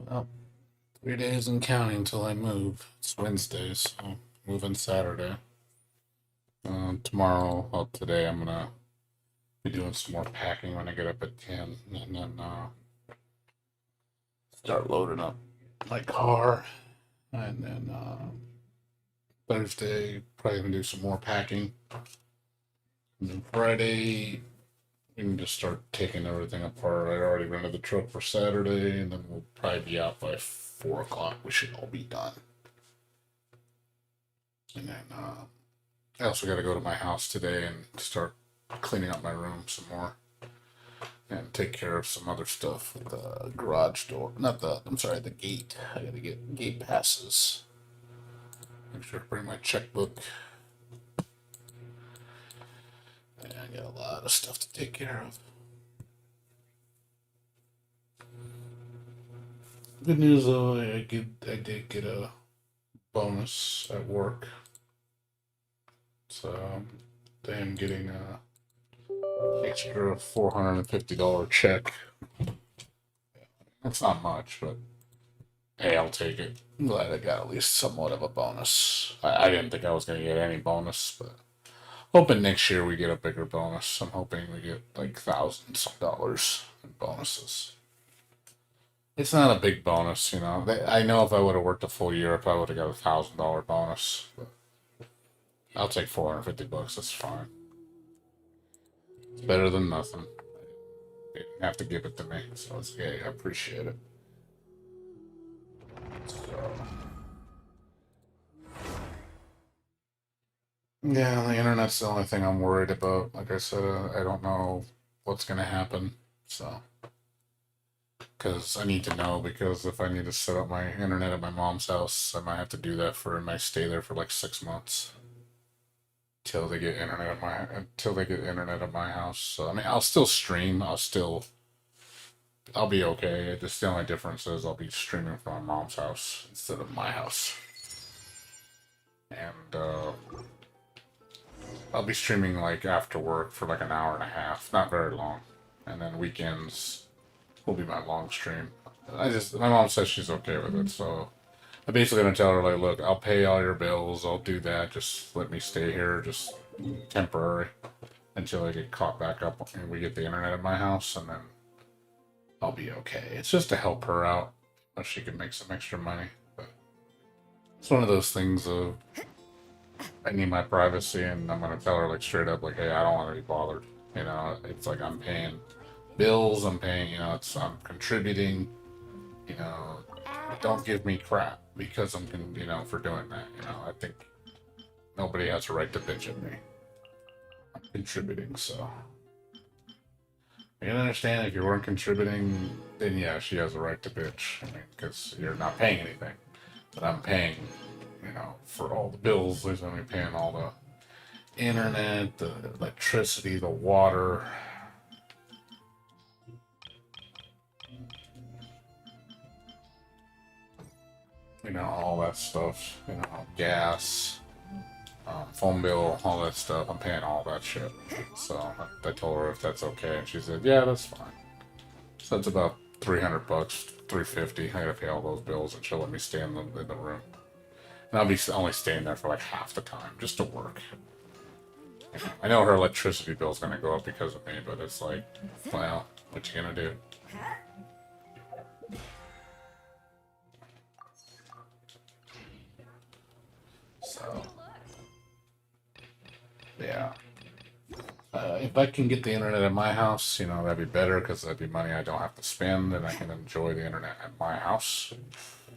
Well, 3 days and counting until I move. It's Wednesday, so moving Saturday. Tomorrow, well, today I'm gonna be doing some more packing when I get up at 10, and then start loading up my car. And then Thursday, probably gonna do some more packing. And then Friday, we can just start taking everything apart. I already rented the truck for Saturday, and then we'll probably be out by 4 o'clock. We should all be done. And then I also got to go to my house today and start cleaning up my room some more and take care of some other stuff with the garage door. Not the, I'm sorry, the gate. I got to get gate passes. Make sure to bring my checkbook. And I got a lot of stuff to take care of. Good news though, I did get a bonus at work. So I am getting a extra $450 check. That's not much, but hey, I'll take it. I'm glad I got at least somewhat of a bonus. I didn't think I was going to get any bonus, but hoping next year we get a bigger bonus. I'm hoping we get like thousands of dollars in bonuses. It's not a big bonus, you know. I know if I would have worked a full year, I probably would have got $1,000 bonus. But I'll take $450. That's fine. It's better than nothing. They didn't have to give it to me, so it's okay. I appreciate it. So. Yeah, the internet's the only thing I'm worried about. Like I said, I don't know what's going to happen. So, because I need to know, because if I need to set up my internet at my mom's house, I might have to do that for, I might stay there for like 6 months till they get internet at my house. So, I mean, I'll still stream. I'll be okay. Just the only difference is I'll be streaming from my mom's house instead of my house. And, I'll be streaming like after work for like an hour and a half, not very long, and then weekends will be my long stream. My mom says she's okay with it, so I'm basically gonna tell her like, look, I'll pay all your bills, I'll do that, just let me stay here, just temporary, until I get caught back up and we get the internet at my house, and then I'll be okay. It's just to help her out, so she can make some extra money. But it's one of those things of I need my privacy, and I'm gonna tell her like straight up, like, hey, I don't want to be bothered. You know, it's like I'm paying bills, I'm paying, I'm contributing. You know, don't give me crap because for doing that. You know, I think nobody has a right to bitch at me. I'm contributing, so I can understand if you weren't contributing, then yeah, she has a right to bitch. I mean, because you're not paying anything, but I'm paying, for all the bills. There's only paying all the internet, the electricity, the water. All that stuff. Gas, phone bill, all that stuff. I'm paying all that shit. So I told her if that's okay, and she said, yeah, that's fine. So that's about $300, 350. I gotta pay all those bills, and she'll let me stay in the room. And I'll be only staying there for like half the time, just to work. I know her electricity bill's gonna go up because of me, but it's like, well, what you gonna do? So, yeah. If I can get the internet at my house, that'd be better because that'd be money I don't have to spend, and I can enjoy the internet at my house.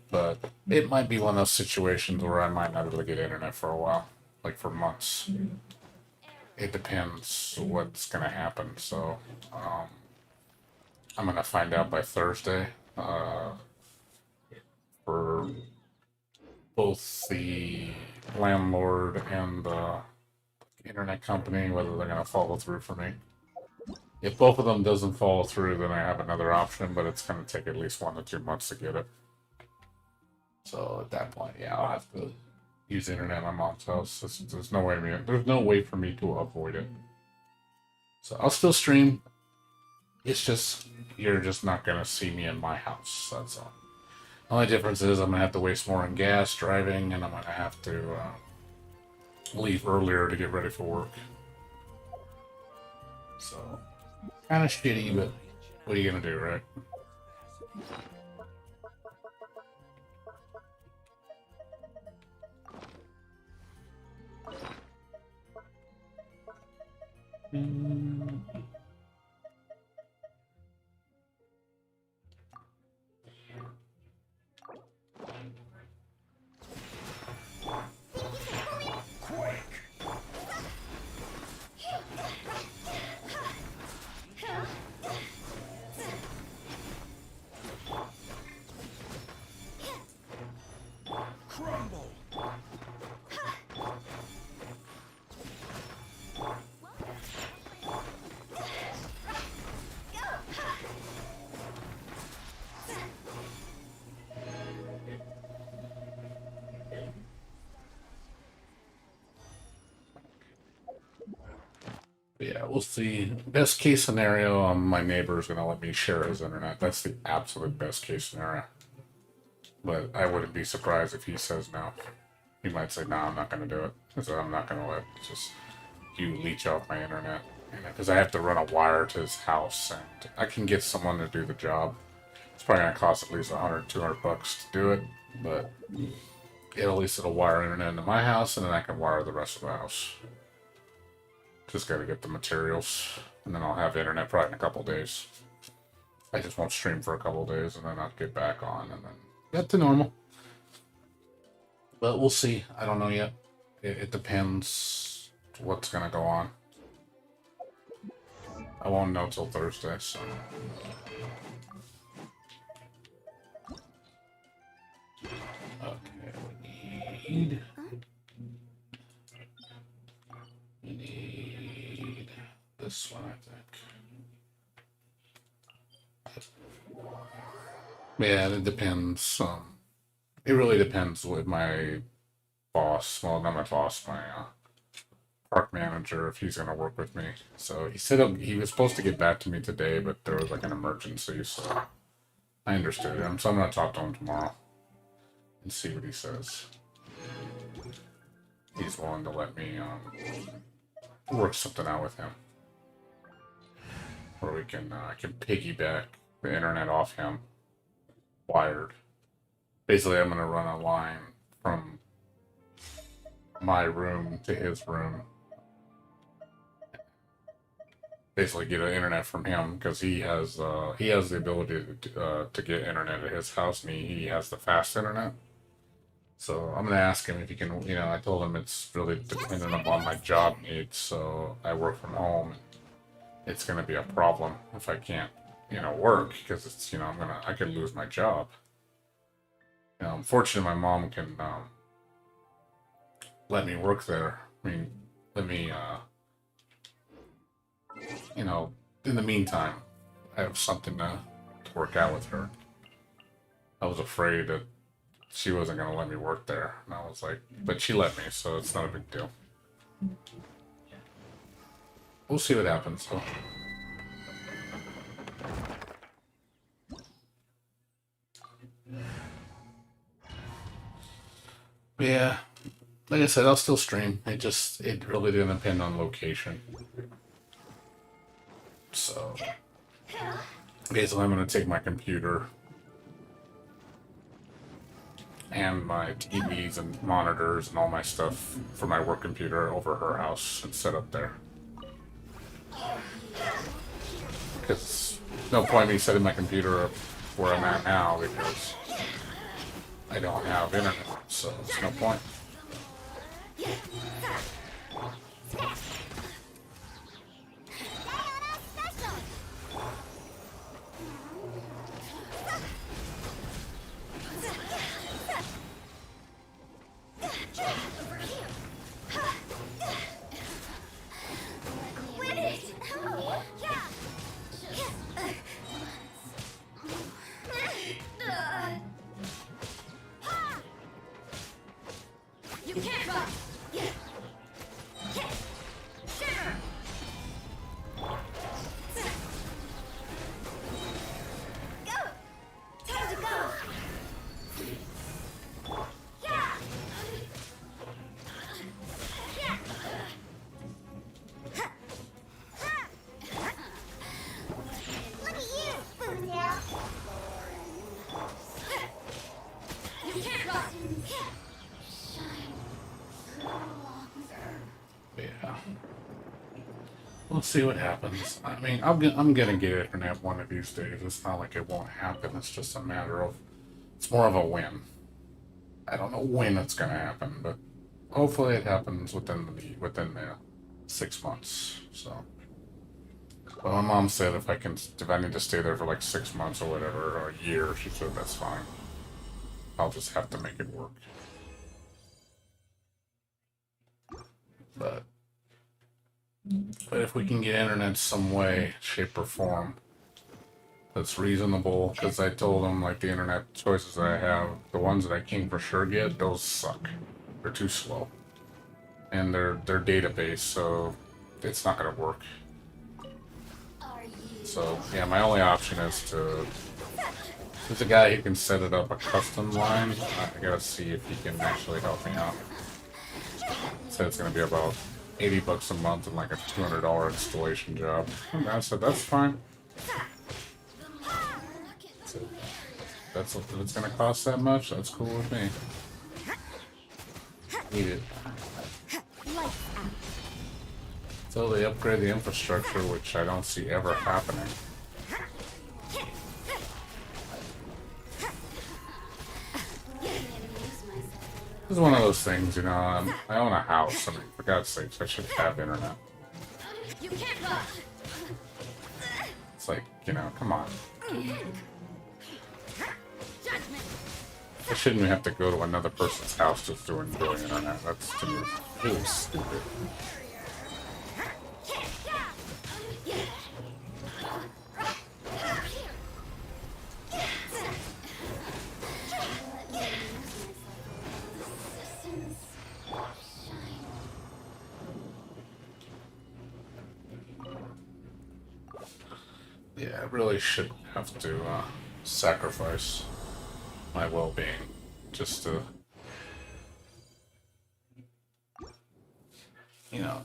But it might be one of those situations where I might not be able to get internet for a while, like for months. It depends what's gonna happen. So I'm gonna find out by Thursday for both the landlord and the internet company whether they're gonna follow through for me. If both of them doesn't follow through, then I have another option, but it's gonna take at least 1 to 2 months to get it. So at that point, yeah, I'll have to use the internet at my mom's house. There's no way for me to avoid it. So I'll still stream. It's just you're just not gonna see me in my house. That's all. Only difference is I'm gonna have to waste more on gas driving, and I'm gonna have to leave earlier to get ready for work. So, kind of shitty, but what are you gonna do, right? But yeah, we'll see. Best case scenario, my neighbor is gonna let me share his internet. That's the absolute best case scenario. But I wouldn't be surprised if he says no. He might say, "No, I'm not gonna do it. So I'm not gonna let just you leech off my internet." Because I have to run a wire to his house, and I can get someone to do the job. It's probably gonna cost at least 100, 200 bucks to do it, but at least it'll wire internet into my house, and then I can wire the rest of the house. Just gotta get the materials, and then I'll have internet probably in a couple days. I just won't stream for a couple days, and then I'll get back on, and then back to normal. But we'll see. I don't know yet. It depends what's gonna go on. I won't know till Thursday, so. Okay, we need this one, I think. Yeah, it depends. It really depends with my boss. Well, not my boss, my park manager, if he's gonna work with me. So he said he was supposed to get back to me today, but there was like an emergency, so I understood him. So I'm gonna talk to him tomorrow and see what he says. He's willing to let me work something out with him, where we can I can piggyback the internet off him, wired. Basically, I'm gonna run a line from my room to his room. Basically, get internet from him because he has the ability to get internet at his house, and he has the fast internet. So I'm gonna ask him if he can. I told him it's really dependent upon my job needs. So I work from home. It's gonna be a problem if I can't, work because it's I could lose my job. Unfortunately, my mom can let me work there. I mean, let me, in the meantime, I have something to work out with her. I was afraid that she wasn't going to let me work there. And I was like, but she let me, so it's not a big deal. We'll see what happens, though. Yeah, like I said, I'll still stream. It really didn't depend on location. So, basically, I'm gonna take my computer and my TVs and monitors and all my stuff for my work computer over her house and set up there. Because no point me setting my computer up where I'm at now because I don't have internet, so it's no point. You can't run! Yeah. We'll see what happens. I mean, I'm gonna get internet one of these days. It's not like it won't happen. It's just a matter of, it's more of a when. I don't know when it's gonna happen, but hopefully it happens within the 6 months. So, but my mom said if I need to stay there for like 6 months or whatever, or a year, she said that's fine. I'll just have to make it work. But if we can get internet some way, shape, or form that's reasonable, because I told them like the internet choices that I have, the ones that I can for sure get, those suck. They're too slow, and they're database, so it's not gonna work. So yeah, my only option is to. There's a guy who can set it up a custom line. I gotta see if he can actually help me out. Said it's gonna be about $80 a month and like a $200 installation job. And I said that's fine. So that's what it's gonna cost that much. That's cool with me. Need it. Until they upgrade the infrastructure, which I don't see ever happening. This is one of those things, you know. I own a house. I mean, for God's sakes, I should have internet. It's like, you know, come on. I shouldn't have to go to another person's house just to enjoy internet. That's to me really stupid. Yeah, I really shouldn't have to sacrifice my well-being just to, you know,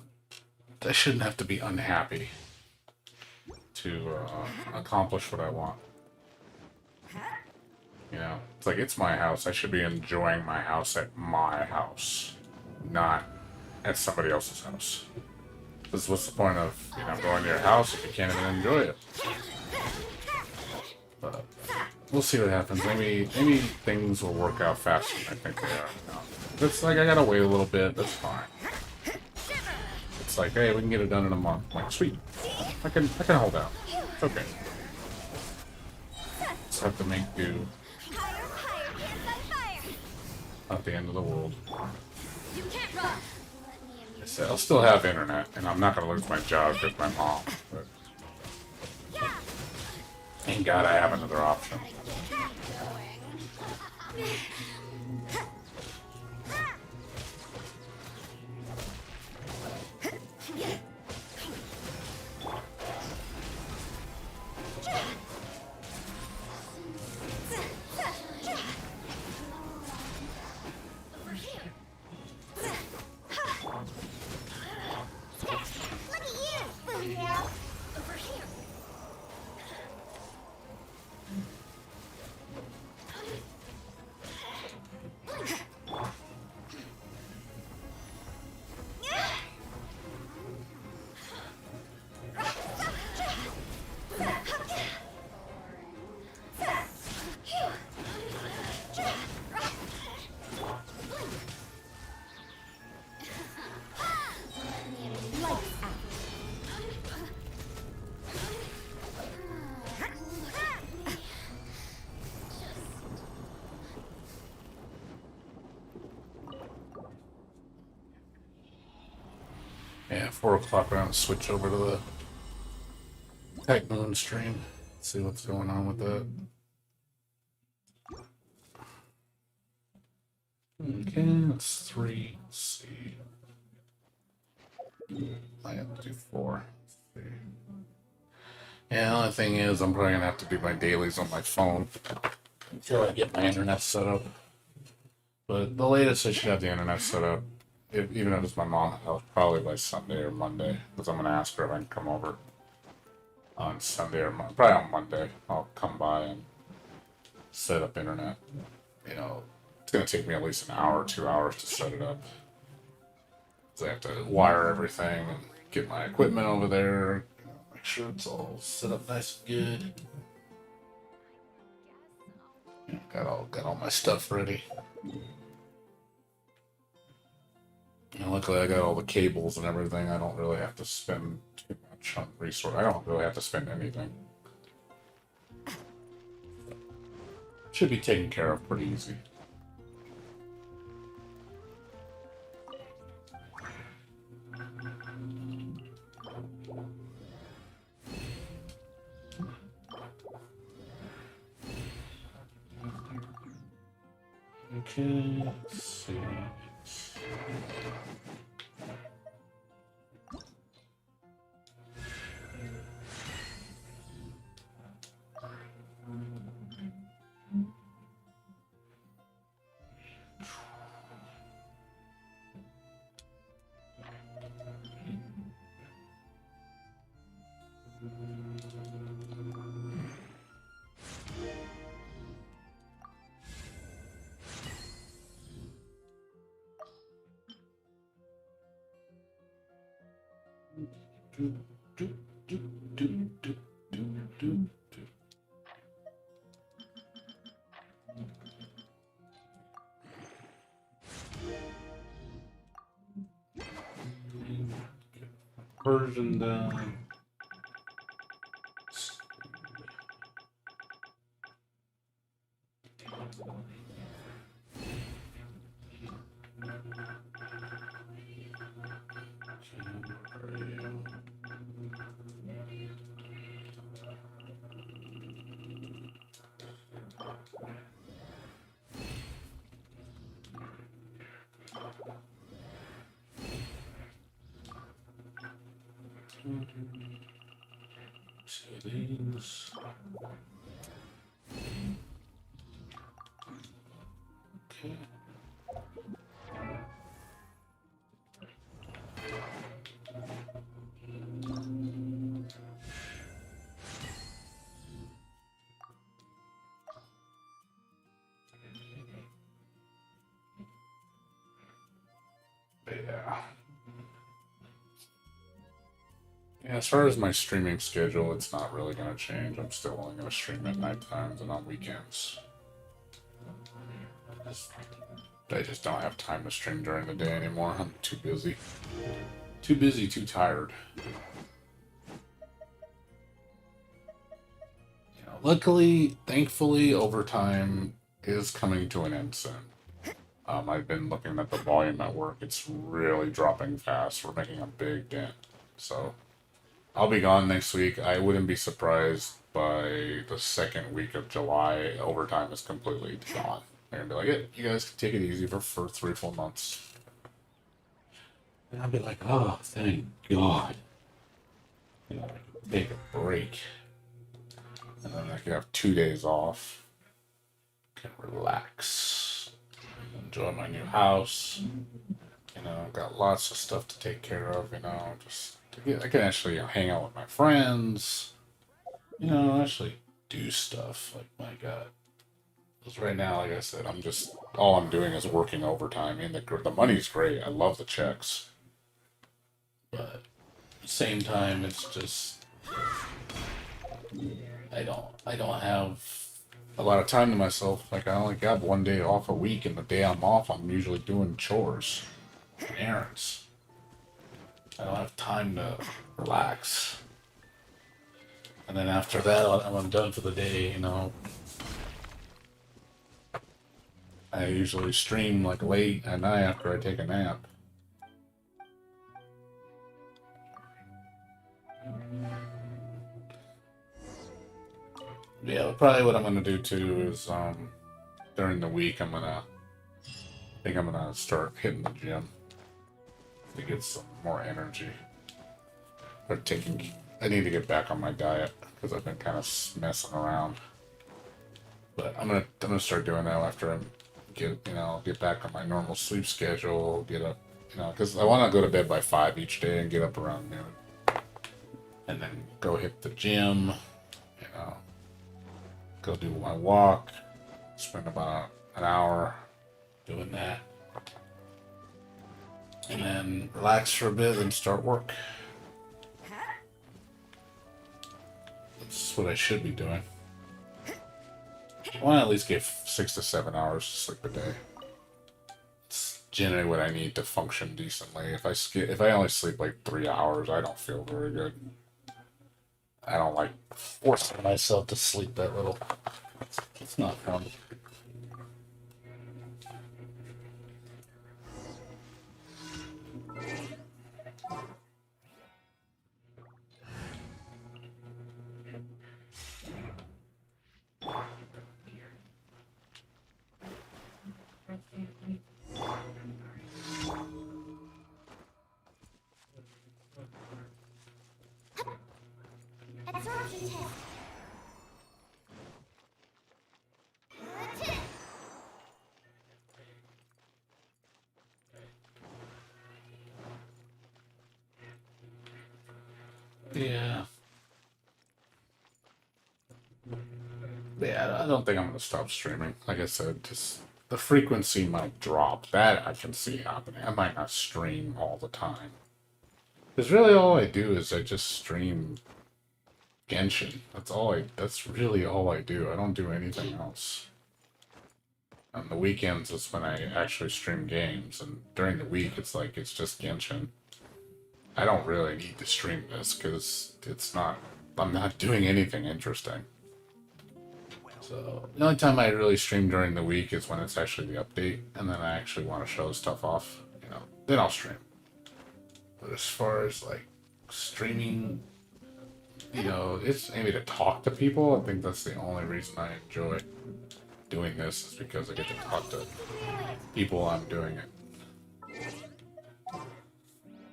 I shouldn't have to be unhappy to accomplish what I want. You know, it's like, it's my house. I should be enjoying my house at my house, not at somebody else's house. Because what's the point of, you know, going to your house if you can't even enjoy it? But we'll see what happens. Maybe things will work out faster than I think they are. No. It's like I gotta wait a little bit. That's fine. It's like, hey, we can get it done in a month. I'm like, sweet. I can hold out. It's okay. Just have to make do. Not the end of the world. I said I'll still have internet, and I'm not gonna lose my job with my mom. But thank God I have another option. Yeah, 4 o'clock, we're gonna switch over to the Tech Moon stream. See what's going on with that. Okay, that's 3. Let's see. I have to do 4. Let's see. Yeah, the only thing is, I'm probably gonna have to do my dailies on my phone until I get my internet set up. But the latest I should have the internet set up, even if it's my mom's house, probably by Sunday or Monday, because I'm gonna ask her if I can come over on Sunday or probably on Monday. I'll come by and set up internet, you know, It's gonna take me at least an hour, 2 hours to set it up. So I have to wire everything and get my equipment over there. Make sure it's all set up nice and good. Got all my stuff ready. And luckily, I got all the cables and everything. I don't really have to spend too much on resource. I don't really have to spend anything. Should be taken care of pretty easy. Okay, let's see. Version down. Settings. Okay. Yeah. Yeah, as far as my streaming schedule, it's not really going to change. I'm still only going to stream at night times and on weekends. I just don't have time to stream during the day anymore. I'm too busy. Too busy, too tired. You know, luckily, thankfully, overtime is coming to an end soon. I've been looking at the volume at work. It's really dropping fast. We're making a big dent. So I'll be gone next week. I wouldn't be surprised by the second week of July. Overtime is completely gone. They're gonna be like, yeah, you guys can take it easy for 3 full months. And I'll be like, oh, thank God. You know, take a break. And then I can have 2 days off. Can relax. Enjoy my new house. You know, I've got lots of stuff to take care of, you know, just I can actually hang out with my friends. You know, actually do stuff. Like, my God. Because right now, like I said, all I'm doing is working overtime. I mean, the money's great. I love the checks. But at the same time, it's just, I don't have a lot of time to myself. Like, I only got 1 day off a week, and the day I'm off, I'm usually doing chores and errands. I don't have time to relax. And then after that, I'm done for the day, you know. I usually stream like late at night after I take a nap. Yeah, probably what I'm gonna do too is during the week I think I'm gonna start hitting the gym to get some more energy. I need to get back on my diet because I've been kind of messing around. But I'm gonna start doing that after I get back on my normal sleep schedule. Get up, because I want to go to bed by 5 each day and get up around noon, and then go hit the gym. Go do my walk. Spend about an hour doing that. And then relax for a bit and start work. That's what I should be doing. I want to at least get 6 to 7 hours of sleep a day. It's generally what I need to function decently. If I only sleep like 3 hours, I don't feel very good. I don't like forcing myself to sleep that little. It's not fun. Absorption test. Yeah. Yeah, I don't think I'm going to stop streaming. Like I said, just the frequency might drop. That I can see happening. I might not stream all the time. Because really all I do is I just stream Genshin. That's really all I do. I don't do anything else. On the weekends is when I actually stream games, and during the week it's just Genshin. I don't really need to stream this because I'm not doing anything interesting. So the only time I really stream during the week is when it's actually the update, and then I actually want to show stuff off, then I'll stream. But as far as like streaming, it's maybe to talk to people. I think that's the only reason I enjoy doing this, is because I get to talk to people while I'm doing it.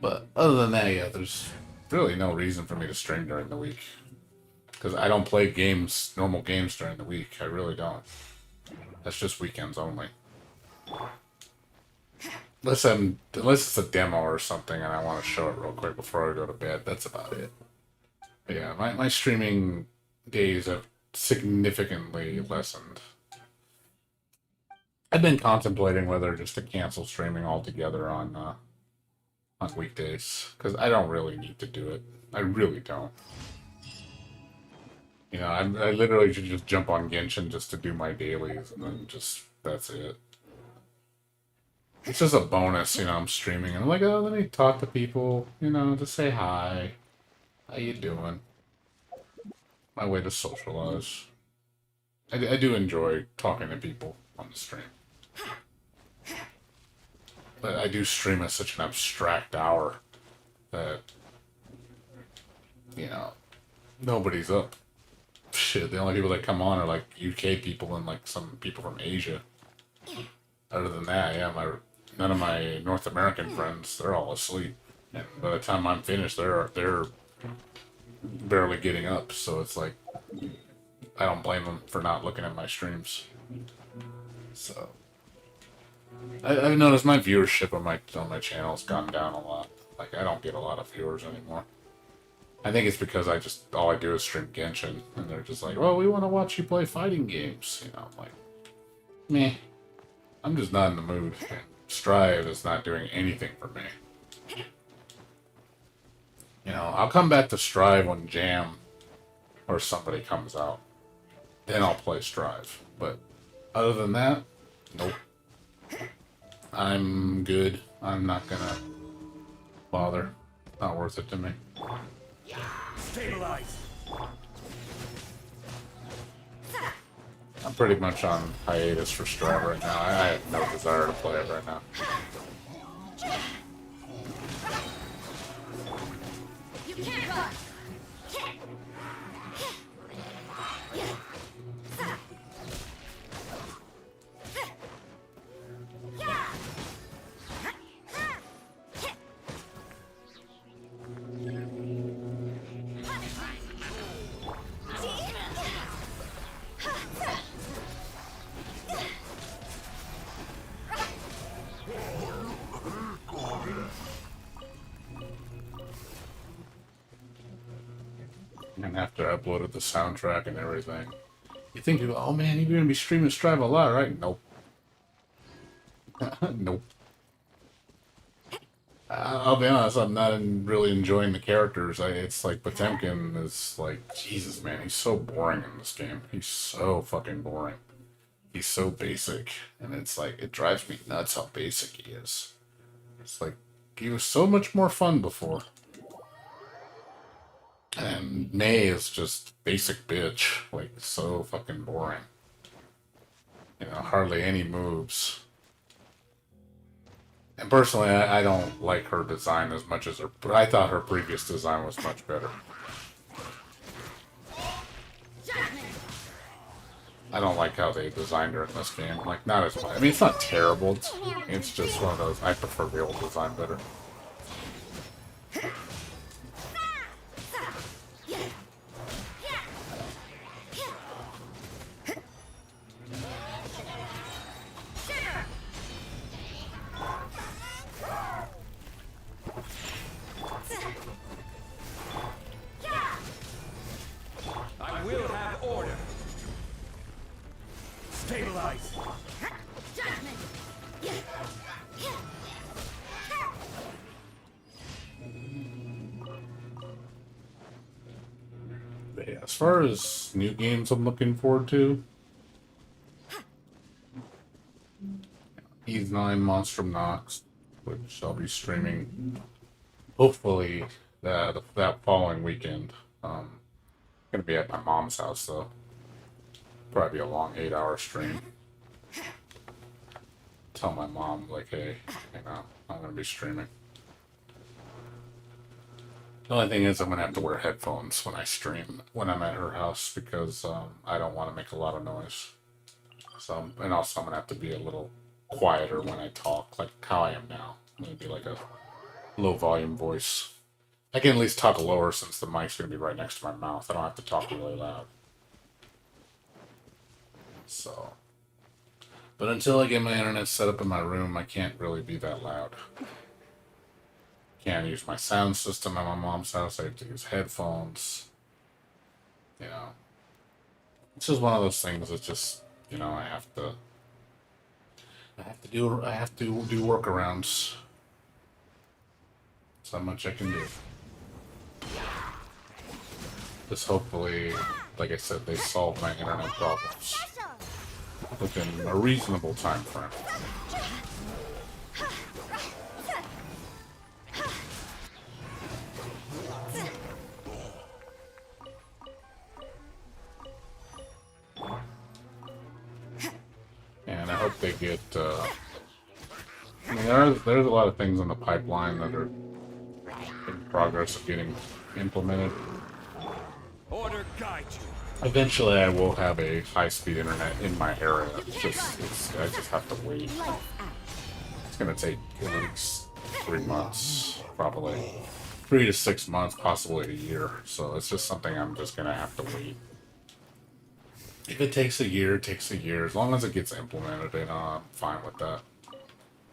But other than that, yeah, there's really no reason for me to stream during the week. Because I don't play normal games during the week. I really don't. That's just weekends only. Unless it's a demo or something and I want to show it real quick before I go to bed. That's about it. But yeah, my streaming days have significantly lessened. I've been contemplating whether just to cancel streaming altogether on weekdays, because I don't really need to do it. I really don't. I literally should just jump on Genshin just to do my dailies, and then that's it. It's just a bonus, I'm streaming, and I'm like, oh, let me talk to people, just say hi. How you doing? My way to socialize. I do enjoy talking to people on the stream. But I do stream at such an abstract hour that, nobody's up. Shit, the only people that come on are like UK people and like some people from Asia. Other than that, yeah, none of my North American friends, they're all asleep. And by the time I'm finished, they're barely getting up. So it's like, I don't blame them for not looking at my streams. So I've noticed my viewership on my channel has gone down a lot. Like, I don't get a lot of viewers anymore. I think it's because all I do is stream Genshin, and they're just like, well, we want to watch you play fighting games. I'm like, meh. I'm just not in the mood. And Strive is not doing anything for me. I'll come back to Strive when Jam or somebody comes out. Then I'll play Strive. But other than that, nope. I'm good. I'm not gonna bother. Not worth it to me. Stabilize. I'm pretty much on hiatus for Strive right now. I have no desire to play it right now. You can't run. And after I uploaded the soundtrack and everything, you think, oh man, you're gonna be streaming Strive a lot, right? Nope. Nope. I'll be honest, I'm not really enjoying the characters. It's like Potemkin is like, Jesus, man, he's so boring in this game. He's so fucking boring. He's so basic, and it's like, it drives me nuts how basic he is. It's like, he was so much more fun before. And May is just basic bitch, like, so fucking boring. You know, hardly any moves. And personally, I don't like her design as much as her. But I thought her previous design was much better. I don't like how they designed her in this game. Like, not as much. I mean, it's not terrible. It's just one of those. I prefer the old design better. I will have order. Stabilize. But yeah, as far as new games I'm looking forward to, Eve 9 Monstrum Nox, which I'll be streaming hopefully that following weekend. Gonna be at my mom's house though. Probably be a long 8-hour stream. Tell my mom like, hey, you know, I'm gonna be streaming. The only thing is I'm gonna have to wear headphones when I stream when I'm at her house because I don't want to make a lot of noise. So and also I'm gonna have to be a little quieter when I talk, like how I am now. I'm gonna be like a low volume voice. I can at least talk lower since the mic's gonna be right next to my mouth. I don't have to talk really loud. So, but until I get my internet set up in my room, I can't really be that loud. Can't use my sound system at my mom's house. I have to use headphones. You know, it's just one of those things that just, you know, I have to do workarounds. That's how much I can do. Just hopefully, like I said, they solve my internet problems within a reasonable time frame. And I hope they get. I mean, there's a lot of things in the pipeline that are in progress of getting implemented. Order guide you. Eventually, I will have a high-speed internet in my area. I just have to wait. It's gonna take at least 3 months, probably 3 to 6 months, possibly a year. So it's just something I'm just gonna have to wait. If it takes a year, it takes a year. As long as it gets implemented, and I'm fine with that.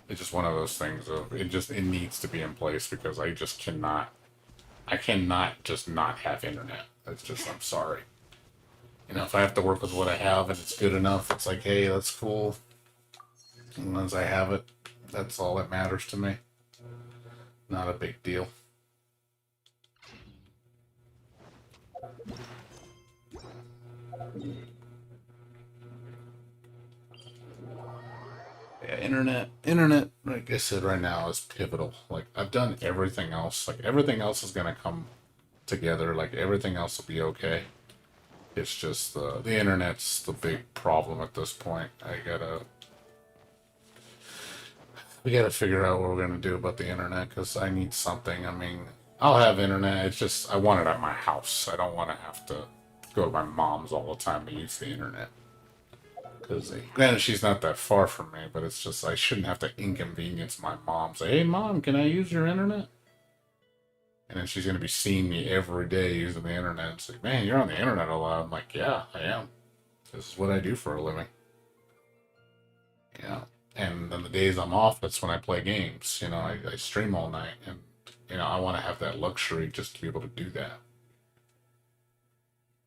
It's just one of those things of it needs to be in place because I cannot just not have internet. It's just, I'm sorry. You know, if I have to work with what I have and it's good enough, it's like, hey, that's cool. As long as I have it, that's all that matters to me. Not a big deal. Yeah, internet, like I said right now, is pivotal. Like, I've done everything else. Like, everything else is gonna come together. Like, everything else will be okay. It's just the internet's the big problem at this point. We gotta figure out what we're gonna do about the internet because I need something. I mean, I'll have internet. It's just I want it at my house. I don't want to have to go to my mom's all the time to use the internet. Because granted, she's not that far from me, but it's just I shouldn't have to inconvenience my mom. Say, hey, mom, can I use your internet? And then she's gonna be seeing me every day using the internet. And say, man, you're on the internet a lot. I'm like, yeah, I am. This is what I do for a living. Yeah. And then the days I'm off, that's when I play games. You know, I stream all night, and you know, I want to have that luxury just to be able to do that.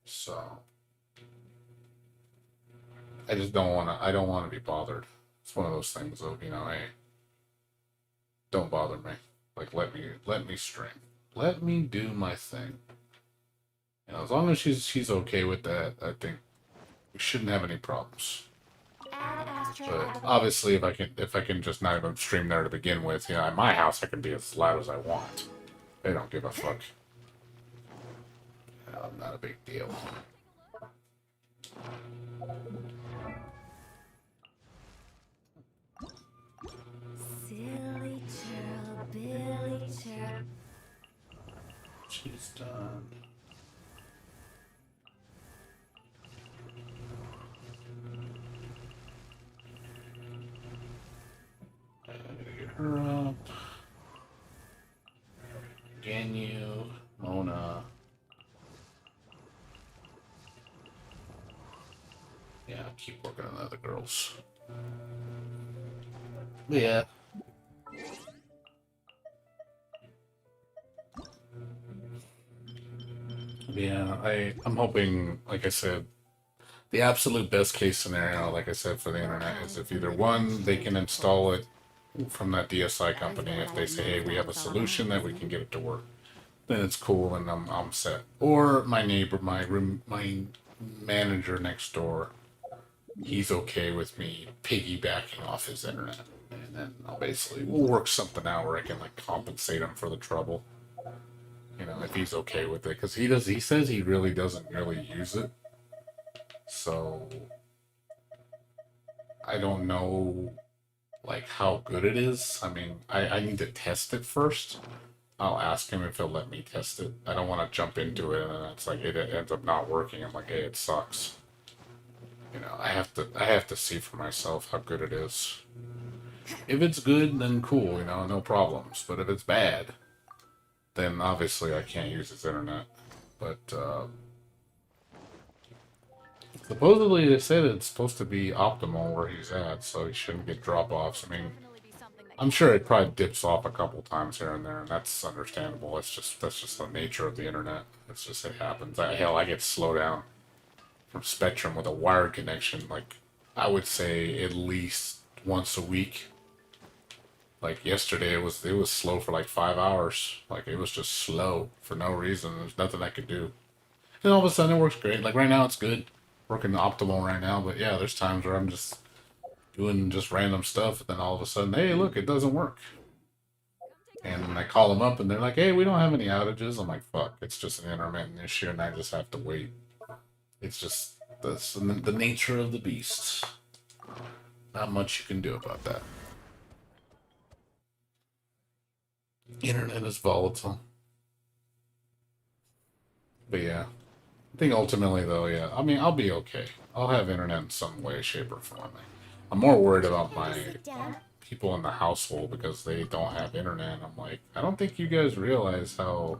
So I just don't want to. I don't want to be bothered. It's one of those things of, you know, hey, don't bother me. Like, let me stream. Let me do my thing. You know, as long as she's okay with that, I think we shouldn't have any problems. Add Astra. But obviously, if I can just not even stream there to begin with, you know, at my house I can be as loud as I want. They don't give a fuck. You know, not a big deal. Silly churl, Billy churl. She's done. I gotta get her up. Ganyu, Mona. Yeah, keep working on the other girls. Yeah. Yeah, I'm hoping, like I said, the absolute best case scenario, like I said, for the internet is if either one, they can install it from that DSI company. If they say, hey, we have a solution that we can get it to work, then it's cool and I'm set. Or my neighbor, my manager next door, he's okay with me piggybacking off his internet. And then we'll work something out where I can like compensate him for the trouble. You know, if he's okay with it, because he says he really doesn't really use it. So I don't know like how good it is. I mean, I need to test it first. I'll ask him if he'll let me test it. I don't want to jump into it and it's like it ends up not working. I'm like, hey, it sucks. You know, I have to see for myself how good it is. If it's good, then cool, you know, no problems. But if it's bad, then obviously I can't use his internet. But supposedly they said it's supposed to be optimal where he's at, so he shouldn't get drop-offs. I mean, I'm sure it probably dips off a couple times here and there, and that's understandable. That's just the nature of the internet. It's just it happens. Hell, I get slowed down from Spectrum with a wired connection. Like I would say at least once a week. Like yesterday, it was slow for like 5 hours. Like it was just slow for no reason. There's nothing I could do. And all of a sudden, it works great. Like right now, it's good, working optimal right now. But yeah, there's times where I'm just doing just random stuff, and then all of a sudden, hey, look, it doesn't work. And I call them up, and they're like, hey, we don't have any outages. I'm like, fuck, it's just an intermittent issue, and I just have to wait. It's just the nature of the beast. Not much you can do about that. Internet is volatile. But yeah, I think ultimately though, yeah, I mean, I'll be okay. I'll have internet in some way, shape, or form. I'm more worried about my people in the household because they don't have internet. I'm like, I don't think you guys realize how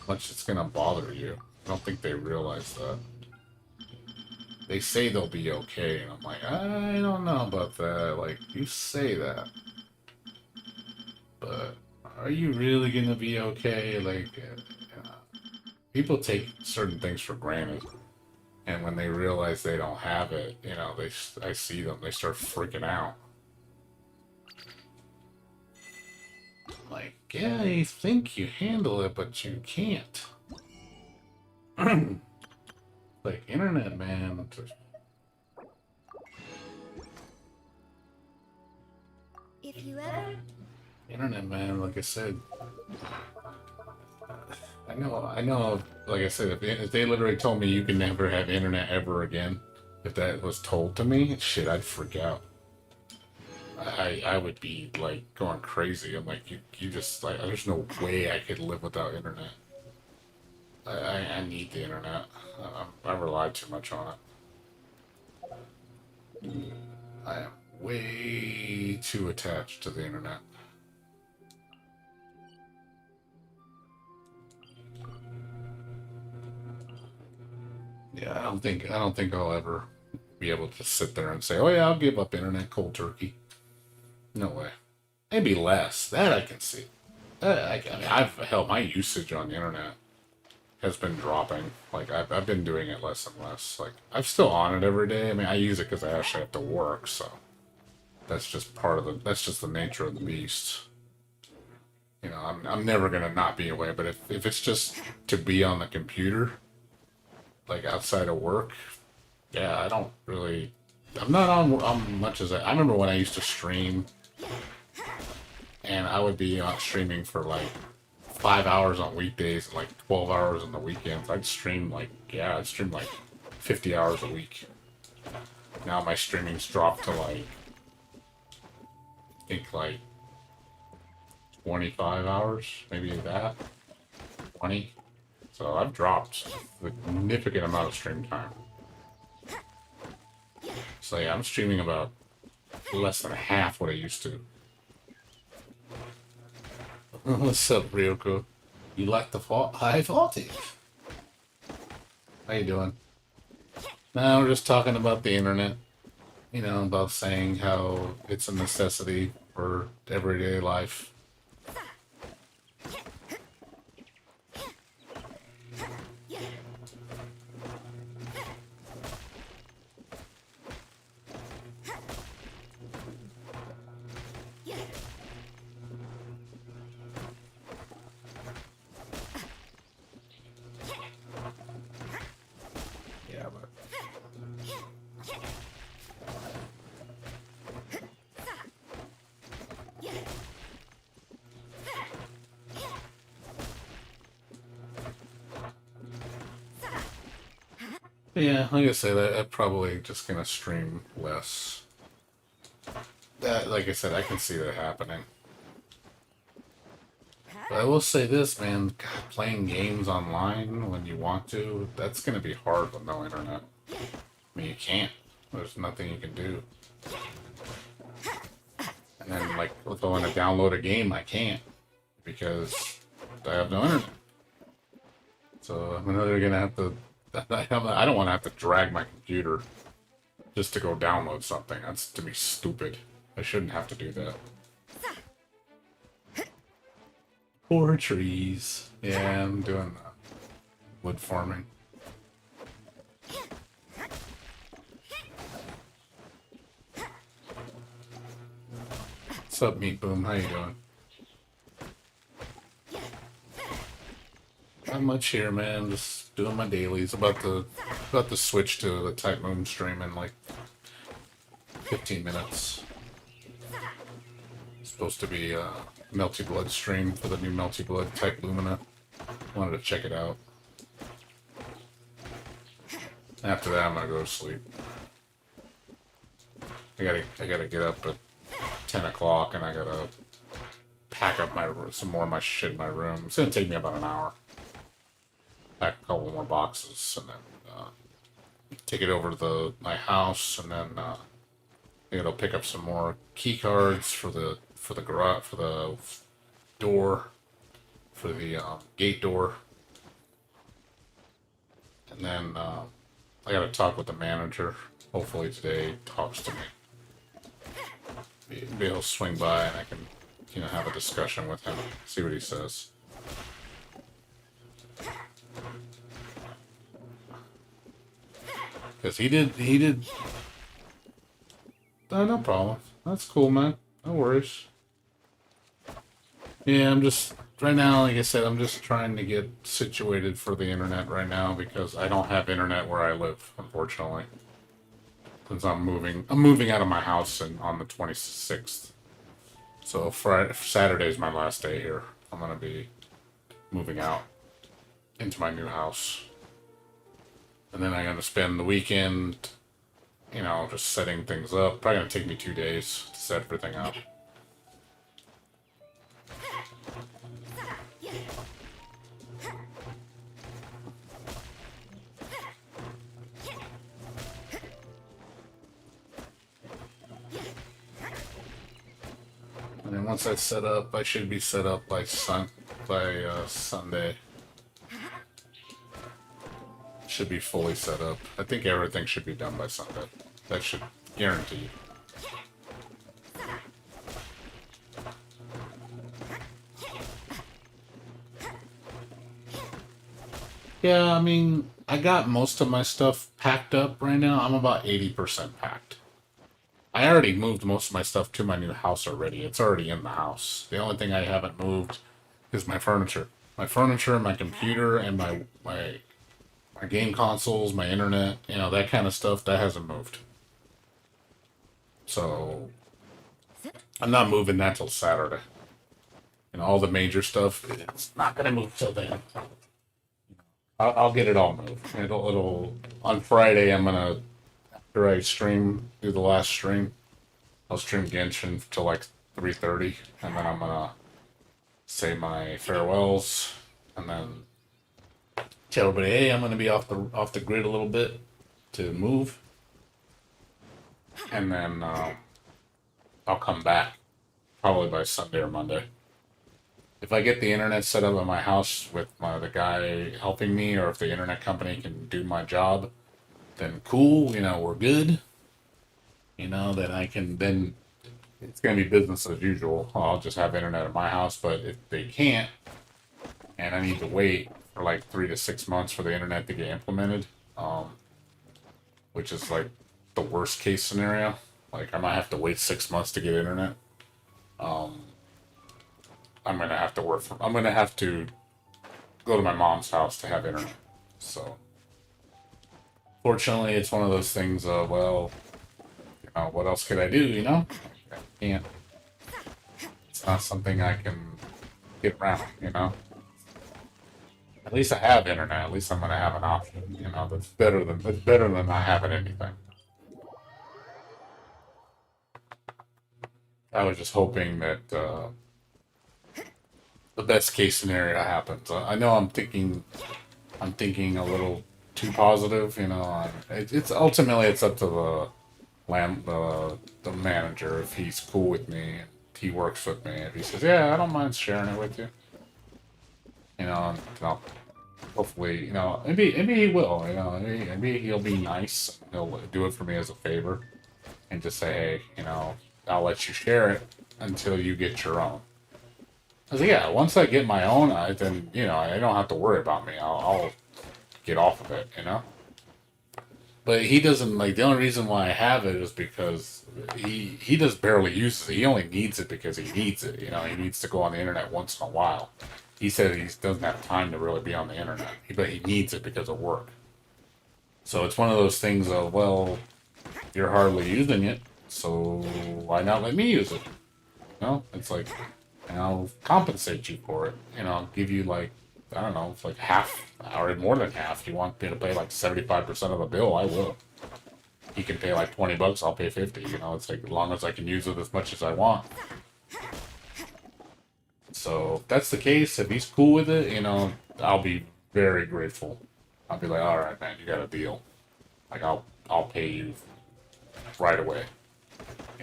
much it's gonna bother you. I don't think they realize that. They say they'll be okay, and I'm like, I don't know about that. Like, you say that. But are you really gonna be okay? Like, people take certain things for granted, and when they realize they don't have it, you know, I see them, they start freaking out. Like, yeah, you think you handle it, but you can't. Like, internet, man. If you ever Internet, man, like I said. I know, like I said, if they literally told me you can never have internet ever again, if that was told to me, shit, I'd freak out. I would be, like, going crazy. I'm like, you just, like, there's no way I could live without internet. I need the internet. I rely too much on it. I am way too attached to the internet. Yeah, I don't think I'll ever be able to sit there and say, "Oh yeah, I'll give up internet cold turkey." No way. Maybe less. That I can see. I mean, my usage on the internet has been dropping. Like I've been doing it less and less. Like I'm still on it every day. I mean, I use it because I actually have to work. So, that's just part of the. That's just the nature of the beast. You know, I'm never gonna not be away. But if it's just to be on the computer, like outside of work, yeah, I don't really. I'm not on much as I remember when I used to stream, and I would be on streaming for like 5 hours on weekdays, and like 12 hours on the weekends. I'd stream like 50 hours a week. Now my streaming's dropped to like, I think like 25 hours, maybe that, 20. So I've dropped a significant amount of stream time. So yeah, I'm streaming about less than half what I used to. What's up, Ryoko? You like the high voltage? How you doing? Now we're just talking about the internet. You know, about saying how it's a necessity for everyday life. Yeah, but yeah, like I said, I'm probably just gonna stream less. That, like I said, I can see that happening. But I will say this, man, God, playing games online when you want to, that's gonna be hard with no internet. I mean, you can't. There's nothing you can do. And then, like, if I want to download a game, I can't because I have no internet. So I'm either gonna have to. I don't want to have to drag my computer just to go download something. That's to me stupid. I shouldn't have to do that. Poor trees. Yeah, I'm doing wood farming. What's up, Meat Boom? How you doing? Not much here, man. Just doing my dailies. About to switch to the Type Moon stream in like 15 minutes. It's supposed to be a Melty Blood stream for the new Melty Blood Type Lumina. Wanted to check it out. After that, I'm gonna go to sleep. I gotta get up at 10 o'clock, and I gotta pack up some more of my shit in my room. It's gonna take me about an hour. Pack a couple more boxes, and then take it over to my house, and then I gotta pick up some more key cards for the garage, for the door, for the gate door, and then I gotta talk with the manager. Hopefully today he talks to me. Maybe he'll swing by and I can, have a discussion with him, see what he says. Because he did. No problem. That's cool, man. No worries. Yeah, I'm just, right now, like I said, I'm just trying to get situated for the internet right now because I don't have internet where I live, unfortunately. Since I'm moving out of my house on the 26th. So Saturday's my last day here. I'm gonna be moving out into my new house. And then I'm gonna spend the weekend, just setting things up. Probably gonna take me 2 days to set everything up. And then once I set up, I should be set up by Sunday. Should be fully set up. I think everything should be done by Sunday. That should guarantee. Yeah, I mean, I got most of my stuff packed up right now. I'm about 80% packed. I already moved most of my stuff to my new house already. It's already in the house. The only thing I haven't moved is my furniture. My furniture, my computer, and my game consoles, my internet, that kind of stuff, that hasn't moved. So I'm not moving that till Saturday. All the major stuff, it's not gonna move till then. I'll get it all moved. It'll on Friday. I'm gonna after I do the last stream. I'll stream Genshin till like 3:30, and then I'm gonna say my farewells, and then tell everybody, hey, I'm gonna be off the grid a little bit to move, and then I'll come back probably by Sunday or Monday. If I get the internet set up at my house with the guy helping me, or if the internet company can do my job, then cool. We're good. Then I can then it's gonna be business as usual. I'll just have internet at my house. But if they can't, and I need to wait for like 3 to 6 months for the internet to get implemented, which is like the worst case scenario. Like I might have to wait 6 months to get internet. I'm gonna have to go to my mom's house to have internet. So, fortunately, it's one of those things. Well, what else could I do? I can't. It's not something I can get around. At least I have internet. At least I'm gonna have an option. That's better than not having anything. I was just hoping that the best case scenario happens. I know I'm thinking a little too positive. It's ultimately it's up to the manager if he's cool with me and he works with me. If he says, yeah, I don't mind sharing it with you. And I'll hopefully, maybe he will. Maybe he'll be nice. He'll do it for me as a favor, and just say, hey, I'll let you share it until you get your own. I was like, yeah, once I get my own, then I don't have to worry about me. I'll get off of it. But he doesn't like. The only reason why I have it is because he just barely uses it. He only needs it because he needs it. He needs to go on the internet once in a while. He said he doesn't have time to really be on the internet, but he needs it because of work. So it's one of those things of, well, you're hardly using it, so why not let me use it? It's like, and I'll compensate you for it. I'll give you like, I don't know, it's like half or more than half. You want me to pay like 75% of the bill, I will. He can pay like $20, I'll pay 50. It's like as long as I can use it as much as I want. So if that's the case, if he's cool with it, I'll be very grateful. I'll be like, all right, man, you got a deal. Like I'll pay you right away.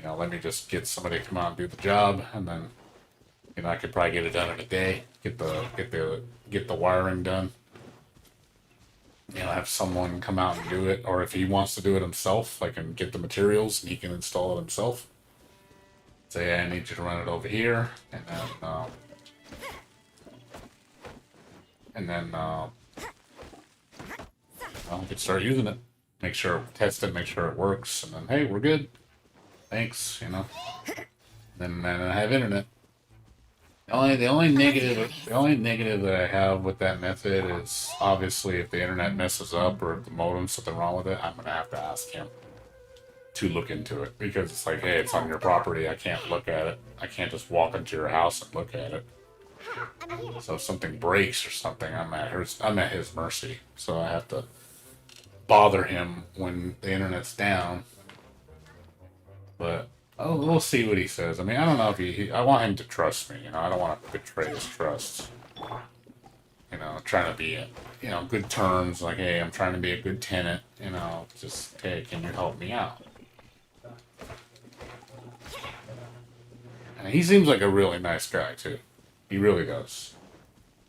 Let me just get somebody to come out and do the job, and then I could probably get it done in a day. Get the wiring done. Have someone come out and do it, or if he wants to do it himself, I can get the materials and he can install it himself. Say, hey, I need you to run it over here, and then we can start using it. Test it, make sure it works, and then hey, we're good. Thanks, Then I have internet. The only negative that I have with that method is obviously if the internet messes up or if the modem's something wrong with it, I'm gonna have to ask him to look into it, because it's like, hey, it's on your property. I can't look at it. I can't just walk into your house and look at it. So if something breaks or something, I'm at his mercy. So I have to bother him when the internet's down. But we'll see what he says. I mean, I don't know if I want him to trust me. I don't want to betray his trust. Trying to be good terms. Like, hey, I'm trying to be a good tenant. Just, hey, can you help me out? And he seems like a really nice guy too. He really does.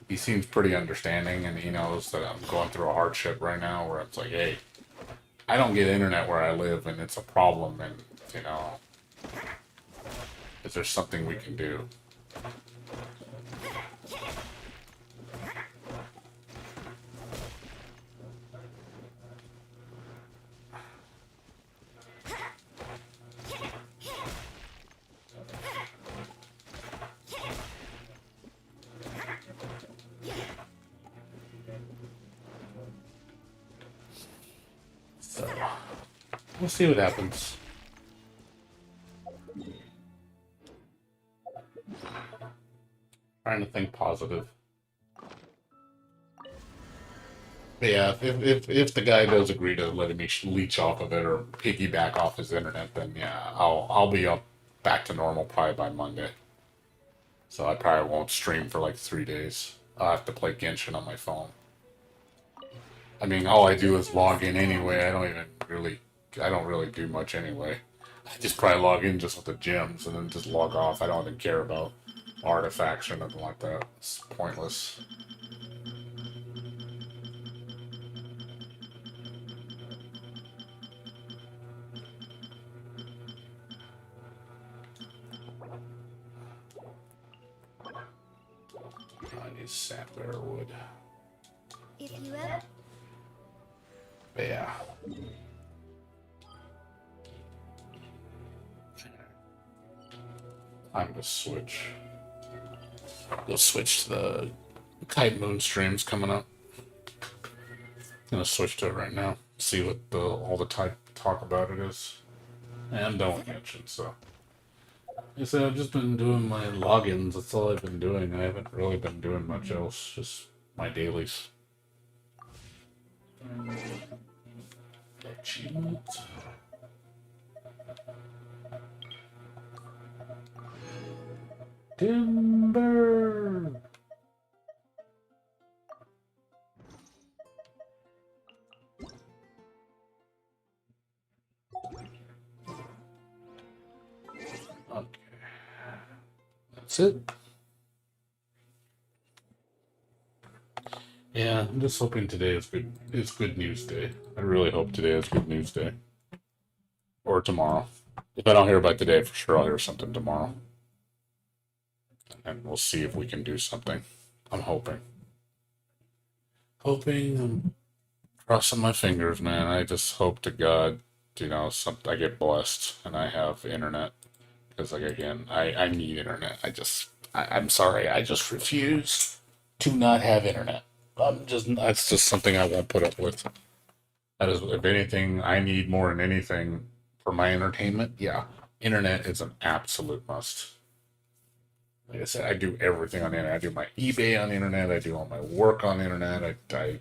He seems pretty understanding, and he knows that I'm going through a hardship right now where it's like, hey, I don't get internet where I live, and it's a problem, and is there something we can do? We'll see what happens. Trying to think positive. But yeah, if the guy does agree to letting me leech off of it or piggyback off his internet, then yeah, I'll be up back to normal probably by Monday. So I probably won't stream for like 3 days. I'll have to play Genshin on my phone. I mean, all I do is log in anyway. I don't really do much anyway. I just probably log in just with the gems and then just log off. I don't even care about artifacts or nothing like that. It's pointless. I need sapphire wood. If you ever. But yeah. I'm gonna switch. Go switch to the Kite Moon streams coming up. I'm gonna switch to it right now. See what all the talk about it is. And I'm done with Genshin, so. Like I said, I've just been doing my logins. That's all I've been doing. I haven't really been doing much else. Just my dailies. Achievement. Timber. Okay. That's it. Yeah, I'm just hoping today is good. It's good news day. I really hope today is good news day. Or tomorrow. If I don't hear by today, for sure I'll hear something tomorrow. And we'll see if we can do something. I'm hoping. I'm crossing my fingers, man. I just hope to God, I get blessed and I have internet. Because, like, again, I need internet. I'm sorry, I just refuse to not have internet. That's just something I won't put up with. That is, if anything, I need more than anything for my entertainment. Yeah, internet is an absolute must. Like I said, I do everything on the internet. I do my eBay on the internet. I do all my work on the internet. I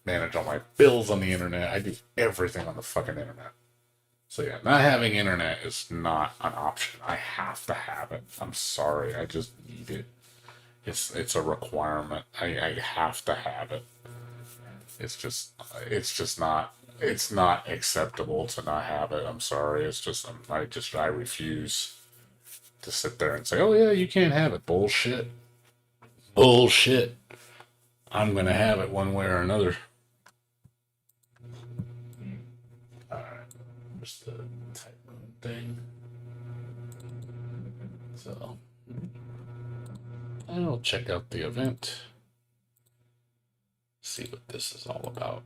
manage all my bills on the internet. I do everything on the fucking internet. So yeah, not having internet is not an option. I have to have it. I'm sorry. I just need it. It's a requirement. I have to have it. It's not acceptable to not have it. I'm sorry. I refuse to sit there and say, oh yeah, you can't have it. Bullshit. Bullshit. I'm gonna have it one way or another. Alright. Just the type thing. So I'll check out the event. See what this is all about.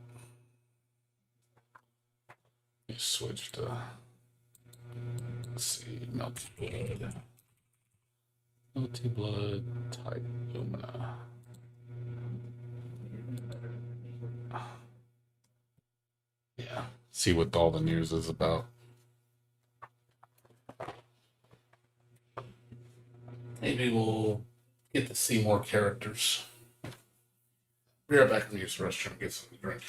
You switch to, let's see, Melty Blood. Melty Blood type Lumina. Yeah, see what all the news is about. Maybe we'll get to see more characters. Be right back in the use restroom, get something to drink.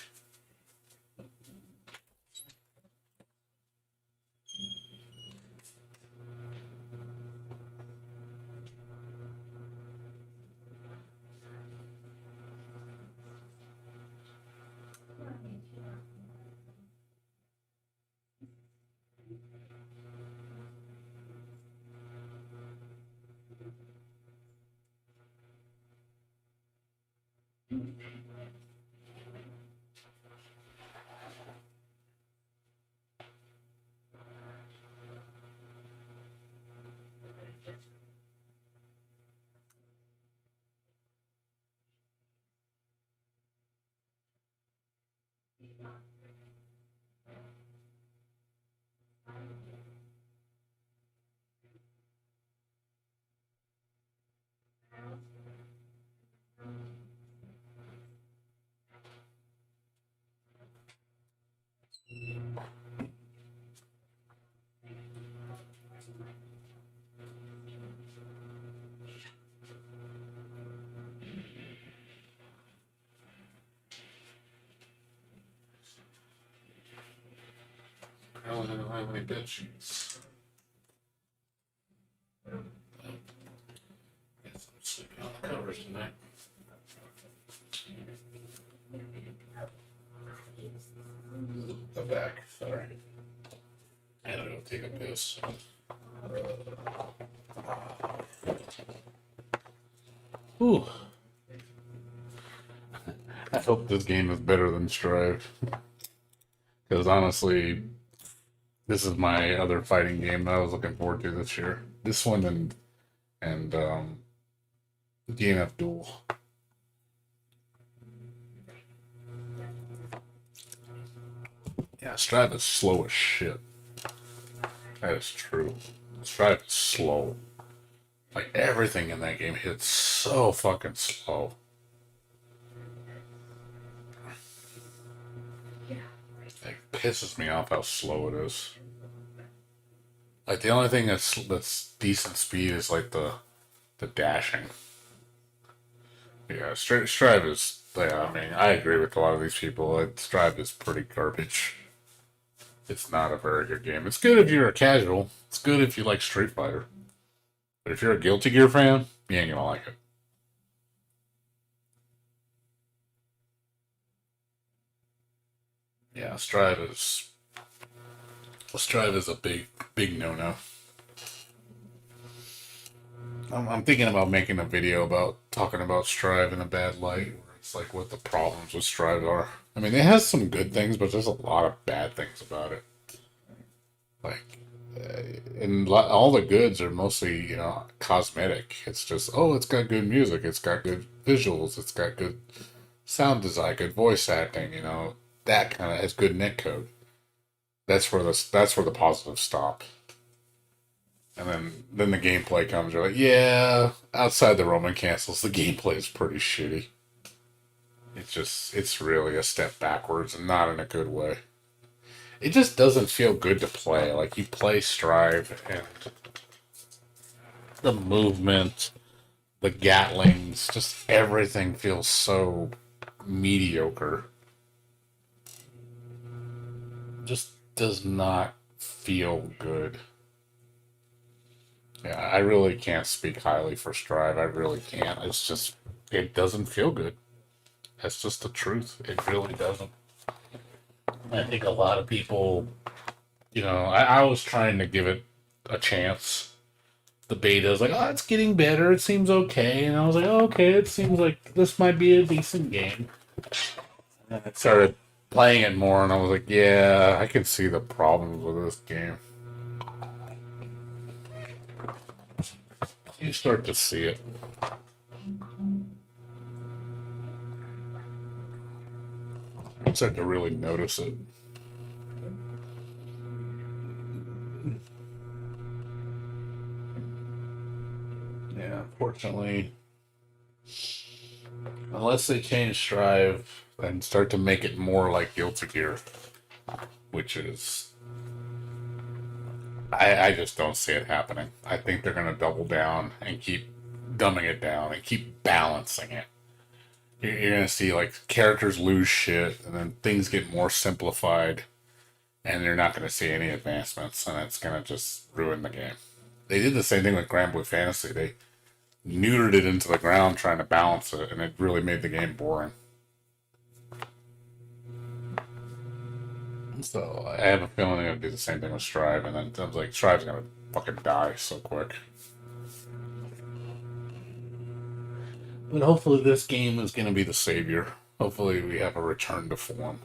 I don't have any bed sheets. Guess I'm sleeping on the covers tonight. The back, sorry. I had to go take a piss. Ooh. I hope this game is better than Strive. Because honestly, this is my other fighting game that I was looking forward to this year. This one and DNF Duel. Yeah, Strive is slow as shit. That is true. Strive is slow. Like everything in that game hits so fucking slow. It pisses me off how slow it is. Like the only thing that's decent speed is like the dashing. Yeah, Strive is. Yeah, I mean, I agree with a lot of these people. Strive is pretty garbage. It's not a very good game. It's good if you're a casual. It's good if you like Street Fighter. But if you're a Guilty Gear fan, you ain't gonna like it. Yeah, Strive is a big no-no. I'm thinking about making a video about talking about Strive in a bad light. Where it's like what the problems with Strive are. I mean, it has some good things, but there's a lot of bad things about it. Like, and all the goods are mostly, cosmetic. It's just, oh, it's got good music, it's got good visuals, it's got good sound design, good voice acting. That kind of has good netcode. That's where the positives stop. And then the gameplay comes. You're like, yeah, outside the Roman castles, the gameplay is pretty shitty. It's really a step backwards, and not in a good way. It just doesn't feel good to play. Like, you play Strive, and the movement, the Gatlings, just everything feels so mediocre. Just does not feel good. Yeah, I really can't speak highly for Strive. I really can't. It doesn't feel good. That's just the truth. It really doesn't. I think a lot of people, I was trying to give it a chance. The beta is like, oh, it's getting better. It seems okay. And I was like, oh, okay, it seems like this might be a decent game. And then I started playing it more, and I was like, yeah, I can see the problems with this game. You start to see it. You start to really notice it. Yeah, unfortunately, unless they change Strive and start to make it more like Guilty Gear, which is, I just don't see it happening. I think they're going to double down and keep dumbing it down and keep balancing it. You're going to see like characters lose shit, and then things get more simplified, and you're not going to see any advancements, and it's going to just ruin the game. They did the same thing with Grand Blue Fantasy. They neutered it into the ground trying to balance it, and it really made the game boring. So I have a feeling they're gonna do the same thing with Strive, and then I was like, Strive's gonna fucking die so quick. But hopefully this game is gonna be the savior. Hopefully we have a return to form.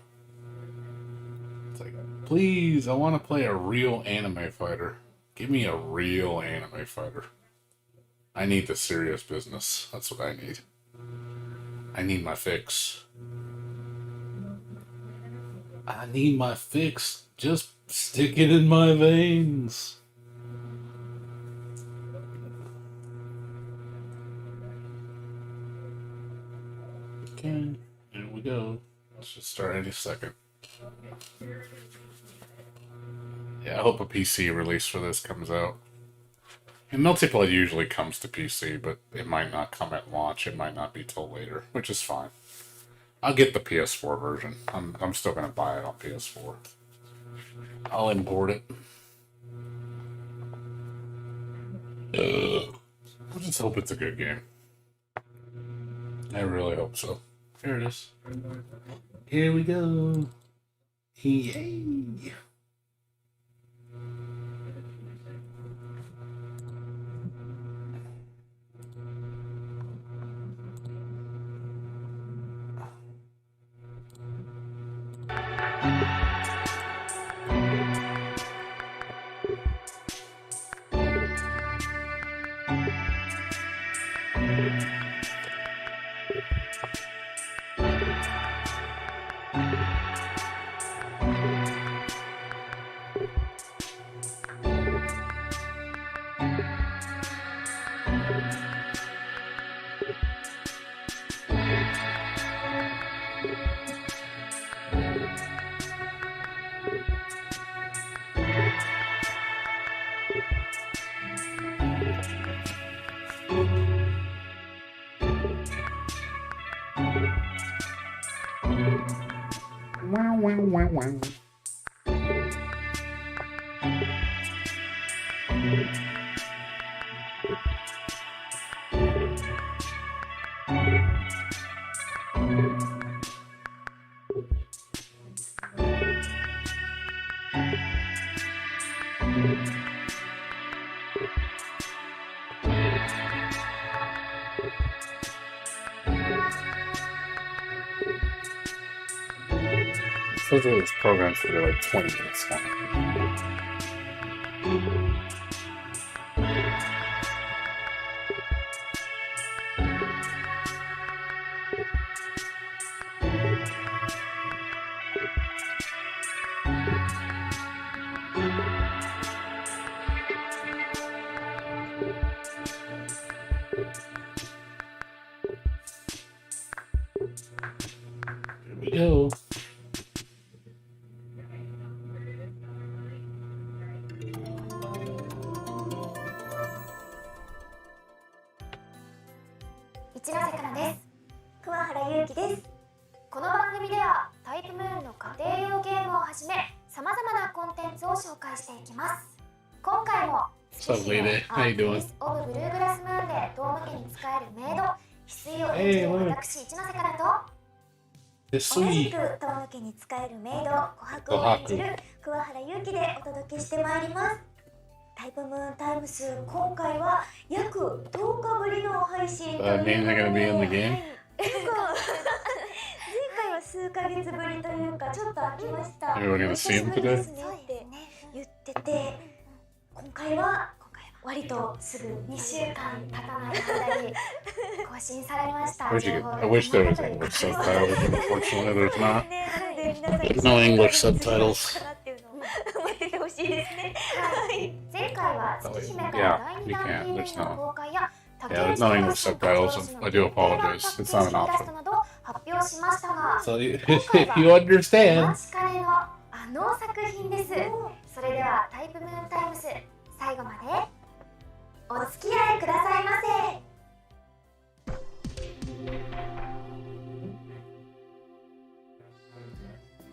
It's like, please, I want to play a real anime fighter. Give me a real anime fighter. I need the serious business. That's what I need. I need my fix. I need my fix. Just stick it in my veins. Okay, here we go. Let's just start any second. Yeah, I hope a PC release for this comes out. And multiplayer usually comes to PC, but it might not come at launch. It might not be till later, which is fine. I'll get the PS4 version. I'm still gonna buy it on PS4. I'll import it. I just hope it's a good game. I really hope so. Here it is. Here we go. Yay! Wow, wow, wow, wow. So this program's for like 20 minutes long. Here we go.一ノ瀬からです。桑原優希です。この番組ではタイプムーンの家庭用ゲームをはじめさまざまなコンテンツを紹介していきます。今回もSo, lady, how you doing? オブブルーグラスムーンで遠野家に使えるメイド翡翠を演じる私一ノ瀬からと同じく遠野家に使えるメイド琥珀を演じる桑原優希でお届けしてまいります。タイプムーンタイムス、今回は約10日ぶりの配信ということで、Name's not gonna be in the game? 前回は数ヶ月ぶりというかちょっと空きました。 Everyone gonna see him 久しぶり today? ですねって言ってて、今回は割とすぐ2週間経たない間に更新されました。 I wish there was English subtitles, but unfortunately there's not. ね、なので皆さん There's no English subtitles. かなっていうのを覚えてほしいですね。はい。前回は月姫から第2弾 PV の公開や Yeah, there's no English subtitles. I do apologize. It's not an イラス option. トなど発表しましたが、 So, if 今回は you understand. マチカレのあの作品です。それではタイプムーンタイムス、最後までお付き合いくださいませ。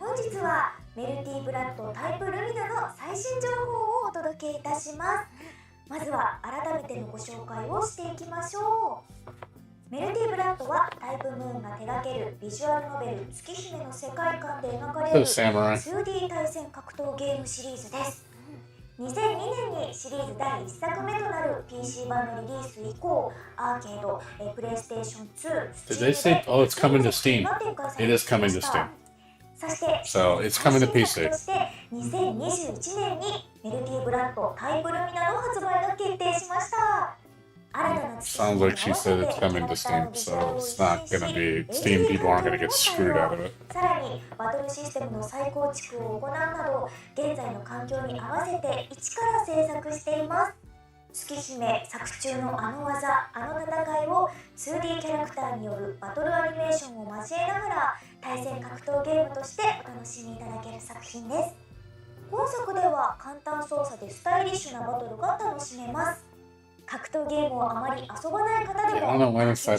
本日はメルティブラッドタイプルミナの最新情報をお届けいたします。まずは改めてのご紹介をしていきましょう。メルティブラッドはタイプムーンが手掛けるビジュアルノベル月姫の世界観で描かれる Samurai. 2D 対戦格闘ゲームシリーズです。2002年にシリーズ第1作目となる PC 版のリリース以降、アーケード、プレイステーション2、Did they say, oh, it's coming to Steam? It is coming to Steam. そして So, it's coming to 最新 PC. 作として2021年にメルティブラッドタイプルミナの発売が決定しました。新たな月 Sounds like she said it's coming to Steam, so it's not gonna be Steam people aren't gonna get screwed out of it. さらにバトルシステムの再構築を行うなど現在の環境に合わせて一から制作しています。月姫作中のあの技、あの戦いを 2D キャラクターによるバトルアニメーションを交えながら対戦格闘ゲームとしてお楽しみいただける作品です。本作では簡単操作でスタイリッシュなバトルが楽しめます。格闘ゲームをあまり遊ばない方で I don't know も when it's I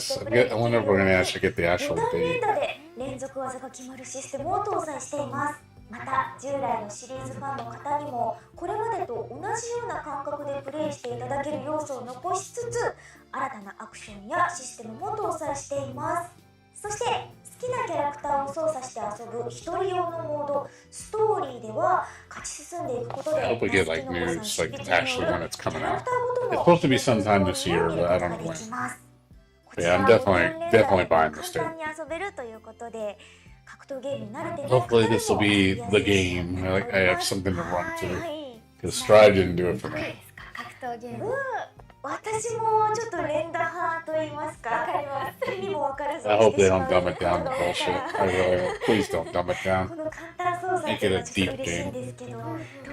wonder if we're gonna actually get the ボ actual タン連 date. 打で連続技が決まるシステムを搭載しています。また従来のシリーズファンの方にもこれまでと同じような感覚でプレイしていただける要素を残しつつ、新たなアクションやシステムも搭載しています。そして好きなキャラクターを操作して遊ぶ一人用のモードストーリーでは勝ち進んでいくことで I hope we get like news like actually when it's coming out. It's supposed to be sometime this year, but I don't know when. Yeah, I'm definitely buying this too. 簡単に遊べるということで、格闘ゲームに慣れてない Hopefully this will be the game. Like I have something to run to. Because Strive didn't do it for me. 格闘ゲーム。私もちょっと連打派と言いますか、わかります。意味もわからず I hope they don't dumb it down to bullshit. I really hope. Please don't dumb it こ down. の簡単操作っていうのはちょっと嬉しいんですけど、ど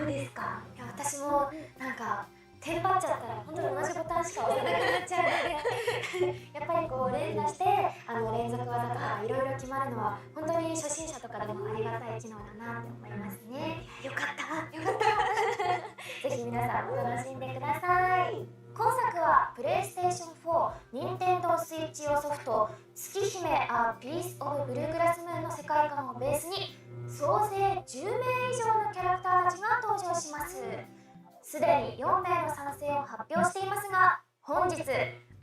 うですか？いや私もなんかテンパっちゃったら本当に同じボタンしか押せなくなっちゃうのでやっぱりこう連打して連続技とかいろいろ決まるのは本当に初心者とかでもありがたい機能だなって思いますね。よかったよかったぜひ皆さんお楽しんでください。今作はプレイステーション4、任天堂スイッチ用ソフト月姫アピースオブブルーグラスムーンの世界観をベースに総勢10名以上のキャラクターたちが登場します。すでに4名の参戦を発表していますが、本日新た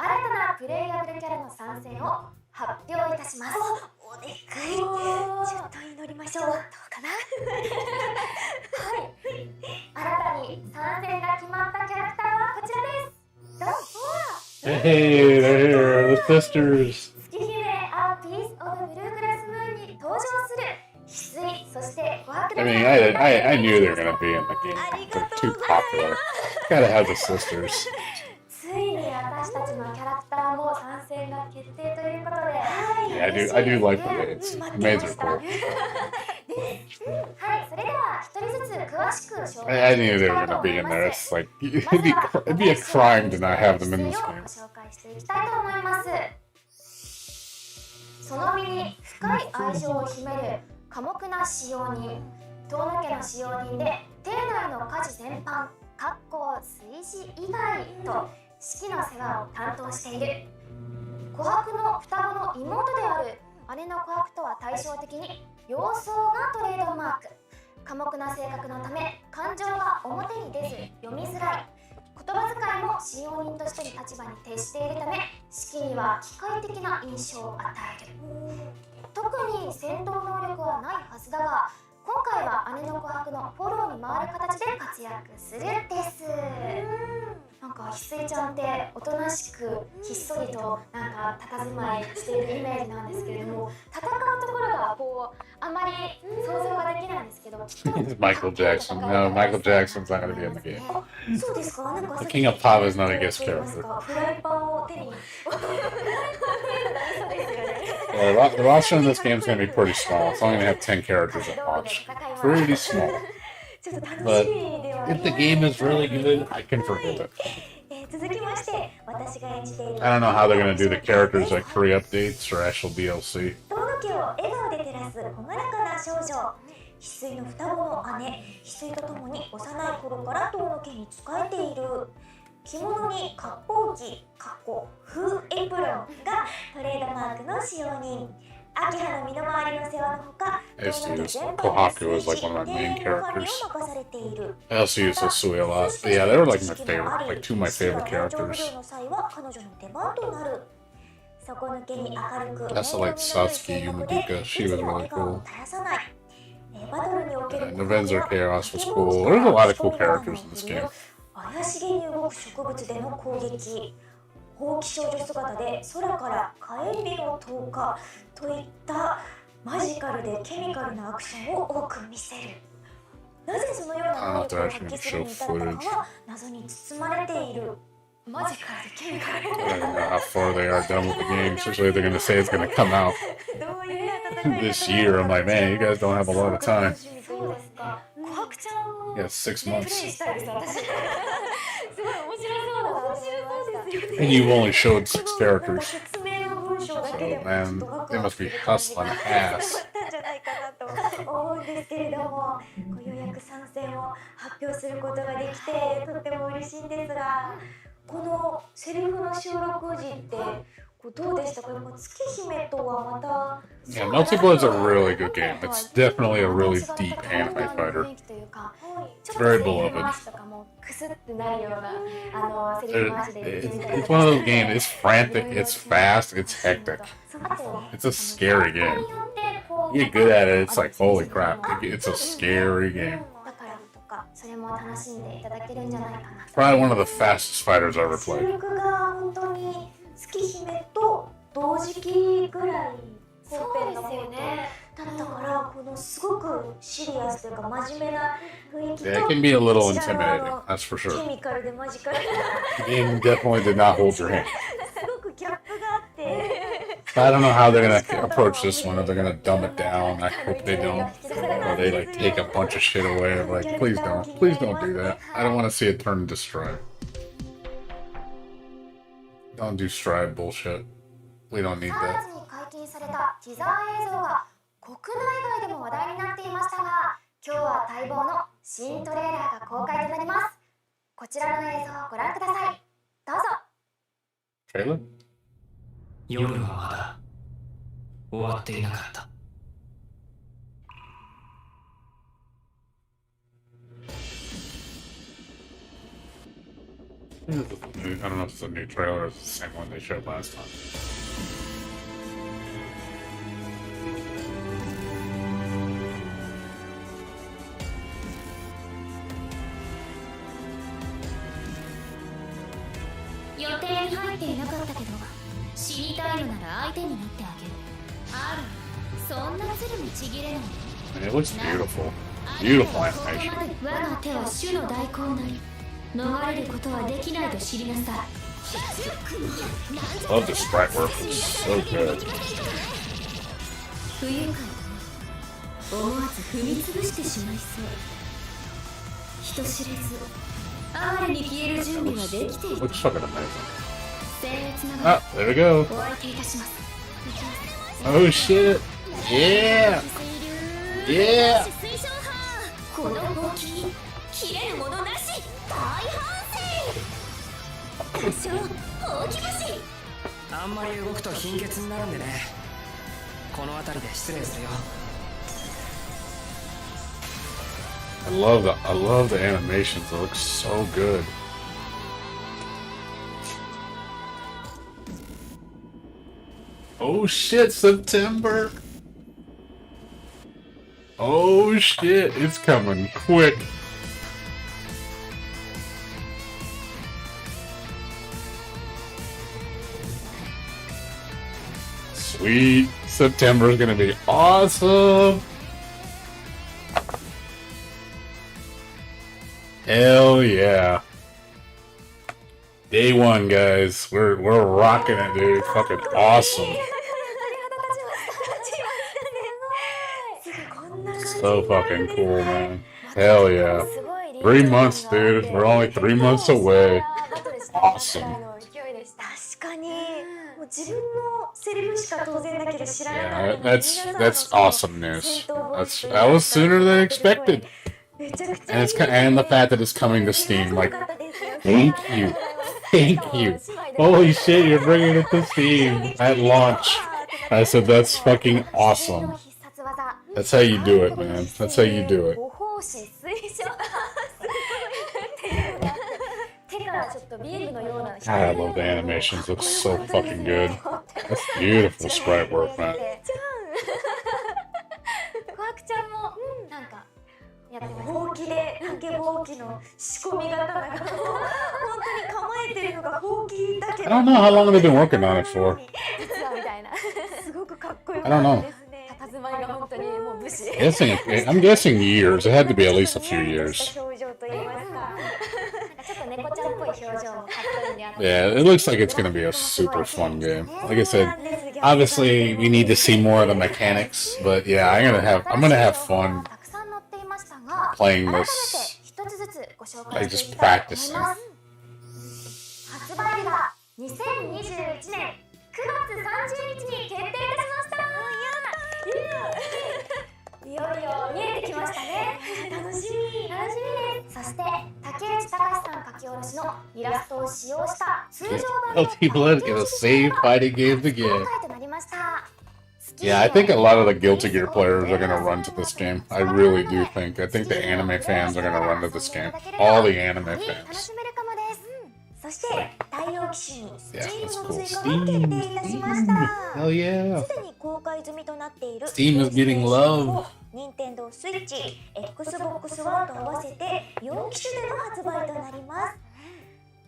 なプレイヤブルキャラの参戦を発表いたします。お願い、ちょっと祈りましょう。どうかなはい、新たに参戦が決まったキャラクターはこちらです。どうぞ。 Hey, they're here, the sisters. 月姫アピースオブブルーグラスムーンに登場する翡翠、そして琥珀 I mean, I knew they were gonna be in the game. They're too popular. Gotta have the sisters. ついに私たちのキャラクターも参戦が決定ということで、Yeah, I do like the maids. The maids are cool. はい、それでは一人ずつ詳しく紹 I 介 knew してい they き were たいと gonna 思 be い in ま there. す。 It's like it'd be a crime to not have them in this ご game. 紹介していきたいと思います。その身に深い愛情を秘める寡黙な使用人、遠野家の使用人で邸内の家事全般炊事以外と式の世話を担当している。琥珀の双子の妹である姉の琥珀とは対照的に様相がトレードマーク。寡黙な性格のため感情が表に出ず読みづらい。言葉遣いも使用人としての立場に徹しているため式には機械的な印象を与える。特に戦闘能力はないはずだが、今回は姉の琥珀のフォローに回る形で活躍するです。なんか翡翠ちゃんっておとなしくひっそりとなんか佇まいしているイメージなんですけれども、戦うところがこうあまり想像ができないんですけど、きっと Michael Jackson. No, Michael Jackson's not gonna be in the game. そうですか。なんか The King of Pop is not a guest character. フライパンを手に Yeah, the roster in this game is gonna be pretty small. It's only gonna have 10 characters at launch. Pretty small. ちょっと楽 But しみではあり if ます the game is really good, I can forgive it. 続きまして私が演じている I don't know how they're gonna do the characters like free updates or actual DLC. 遠野家を笑顔で照らす朗らかな少女、翡翠の双子の姉翡翠とともに幼い頃から遠野家に仕えている。着物に割烹着風エプロンがトレードマークの使用人。秋葉の身の回りの世話のほか、 I used to use Kohaku as like one of my main characters. I also use Osui a lot. But yeah, they were like my favorite, like two of my favorite characters. の際は彼女の出番となる。底抜けに明るく Also like Satsuki Yumabika. She was really cool. バトルにおける And Novenzer Chaos was cool. There's a lot of cool characters in this game. 怪しげに動く植物での攻撃、ほうき少女姿で空から火炎瓶を投下といったマジカルでケミカルなアクションを多く見せる。なぜそのような能力を発揮するに至ったのかは謎に包まれている。マジカルでケミカル I don't know how far they are done with the game. Usually they're gonna say it's gonna come out どういう戦い this year. I'm like, man, you guys don't have a lot of time. そうですか。琥珀ちゃんも Yeah, 6プレイ months. したいです私。すごい面白そうだな。面白そうですよね。 And you've only showed 6 characters. 説明の文章だけで So, も man, they must be hustling ass. ったんじゃないかなと思うんですけれども、ようやく参戦を発表することができてとっても嬉しいんですが、このセリフの収録時ってどうでしたか？やっぱ月姫とはまた Yeah, Melty Blood's a really good game. It's definitely a really deep anime fighter. ちょっと Very セリフ beloved. 回しとかもクスってなるようなセリフ回しで言ってみたり It's とか one of those games. It's frantic, it's fast, it's hectic. あと It's a scary 段階 game. によってこう You get good at it, it's like, holy crap. It's a scary game. だからとかそれも楽しんでいただけるんじゃないかな Probably one of the fastest fighters I ever 収 played. 録が本当に月姫と同時期ぐらい本編の方とだったからこのすごくシリアスというか真面目な雰囲気と Yeah, it can be a little こちらの intimidating, that's for ケ sure. ミカルでマジカルな The game definitely did not hold your hand. すごくギャップがあって I don't know how they're gonna approach this one. If they're gonna dumb it down, I hope they don't. Or they like take a bunch of shit away. I'm like, please don't do that. I don't want to see it turn into Strive. Don't do Strive bullshit. We don't need 3 that. 月に解禁されたティザー映像が国内外でも話題になっていましたが、今日は待望の新トレーラーが公開となります。こちらの映像をご覧ください。どうぞ。 Trailer? 夜はまだ終わっていなかった。 I don't know if it's a new trailer or it's the same one they showed last time. 予定に入っていなかったけど死にたいのなら相手になってあげる。あるそんな鶴もちぎれない。 And it looks beautiful. Beautiful ここ animation. まで我が手は主の代行なり逃れることはできないと知りなさい。 Love the sprite work. It's so good. 不愉快だね。思わず踏みつぶしてしまいそう。人知れず哀れに消える準備はできている。 Looks fucking amazing. 僭越なが Ah, there we go. らお相手いたします。 Oh shit. Yeah. Yeah. 推奨派このほうきに切れるものなし大反省。故障ほうき星。あんまり動くと貧血になるんでね。この辺りで失礼するよ。 I love the animations. It looks so good. Oh shit, September. Oh shit, it's coming quick. Sweet. September is gonna be awesome. Hell yeah. Day one, guys. We're rocking it, dude. Fucking awesome. So fucking cool, man. Hell yeah. 3 months, dude. We're only 3 months away. Awesome. 確かにもう自分のセリフしか当然だけど知らなか Yeah, った that's awesome news. That was sooner than expected. めちゃくちゃ And and the fact that it's coming to Steam, like, thank you. Thank you. Holy shit, you're bringing it to Steam at launch. I said, that's fucking awesome. That's how you do it, man. That's how you do it. ご奉仕推奨手からちょっとビールのような God, I love the animations. Looks so fucking good. That's beautiful sprite work, man. コハクちゃんもなんかやってました。ほうきで竹ぼうきの仕込み刀が本当に構えてるのがほうきだけ I ど don't know how long they've been working on it for. 実はみたいなすごくかっこよ I か don't った know. ですね 佇まいが本当にもう武士。 I'm guessing years. It had to be at least a few years. 表情といいますかなんかちょっと猫ちゃんっぽい表情もかっこいいんであって。 Yeah, it looks like it's gonna be a super fun game. Like I said, obviously we need to see more of the mechanics, but yeah, I'm gonna have fun たくさん載っていましたが、 playing 改めて this. 一つずつご紹 Like 介して just いきたいと思い practicing. ます。発売日が2021年9月30日に決定いたしました。いよいよ見えてきましたね。楽しみです。そして竹竹内隆さん書き下ろしのイラストを使用した通常版の Melty Blood gonna save fighting games 公 again. 開となりました。 Yeah, I think a lot of the Guilty Gear players are gonna run to this game. I really do think. I think the anime fans are gonna run to this game. All the anime 楽 fans. しめるかもです。そして対応機種に Yeah, Steam that's の cool. 追加が決定いたしました。 Hell yeah. すでに公開済みとなっている Steam is getting love. Nintendo Switch、Xbox One と合わせて4機種での発売となります。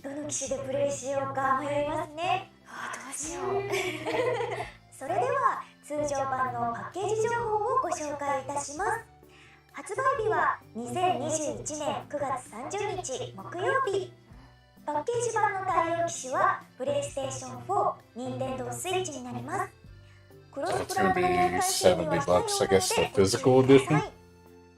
どの機種でプレイしようか迷いますね。どうしよう。それでは通常版のパッケージ情報をご紹介いたします。発売日は2021年9月30日木曜日。パッケージ版の対応機種は PlayStation 4、Nintendo Switch になります。クロス So プ it's ラッ gonna トフォーム be 対象では$70, I guess, the physical edition.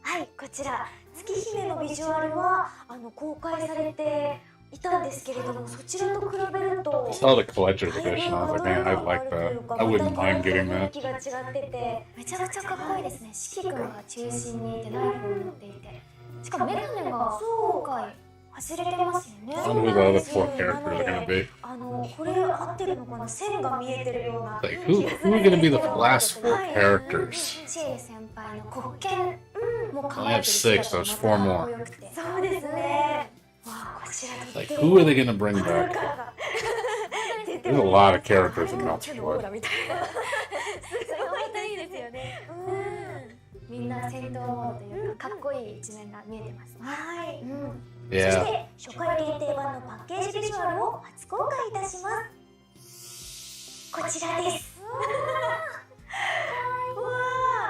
はい、こちら月姫のビジュアルは公開されていたんですけれども、そちらと比べると I saw the collector's edition. I was like, man, I'd like that. I wouldn't mind getting 雰囲 that. 気が違ってて、めちゃくちゃかっこいいですね。四季君が中心にいてナイフを持っていて、しかもメガネが今回外れてますよね。 I wonder who the other four characters are gonna be. これ合ってるのかな、線が見えてるような Like, who are gonna be the last four characters? シエリ先輩の黒剣も構 I え have てる six, 姿 there's が four また more. かっこよくて、そうですね。わあ、こちらと Like, who are they gonna bring back? There's a lot of characters in Melty Blood. みたいな。すごいいいですよね。みんな戦闘モードというかかっこいい一面が見えてますね。はい。そ Yeah. して初回限定版のパッケージビジュアルを初公開いたします。こちらです。うわ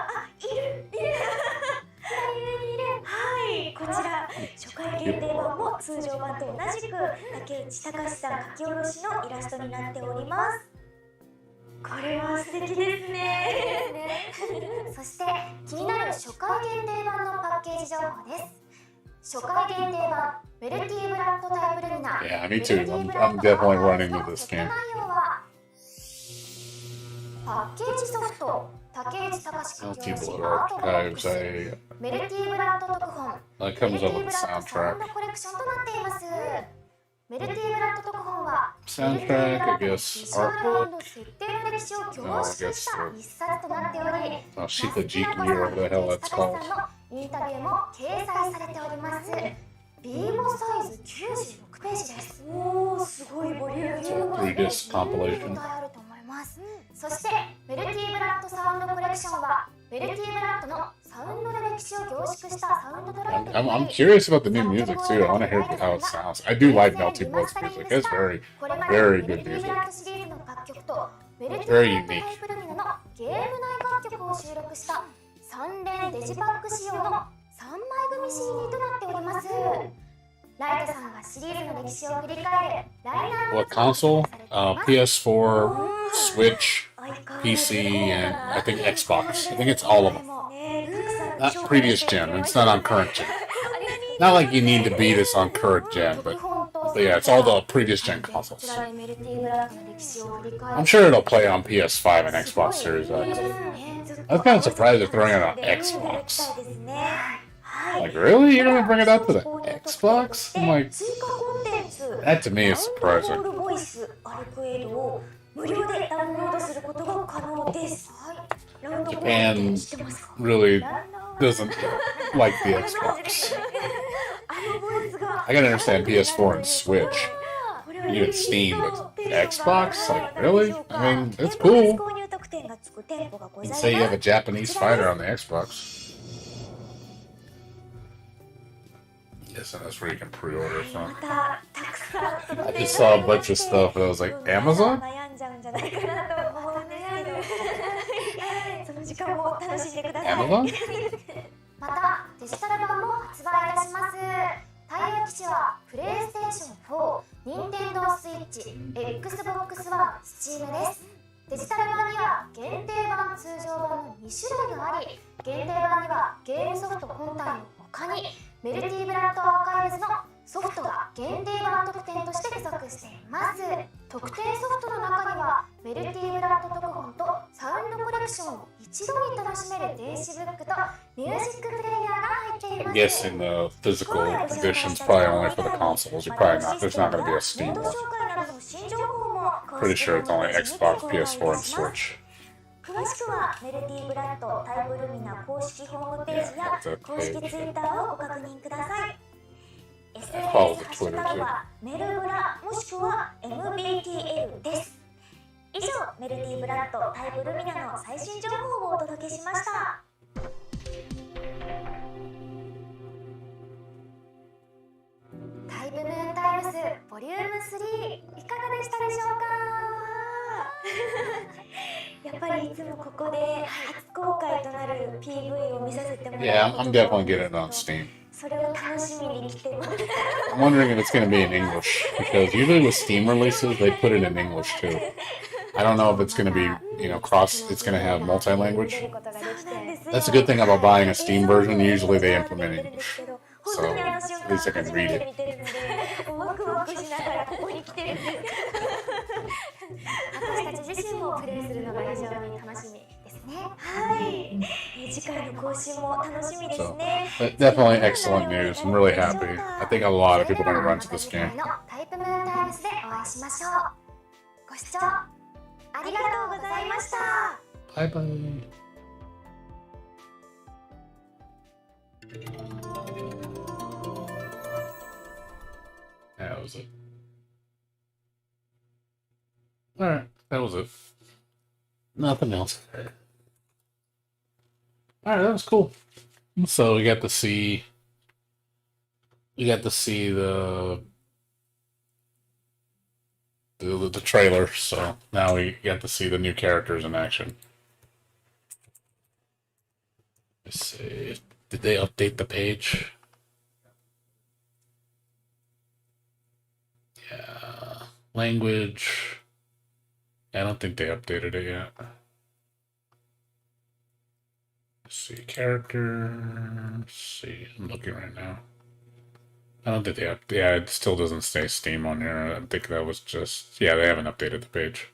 あ、いる。左上にいる。はい、こちら初回限定版も通常版と同じく竹内隆さん書き下ろしのイラストになっております。これは素敵ですね。そして気になる初回限定版のパッケージ情報です。初回限定版メルティーブラッドタイプルミナ Yeah, me too. I'm definitely running to this game. 内容はパッケージソフト竹内隆書き Melty 下ろし Blood アートボック Archives. ス I メルティーブラッド特本 that メル comes ティ up ー with ブ the ラッドサウン soundtrack. ドコレクションとなっています。メルティーブラッド特本は Soundtrack, I ビ guess. ジュアル Artbook. 設定の歴史を凝縮した一冊となっており、 Oh, Shikajiki or whatever the hell that's called. インタビューも掲載されております。B5 サイズ96ページです。おー、すごいボリューム。 3disc compilation. 問題あると思います。そしてメルティーブラッドサウンドコレクションはメルティーブラッドのサウンドの歴史を凝縮したサウンドトラック I'm curious about the new music too. I want to hear how it sounds. I do like Melty Blood's music. It's very, very good メルティー music. ブラッドシリーズの楽曲とメルティー Very ブラッドタイプルミナのゲーム内楽曲を収録した3連デジパック仕様の3枚組 CD となっております。ライトさんがシリーズの歴史を振り返るライナー What console? PS4, Switch, PC, and I think Xbox. I think it's all of them. Not previous gen. It's not on current gen. Not like you need to beat this on current gen, but yeah, it's all the previous gen consoles. I'm sure it'll play on PS5 and Xbox Series X. I was kind of surprised they're throwing it on Xbox. Like, really? You're gonna bring it out to the Xbox? I'm like, that to me is surprising. 無料でダウンロードすることが可能です。 Japan really doesn't like the Xbox. I gotta understand PS4 and Switch, even Steam, but Xbox? Like, really? I mean, it's cool. You can say you have a Japanese fighter on the Xbox. Yes, and that's where you can pre-order from. I just saw a bunch of stuff that was like, Amazon? その時間も楽しんでください。 Amazon? またデジタル版も発売いたします。対応機種はプレイステーション4、Nintendo Switch、Xbox One、Steam です。デジタル版には限定版、通常版の2種類があり、限定版にはゲームソフト本体の他にメルティーブラッドアーカイブズのソフトが限定版特典として付属しています。特典ソフトの中にはメルティーブラッド特本とサウンドコレクションを一度に楽しめる電子ブックとミュージックプレイヤーが入ってい I'm guessing the physical edition's probably only for the consoles. You're probably not. There's not going to be a Steam モード one. 紹介などの新情報も公 Pretty 式 sure ホ it's ームペ only ージに Xbox, 公開いたし PS4, ま and す。 Switch. 詳しくはメルティブラッドタイプルミナ公式ホームページや公式ツイッターをご確認ください。SNS ハッシュタグはメルブラもしくは MBTL です。以上、メルティブラッドタイプルミナの最新情報をお届けしました。タイプムーンタイムスボリューム3いかがでしたでしょうか？やっぱりいつもここで初公開となる PV を見させてもらう Yeah, こと I'm が definitely 多いんで getting す it け on ど、 Steam. それを楽しみに来てます。 I'm wondering if it's going to be in English because usually with Steam releases they put it in English too. I don't know if it's going to be, cross. It's going to have multi-language. That's a good thing about buying a Steam version. Usually they implement English, so at least I can read it. ワクワクしながらここに来てるんです。私たち自身もプレイするのが非常に楽しみですね。はい、次回の更新も楽しみです So, ね。 but definitely excellent news. I'm really happy. I think a lot of people are going to run to this game. タイプムーンタイムスでお会いしましょう。ご視聴ありがとうございました。 Bye bye. That was it. Alright, that was it. Nothing else. Alright, that was cool. So we got to see the trailer, so now we get to see the new characters in action. Let's see. Did they update the page? Yeah. Language. I don't think they updated it yet. Let's see. Character. Let's see. I'm looking right now. I don't think they yeah, it still doesn't say Steam on here. I think that was just, yeah, they haven't updated the page.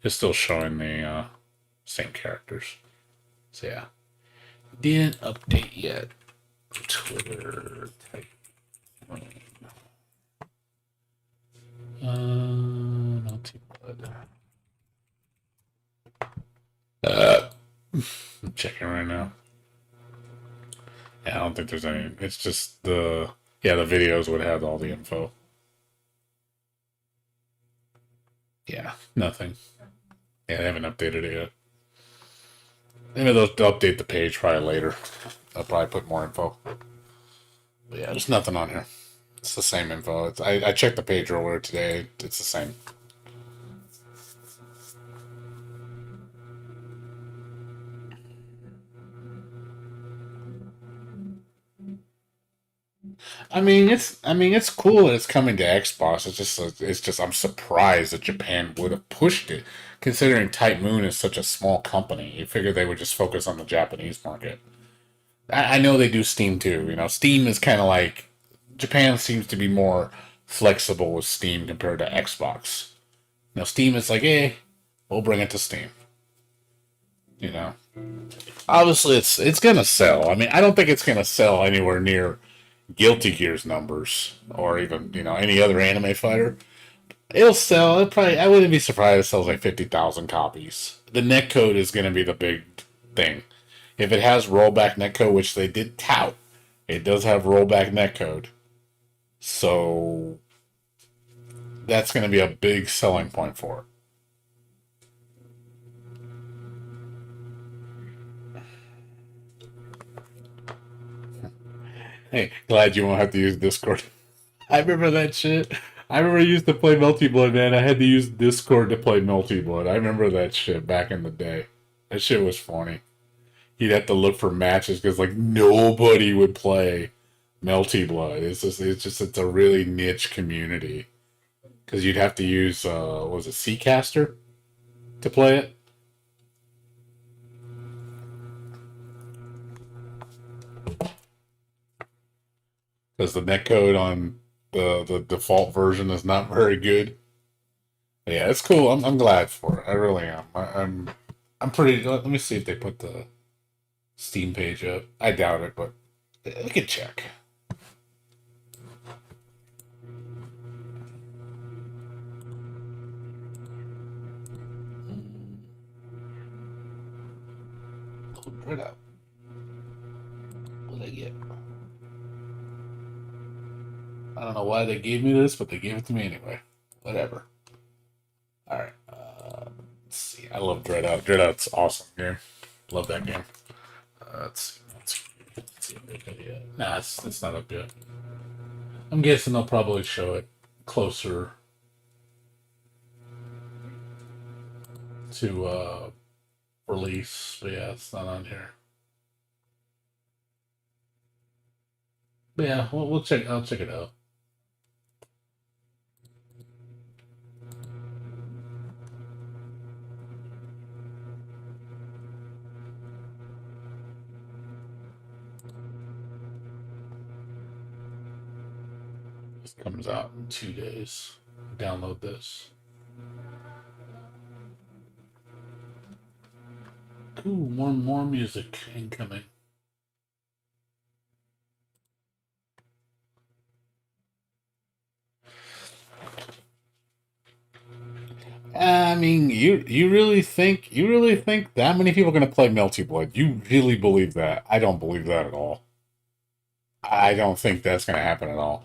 It's still showing the same characters. So yeah. Didn't update yet. Twitter type. Melty blood. I'm checking right now. Yeah, I don't think there's any. It's just the videos would have all the info. Yeah, nothing. Yeah, they haven't updated it yet. Maybe they'll update the page probably later. I'll probably put more info. But yeah, there's nothing on here. It's the same info. I checked the page earlier today. It's the same. It's cool that it's coming to Xbox. It's just I'm surprised that Japan would have pushed it, considering Type Moon is such a small company. You figure they would just focus on the Japanese market. I know they do Steam too. Steam is kind of like Japan seems to be more flexible with Steam compared to Xbox. Steam is like, we'll bring it to Steam. Obviously it's gonna sell. I don't think it's gonna sell anywhere near Guilty Gear's numbers or even any other anime fighter. It'll sell. I wouldn't be surprised if it sells like 50,000 copies. The netcode is gonna be the big thing. If it has rollback netcode, which they did tout, it does have rollback netcode. So that's going to be a big selling point for it. Hey, glad you won't have to use Discord. I remember that shit. I remember I used to play Melty Blood, man. I had to use Discord to play Melty Blood. I remember that shit back in the day. That shit was funny. You'd have to look for matches because nobody would play Melty Blood. It's a really niche community because you'd have to use was it Seacaster to play it. Because the netcode on the default version is not very good. But yeah, it's cool. I'm glad for it. I really am. I'm pretty. Let me see if they put the Steam page up. I doubt it, but We can check. Right up. What did I get? I don't know why they gave me this, but they gave it to me anyway. Whatever. Alright. Let's see. I love Dread Out. Dread Out's awesome game. Love that game. Let's see. Let's see if they got it yet. Nah, it's not up yet. I'm guessing they'll probably show it closer to release. But yeah, it's not on here. But yeah, we'll check. I'll check it out. This comes out in 2 days. Download this. Cool, more music incoming. I mean, you really think that many people are gonna play Melty Blood? You really believe that? I don't believe that at all. I don't think that's gonna happen at all.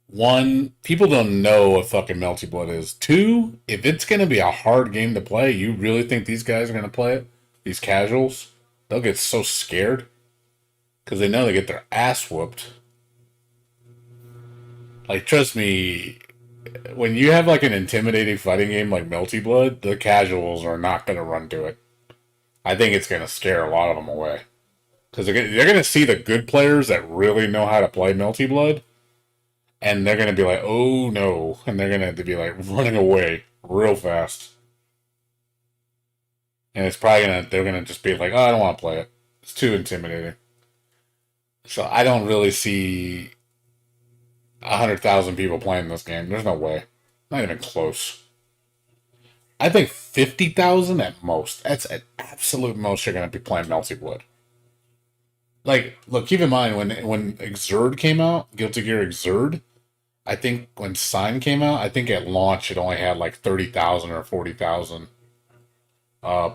One, people don't know what fucking Melty Blood is. Two, if it's gonna be a hard game to play, you really think these guys are gonna play it? These casuals? They'll get so scared because they know they get their ass whooped. Like, trust me, when you have like an intimidating fighting game like Melty Blood, the casuals are not going to run to it. I think it's going to scare a lot of them away. Because they're going to see the good players that really know how to play Melty Blood, and they're going to be like, oh no, and they're going to be like running away real fast. And it's probably they're going to just be like, oh, I don't want to play it. It's too intimidating. So I don't really see 100,000 people playing this game. There's no way. Not even close. I think 50,000 at most. That's at absolute most you're going to be playing Melty Blood. Like, look, keep in mind, when Exerd came out, Guilty Gear Exerd, I think when Sign came out, I think at launch it only had like 30,000 or 40,000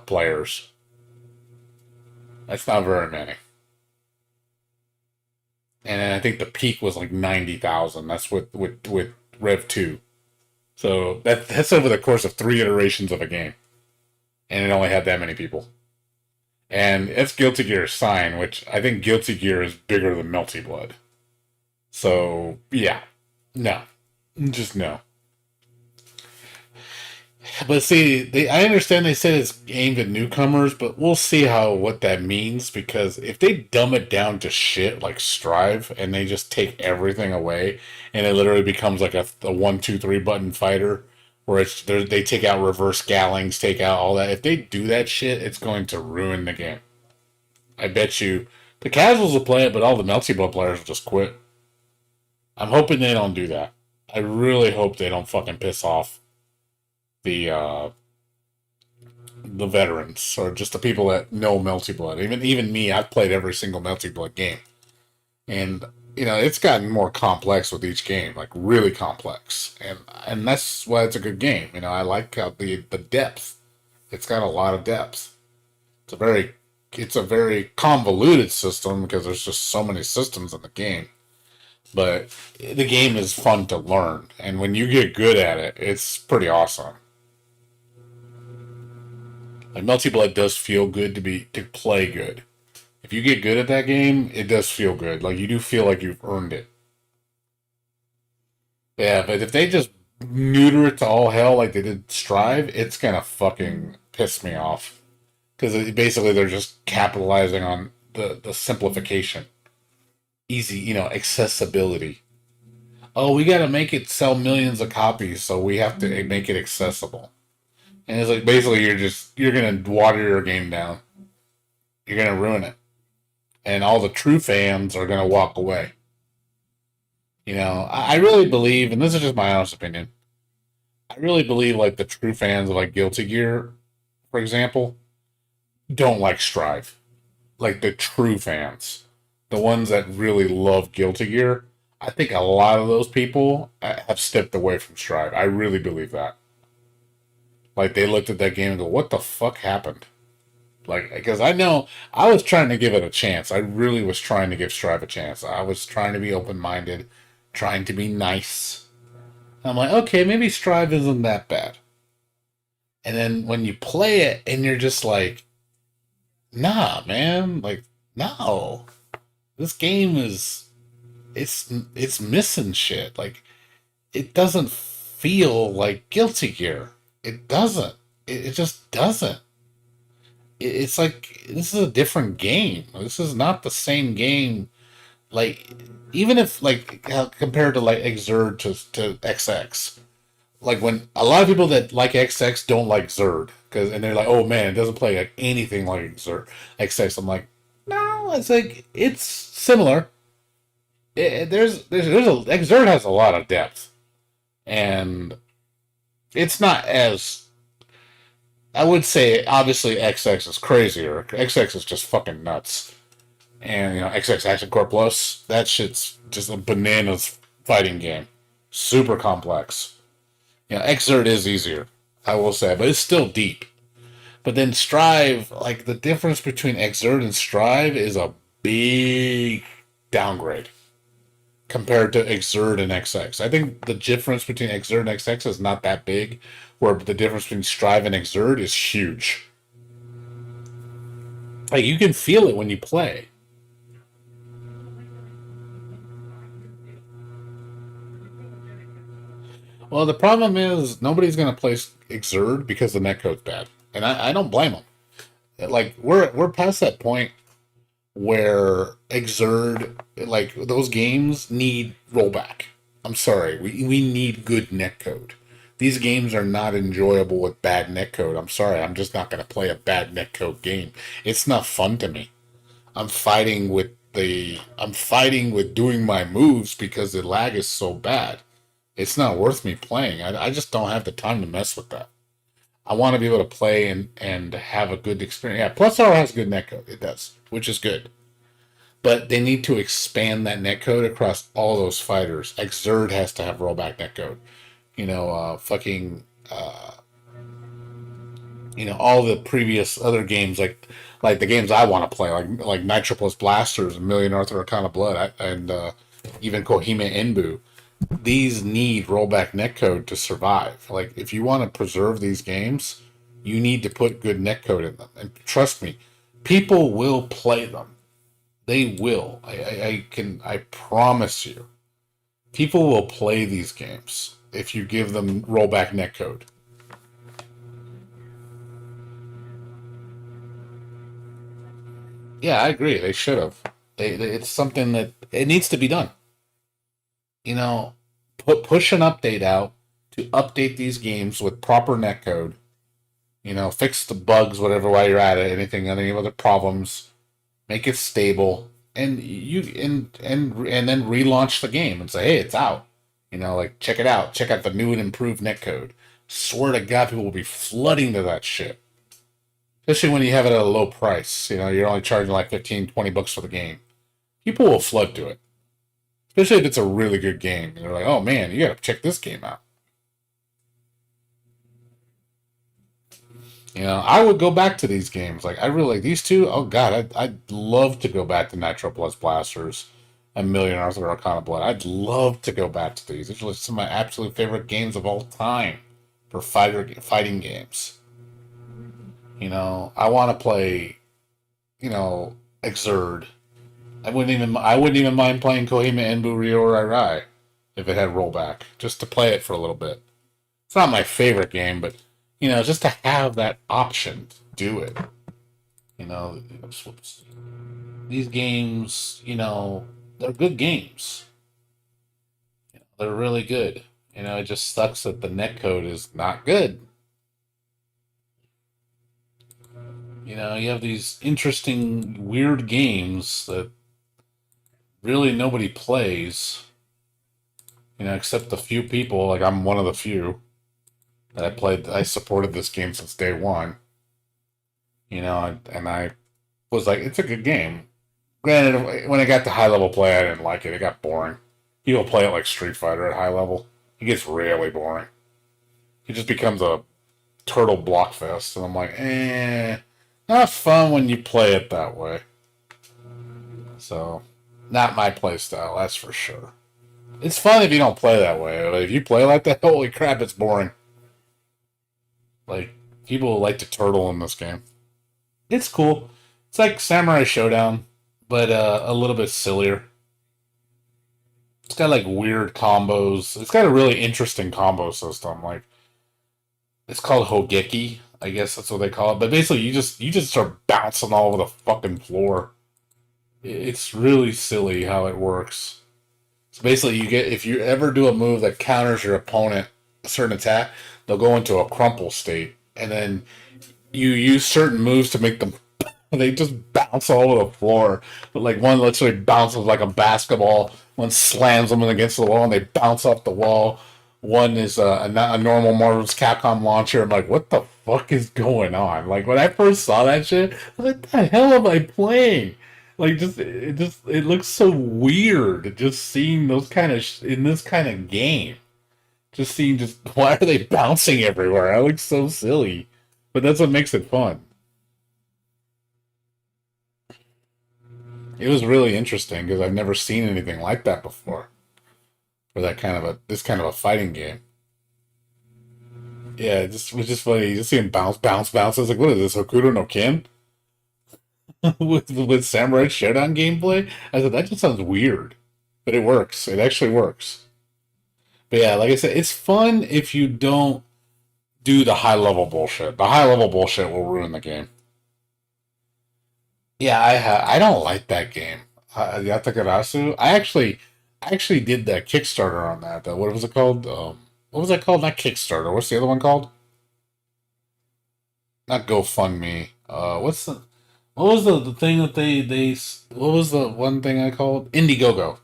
players. That's not very many. And then I think the peak was like 90,000. That's with Rev 2. So that's over the course of 3 iterations of a game. And it only had that many people. And it's Guilty Gear Sign, which I think Guilty Gear is bigger than Melty Blood. So, yeah. No. Just no. But see, I understand they said it's aimed at newcomers, but we'll see what that means, because if they dumb it down to shit like Strive and they just take everything away and it literally becomes like a 1, 2, 3 button fighter where they take out reverse gallings, take out all that. If they do that shit, it's going to ruin the game. I bet you the casuals will play it, but all the Melty Blood players will just quit. I'm hoping they don't do that. I really hope they don't fucking piss off the veterans, or just the people that know Melty Blood. Even me, I've played every single Melty Blood game, and it's gotten more complex with each game, like really complex, and that's why it's a good game. I like how the depth. It's got a lot of depth. It's a very convoluted system because there's just so many systems in the game. But the game is fun to learn, and when you get good at it, it's pretty awesome. Like, Melty Blood does feel good to play good. If you get good at that game, it does feel good. Like, you do feel like you've earned it. Yeah, but if they just neuter it to all hell like they did Strive, it's gonna fucking piss me off. Because basically they're just capitalizing on the simplification. Easy, accessibility. Oh, we gotta make it sell millions of copies, so we have to make it accessible. And it's like, basically, you're gonna water your game down. You're gonna ruin it. And all the true fans are gonna walk away. I really believe, and this is just my honest opinion, I really believe, like, the true fans of, like, Guilty Gear, for example, don't like Strive. Like, the true fans. the ones that really love Guilty Gear, I think a lot of those people have stepped away from Strive. I really believe that. Like they looked at that game and go, "What the fuck happened?" Like, because I know I was trying to give it a chance. I really was trying to give Strive a chance. I was trying to be open minded, trying to be nice. I'm like, okay, maybe Strive isn't that bad. And then when you play it and you're just like, nah, man, like, no. This game is it's missing shit. Like it doesn't feel like Guilty Gear. It doesn't. It just doesn't. It's like this is a different game. This is not the same game. Like even if like compared to like Xrd to XX, like when a lot of people that like XX don't like Xrd because and they're like, oh man, it doesn't play like anything like Xrd XX. I'm like, no, it's like it's similar. There's a Xrd has a lot of depth, and it's not as I would say. Obviously, XX is crazier. XX is just fucking nuts, and you know XX Action Core Plus. That shit's just a bananas fighting game, super complex. You know, Xrd is easier, I will say, but it's still deep. But then Strive, like the difference between Xrd and Strive is a big downgrade compared to Xrd and XX. I think the difference between Xrd and XX is not that big, where the difference between Strive and Xrd is huge. Like you can feel it when you play. Well, the problem is nobody's gonna play Xrd because the netcode's bad, and I don't blame them. Like we're past that point where Xrd, like those games need rollback. I'm sorry, we need good netcode. These games are not enjoyable with bad netcode. I'm sorry, I'm just not gonna play a bad netcode game. It's not fun to me. I'm fighting with doing my moves because the lag is so bad. It's not worth me playing. I just don't have the time to mess with that. I want to be able to play and have a good experience. Yeah, Plus R has good netcode. It does, which is good. But they need to expand that netcode across all those fighters. Xrd has to have rollback netcode. You know, you know, all the previous other games like the games I want to play, like Nitro Plus Blasters, Million Arthur Arcana Blood, and even Kohime Enbu. These need rollback netcode to survive. Like if you want to preserve these games, you need to put good netcode in them. And trust me, people will play them. They will. I promise you. People will play these games if you give them rollback netcode. Yeah, I agree. They should have. It's something that it needs to be done. You know, push an update out to update these games with proper netcode. You know, fix the bugs, whatever, while you're at it. Any other problems, make it stable, and and then relaunch the game and say, hey, it's out. You know, like check it out. Check out the new and improved netcode. Swear to God, people will be flooding to that shit. Especially when you have it at a low price. You know, you're only charging like 15, 20 bucks for the game. People will flood to it. Especially if it's a really good game. And they're like, oh man, you gotta check this game out. You know, I would go back to these games. Like, I really like these two. Oh god, I'd love to go back to Nitro Plus Blasters and Million Arthur Arcana Blood. I'd love to go back to these. These are like some of my absolute favorite games of all time for fighting games. You know, I want to play, you know, Xrd. I wouldn't even mind playing Kohima Enbu Ryo Rai Rai if it had rollback, just to play it for a little bit. It's not my favorite game, but you know, just to have that option to do it. You know, these games, you know, they're good games. You know, they're really good. You know, it just sucks that the netcode is not good. You know, you have these interesting, weird games that really nobody plays. You know, except a few people. Like I'm one of the few that I supported this game since day one. You know, and I was like, it's a good game. Granted, when I got to high level play, I didn't like it. It got boring. People play it like Street Fighter at high level. It gets really boring. It just becomes a turtle block fest, and I'm like, not fun when you play it that way. So, not my play style, that's for sure. It's fun if you don't play that way. But if you play like that, holy crap, it's boring. Like, people like to turtle in this game. It's cool. It's like Samurai Showdown, but a little bit sillier. It's got like weird combos. It's got a really interesting combo system. Like, it's called Hogeki. I guess that's what they call it. But basically, you just start bouncing all over the fucking floor. It's really silly how it works. So basically, if you ever do a move that counters your opponent a certain attack, they'll go into a crumple state, and then you use certain moves to make them. They just bounce all over the floor. But like one literally bounces like a basketball. One slams them against the wall, and they bounce off the wall. One is a normal Marvel's Capcom launcher. I'm like, what the fuck is going on? Like when I first saw that shit, I was like, what the hell am I playing? Like it looks so weird just seeing those kind of in this kind of game. Just seeing why are they bouncing everywhere? That looks so silly, but that's what makes it fun. It was really interesting because I've never seen anything like that before. For this kind of a fighting game. Yeah, it just was just funny. You just see him bounce, bounce, bounce. I was like, what is this, Hokuto no Ken? with Samurai Showdown gameplay? I said, that just sounds weird. But it works. It actually works. But yeah, like I said, it's fun if you don't do the high level bullshit. The high level bullshit will ruin the game. Yeah, I don't like that game. Yatakarasu. I actually did that Kickstarter on that. What was it called? What was that called? Not Kickstarter. What's the other one called? Not GoFundMe. What was the thing that they what was the one thing I called? Indiegogo.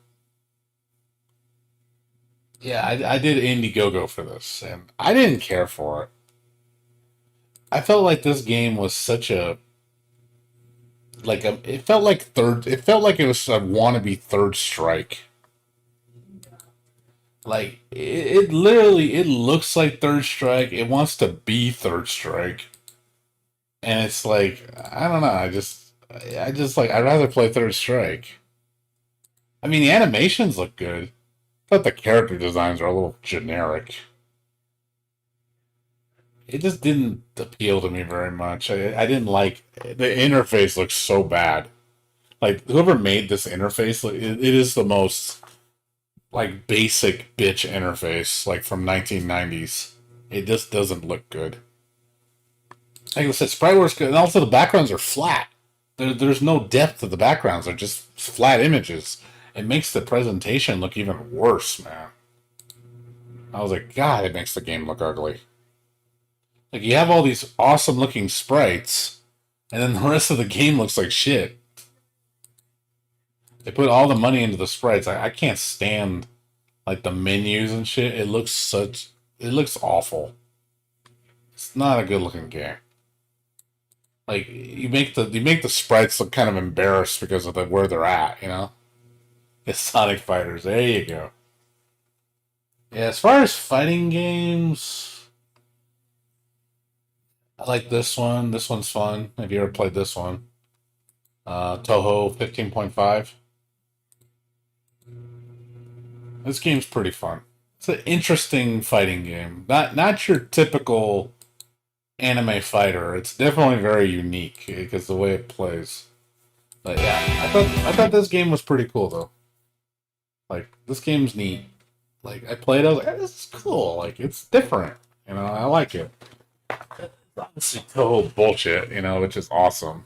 Yeah, I did Indiegogo for this, and I didn't care for it. I felt like this game was such a it felt like it was a wannabe Third Strike. Like it literally it looks like Third Strike. It wants to be Third Strike, and it's like I don't know. I just like I'd rather play Third Strike. I mean, the animations look good. I thought the character designs are a little generic. It just didn't appeal to me very much. I didn't like the interface. Looks so bad. Like whoever made this interface, it is the most like basic bitch interface, like from 1990s. It just doesn't look good. Like I said, sprite work's good, and also the backgrounds are flat. There's no depth to the backgrounds; they're just flat images. It makes the presentation look even worse, man. I was like, God, it makes the game look ugly. Like you have all these awesome looking sprites, and then the rest of the game looks like shit. They put all the money into the sprites. I can't stand like the menus and shit. It looks awful. It's not a good looking game. Like you make the sprites look kind of embarrassed because of where they're at, you know? It's Sonic Fighters. There you go. Yeah, as far as fighting games, I like this one. This one's fun. Have you ever played this one? Toho 15.5. This game's pretty fun. It's an interesting fighting game. Not your typical anime fighter. It's definitely very unique because the way it plays. But yeah, I thought this game was pretty cool though. Like this game's neat. Like I played, I was like, this is cool. Like it's different. You know, I like it. It's obviously Toho bullshit, you know, which is awesome.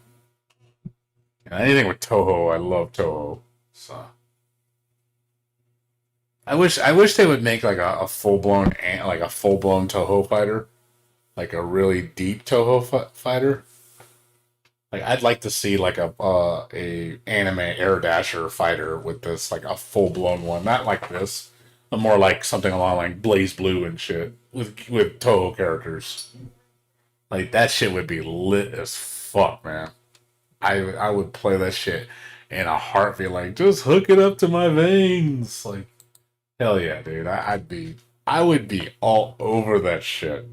You know, anything with Toho, I love Toho. So I wish they would make like a full blown Toho fighter, like a really deep Toho fighter. Like I'd like to see like a anime Air Dasher fighter with this like a full blown one, not like this, but more like something along like Blaze Blue and shit with Toho characters. Like that shit would be lit as fuck, man. I would play that shit in a heartbeat, like, just hook it up to my veins. Like, hell yeah, dude. I would be all over that shit.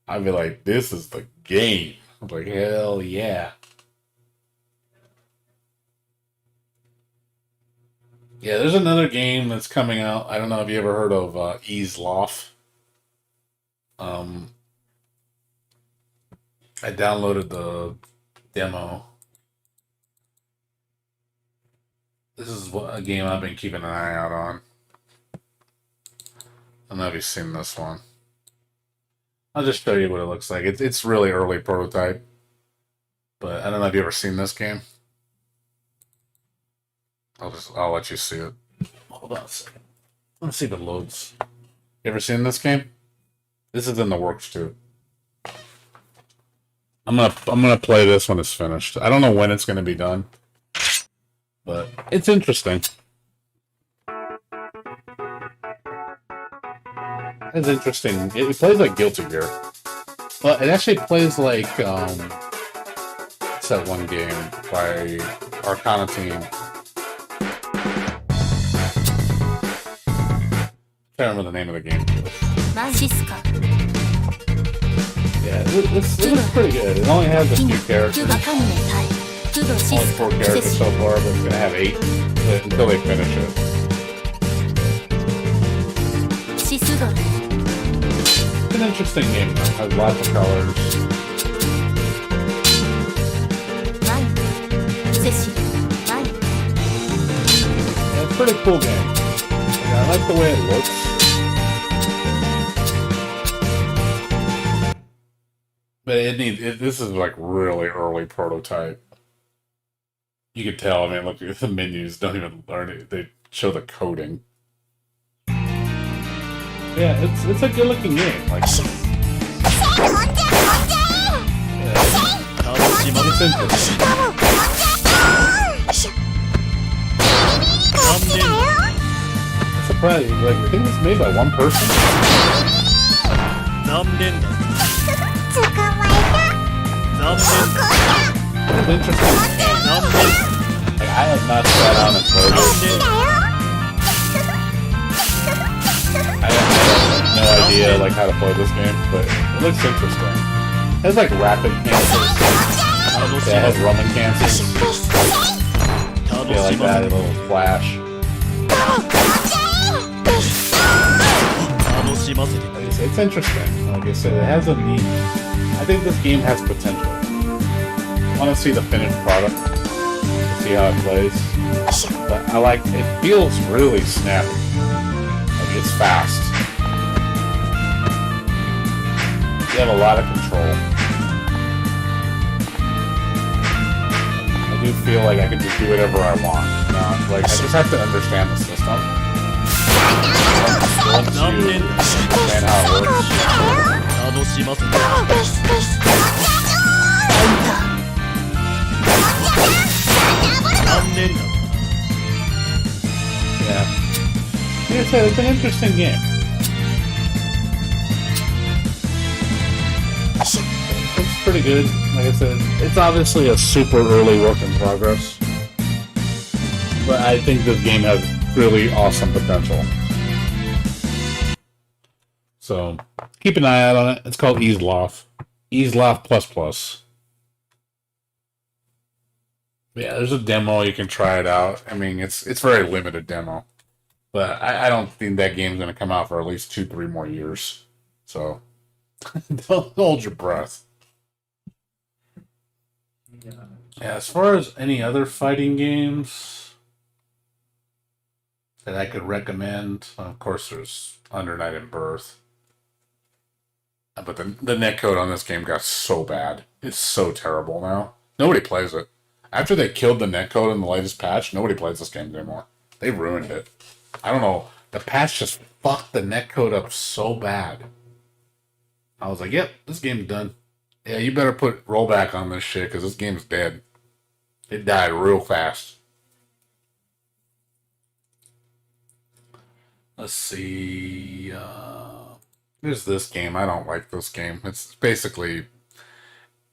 I'd be like, this is the game. I'm like, hell yeah. Yeah, there's another game that's coming out. I don't know if you ever heard of Ease Loft. I downloaded the demo. This is a game I've been keeping an eye out on. I don't know if you've seen this one. I'll just show you what it looks like. It's really early prototype, but I don't know if you ever seen this game. I'll let you see it. Hold on a second. Let's see if it loads. You ever seen this game? This is in the works too. I'm gonna play this when it's finished. I don't know when it's gonna be done, but it's interesting. It's interesting. It plays like Guilty Gear. Well, it actually plays like what's that one game by Arcana Team? I can't remember the name of the game. Yeah, this looks pretty good. It only has a few characters. Only 4 characters so far, but it's gonna have 8 until they finish it. It's an interesting game though. It has lots of colors. Yeah, it's a pretty cool game. Yeah, I like the way it looks. But this is like really early prototype. You can tell, I mean, look, the menus don't even learn it. They show the coding. Yeah, it's a good looking game. Like, yeah, it's interesting. I'm surprised, like, I think it's made by one person. It's interesting. Like, I have not sat down and played it. I have no idea like how to play this game, but it looks interesting. It has like rapid cancers. Yeah, it has Roman cancers. Yeah, like that, a little flash. It's interesting. Like I said, it has a neat. I think this game has potential. I want to see the finished product, to see how it plays. But I like it. Feels really snappy. Like it's fast. You have a lot of control. I do feel like I can just do whatever I want. You know? Like I just have to understand the system. Once you understand how it works. Yeah. Like I said, it's an interesting game. It's pretty good. Like I said, it's obviously a super early work in progress. But I think this game has really awesome potential. So, keep an eye out on it. It's called Ease Loft. Ease Loft ++. Yeah, there's a demo. You can try it out. I mean, it's very limited demo. But I don't think that game's going to come out for at least 2-3 more years. So, don't hold your breath. Yeah, as far as any other fighting games that I could recommend, of course, there's Under Night and Birth. But the netcode on this game got so bad. It's so terrible now. Nobody plays it. After they killed the netcode in the latest patch, nobody plays this game anymore. They ruined it. I don't know. The patch just fucked the netcode up so bad. I was like, yep, this game's done. Yeah, you better put rollback on this shit because this game's dead. It died real fast. Let's see. There's this game. I don't like this game. It's basically...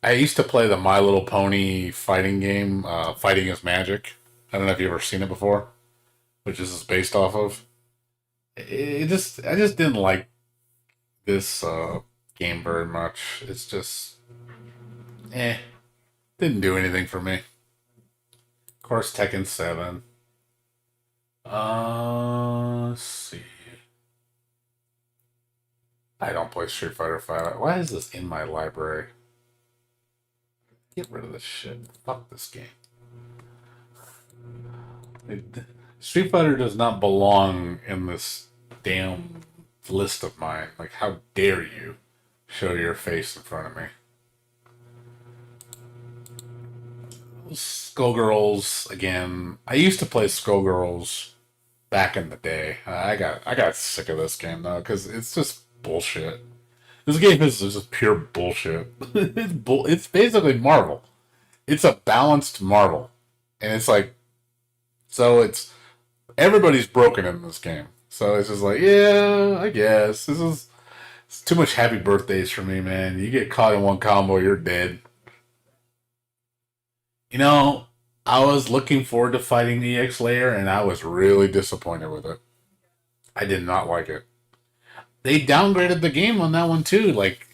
I used to play the My Little Pony fighting game, Fighting is Magic. I don't know if you've ever seen it before, which this is based off of. I just didn't like this game very much. It's just, didn't do anything for me. Of course, Tekken 7. Let's see. I don't play Street Fighter 5. Why is this in my library? Get rid of this shit. Fuck this game. Street Fighter does not belong in this damn list of mine. Like, how dare you show your face in front of me? Skullgirls again. I used to play Skullgirls back in the day. I got sick of this game though because it's just bullshit. This game is just pure bullshit. It's basically Marvel. It's a balanced Marvel, and it's like, so it's everybody's broken in this game. So it's just like, yeah, I guess it's too much happy birthdays for me, man. You get caught in one combo, you're dead. You know, I was looking forward to fighting EX Layer, and I was really disappointed with it. I did not like it. They downgraded the game on that one too. Like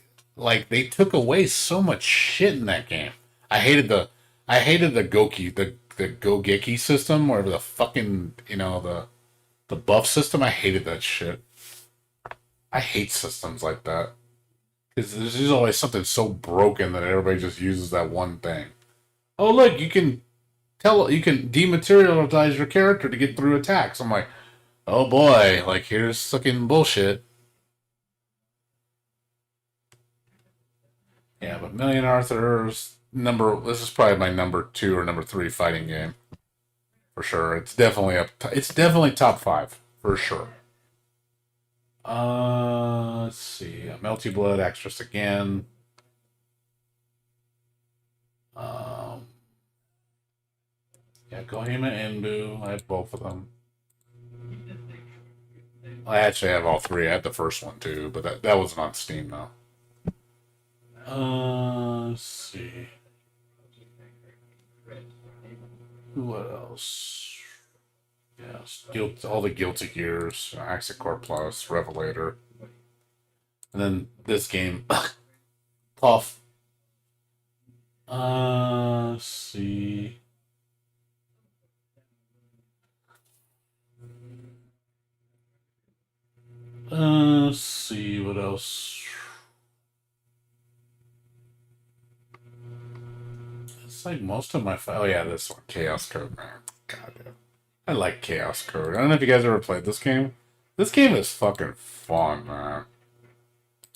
they took away so much shit in that game. I hated the Goki, the Gogeki system, whatever the fucking, the buff system. I hated that shit. I hate systems like that because there's just always something so broken that everybody just uses that one thing. Oh look, you can dematerialize your character to get through attacks. I'm like, oh boy, like here's fucking bullshit. Yeah, but Million Arthur's this is probably my number 2 or number 3 fighting game. For sure. It's definitely it's definitely top 5, for sure. Let's see. Melty Blood, Actress again. Yeah, Kohima and Enbu. I have both of them. I actually have all 3. I had the first one too, but that wasn't on Steam though. Let's see. What else? Yes, all the Guilty Gears, Axicore Plus, Revelator, and then this game, Puff. Let's see. Let's see what else. It's like most of my oh yeah, this one, Chaos Code, man. God damn. I like Chaos Code. I don't know if you guys ever played this game. This game is fucking fun, man.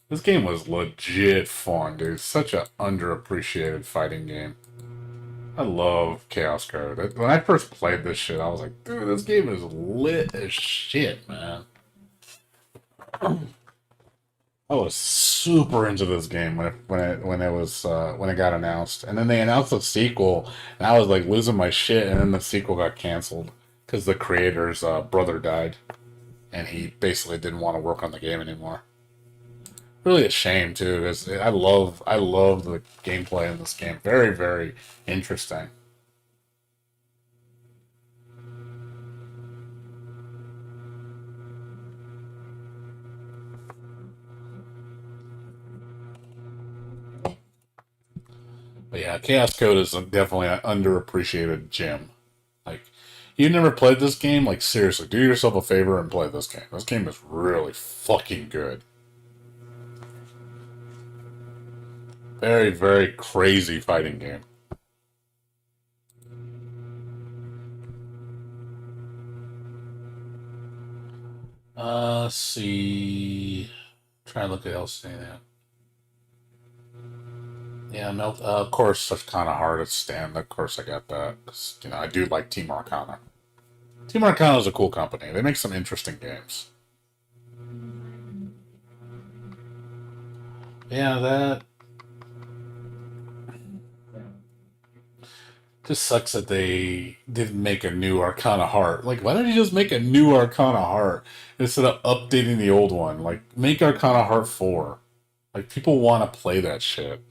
This game was legit fun, dude. Such an underappreciated fighting game. I love Chaos Code. When I first played this shit, I was like, dude, this game is lit as shit, man. I was super into this game when it got announced, and then they announced a sequel, and I was like losing my shit, and then the sequel got canceled because the creator's brother died, and he basically didn't want to work on the game anymore. Really a shame too, because I love the gameplay in this game. Very, very interesting. But yeah, Chaos Code is definitely an underappreciated gem. Like, you never played this game? Like, seriously, do yourself a favor and play this game. This game is really fucking good. Very, very crazy fighting game. Let's see. Try to look at else saying that. Yeah, of course, it's kind of hard to stand. Of course, I got that. 'Cause, I do like Team Arcana. Team Arcana is a cool company. They make some interesting games. Yeah, that just sucks that they didn't make a new Arcana Heart. Like, why don't you just make a new Arcana Heart instead of updating the old one? Like, make Arcana Heart 4. Like, people want to play that shit.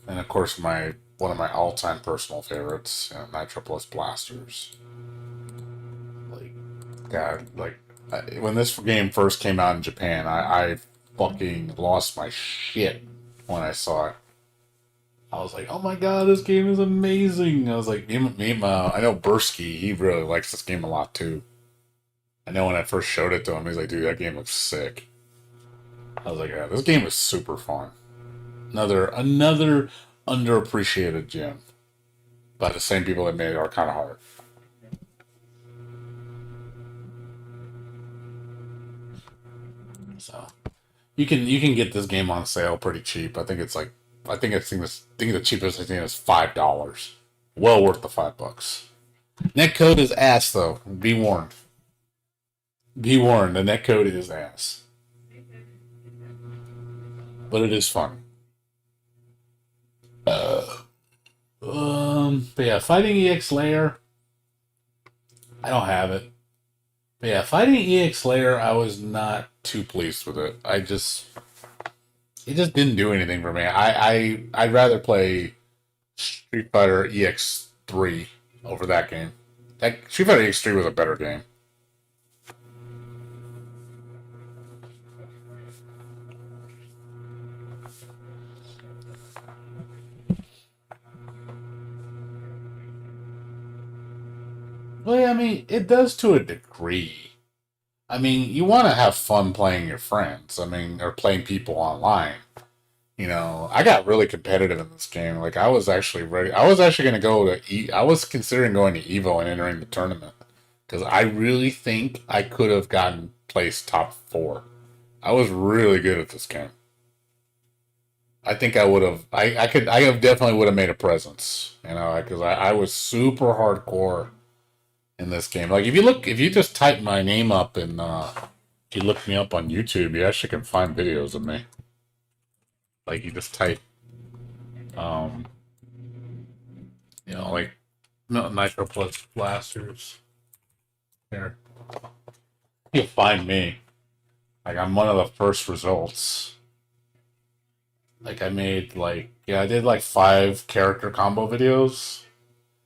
And of course, my one of my all-time personal favorites, Nitro Plus Blasters. Like, God, like when this game first came out in Japan, I fucking lost my shit when I saw it. I was like, oh my god, this game is amazing. I was like, I know Bursky, he really likes this game a lot too. I know when I first showed it to him, he's like, dude, that game looks sick. I was like, yeah, this game is super fun. Another underappreciated gem by the same people that made it Arcana Heart. So you can get this game on sale pretty cheap. I think the cheapest I've seen is $5. Well worth the $5. Netcode is ass though. Be warned. Be warned. The netcode is ass. But it is fun. But yeah, Fighting EX Layer. I don't have it. But yeah, Fighting EX Layer, I was not too pleased with it. It just didn't do anything for me. I'd rather play Street Fighter EX3 over that game. Street Fighter EX3 was a better game. Well, yeah, I mean, it does to a degree. I mean, you want to have fun playing your friends. I mean, or playing people online. You know, I got really competitive in this game. Like, I was actually ready. I was actually going to go to I was considering going to Evo and entering the tournament. Because I really think I could have gotten placed top 4. I was really good at this game. I think I would have. Definitely would have made a presence. You know, because I was super hardcore in this game. Like if you just type my name up and if you look me up on YouTube, you actually can find videos of me. Like you just type like Nitro Plus Blasters. Here. You'll find me. Like I'm one of the first results. Like I did like 5 character combo videos.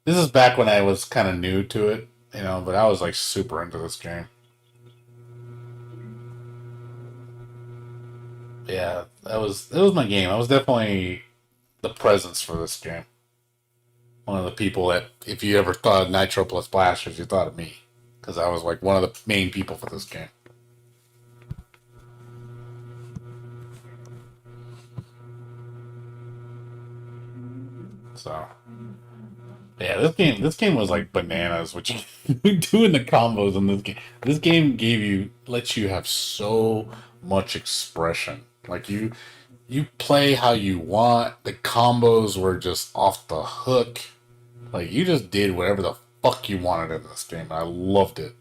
This is back when I was kind of new to it. You know, but I was like super into this game. Yeah, it was my game. I was definitely the presence for this game. One of the people that, if you ever thought of Nitro Plus Blasters, you thought of me. Because I was like one of the main people for this game. So... yeah, this game was like bananas. What you do in the combos in this game. This game lets you have so much expression. Like you play how you want. The combos were just off the hook. Like you just did whatever the fuck you wanted in this game. I loved it.